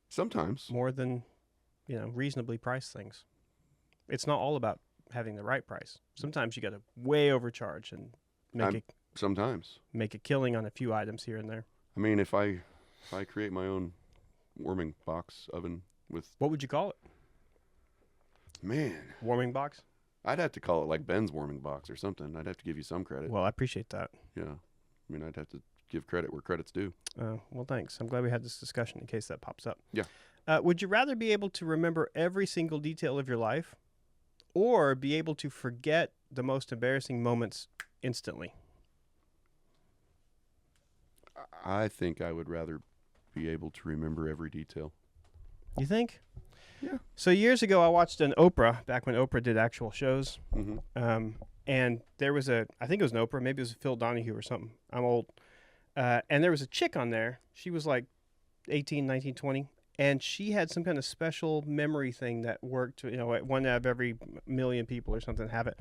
Sometimes. More than, reasonably priced things. It's not all about having the right price. Sometimes you got to way overcharge and Sometimes. Make a killing on a few items here and there. I mean, if I create my own warming box oven with, What would you call it? man, Warming box? I'd have to call it like Ben's warming box or something. I'd have to give you some credit. Well, I appreciate that. Yeah. I mean, I'd have to give credit where credit's due. Well, thanks. I'm glad we had this discussion in case that pops up. Yeah. Would you rather be able to remember every single detail of your life or be able to forget the most embarrassing moments instantly? I think I would rather be able to remember every detail. You think? Yeah. So years ago, I watched an Oprah, back when Oprah did actual shows. Mm-hmm. And there was I think it was an Oprah, maybe it was Phil Donahue or something. I'm old. And there was a chick on there. She was like 18, 19, 20. And she had some kind of special memory thing that worked, one out of every million people or something have it.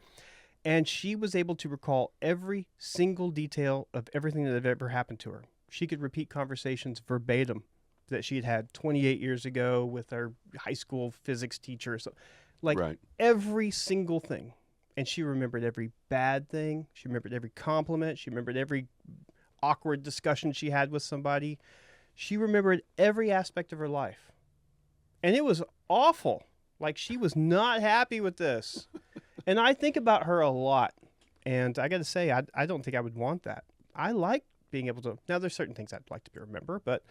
And she was able to recall every single detail of everything that had ever happened to her. She could repeat conversations verbatim that she had had 28 years ago with her high school physics teacher. So, like Right. every single thing. And she remembered every bad thing. She remembered every compliment. She remembered every awkward discussion she had with somebody. She remembered every aspect of her life. And it was awful. Like, she was not happy with this. And I think about her a lot. And I got to say, I don't think I would want that. I like being able to. Now, there's certain things I'd like to remember, but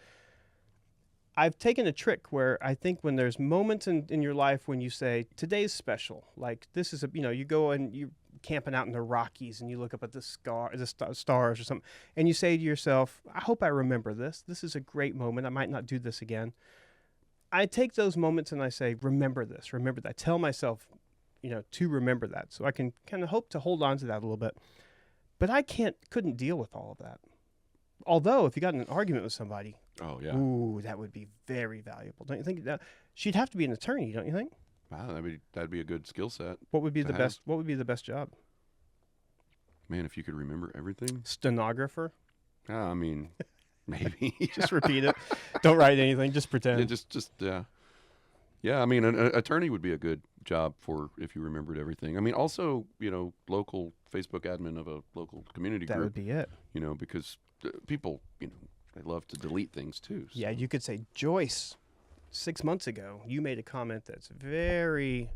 I've taken a trick where I think when there's moments in your life when you say, today's special, like this is you go and you're camping out in the Rockies and you look up at the stars or something, and you say to yourself, I hope I remember this. This is a great moment. I might not do this again. I take those moments and I say, remember this, remember that. I tell myself, to remember that. So I can kind of hope to hold on to that a little bit. But I couldn't deal with all of that. Although, if you got in an argument with somebody, Oh, yeah. ooh, that would be very valuable. Don't you think? She'd have to be an attorney, don't you think? Wow, that'd be a good skill set. What would be the have. best? What would be the best job? Man, if you could remember everything. Stenographer. I mean, maybe. Just repeat it. Don't write anything. Just pretend. Yeah. Yeah, I mean, an attorney would be a good job for if you remembered everything. I mean, also, local Facebook admin of a local community that group. would be it. Because people, they love to delete things too. So. Yeah, you could say, Joyce, 6 months ago, you made a comment that's very,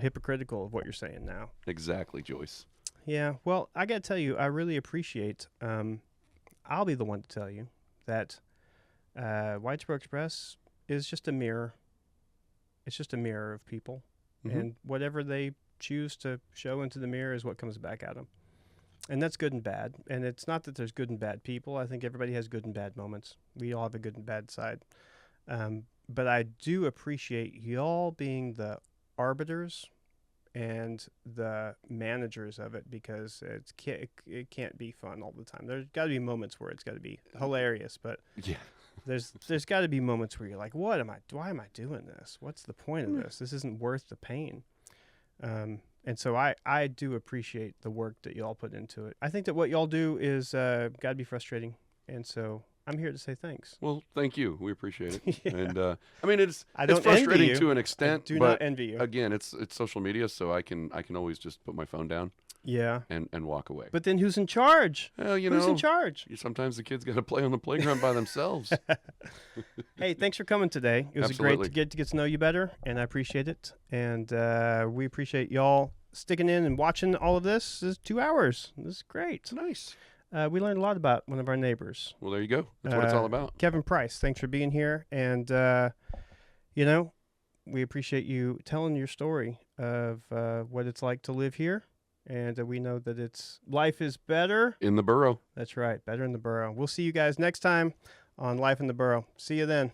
hypocritical of what you're saying now. Exactly, Joyce. Yeah, well, I got to tell you, I really appreciate, I'll be the one to tell you that Whitesboro Express is just a mirror. It's just a mirror of people. Mm-hmm. And whatever they choose to show into the mirror is what comes back at them. And that's good and bad. And it's not that there's good and bad people. I think everybody has good and bad moments. We all have a good and bad side. But I do appreciate y'all being the arbiters and the managers of it, because it can't be fun all the time. There's got to be moments where it's got to be hilarious, but yeah, there's got to be moments where you're like, why am I doing this? What's the point of this? This isn't worth the pain. And so I do appreciate the work that y'all put into it. I think that what y'all do is got to be frustrating, and so I'm here to say thanks. Well, thank you. We appreciate it. Yeah. And I mean, it's don't envy frustrating you. to an extent. I do but not envy you. Again, it's social media, so I can always just put my phone down Yeah. and walk away. But then who's in charge? Well, Who's in charge? Sometimes the kids got to play on the playground by themselves. Hey, thanks for coming today. It was great Absolutely. to get to know you better, and I appreciate it. And we appreciate y'all sticking in and watching all of this. This is 2 hours. This is great. Nice. We learned a lot about one of our neighbors. Well, there you go. That's what it's all about. Kevin Price, thanks for being here. And, we appreciate you telling your story of what it's like to live here. And we know that life is better. In the Boro. That's right. Better in the Borough. We'll see you guys next time on Life in the Borough. See you then.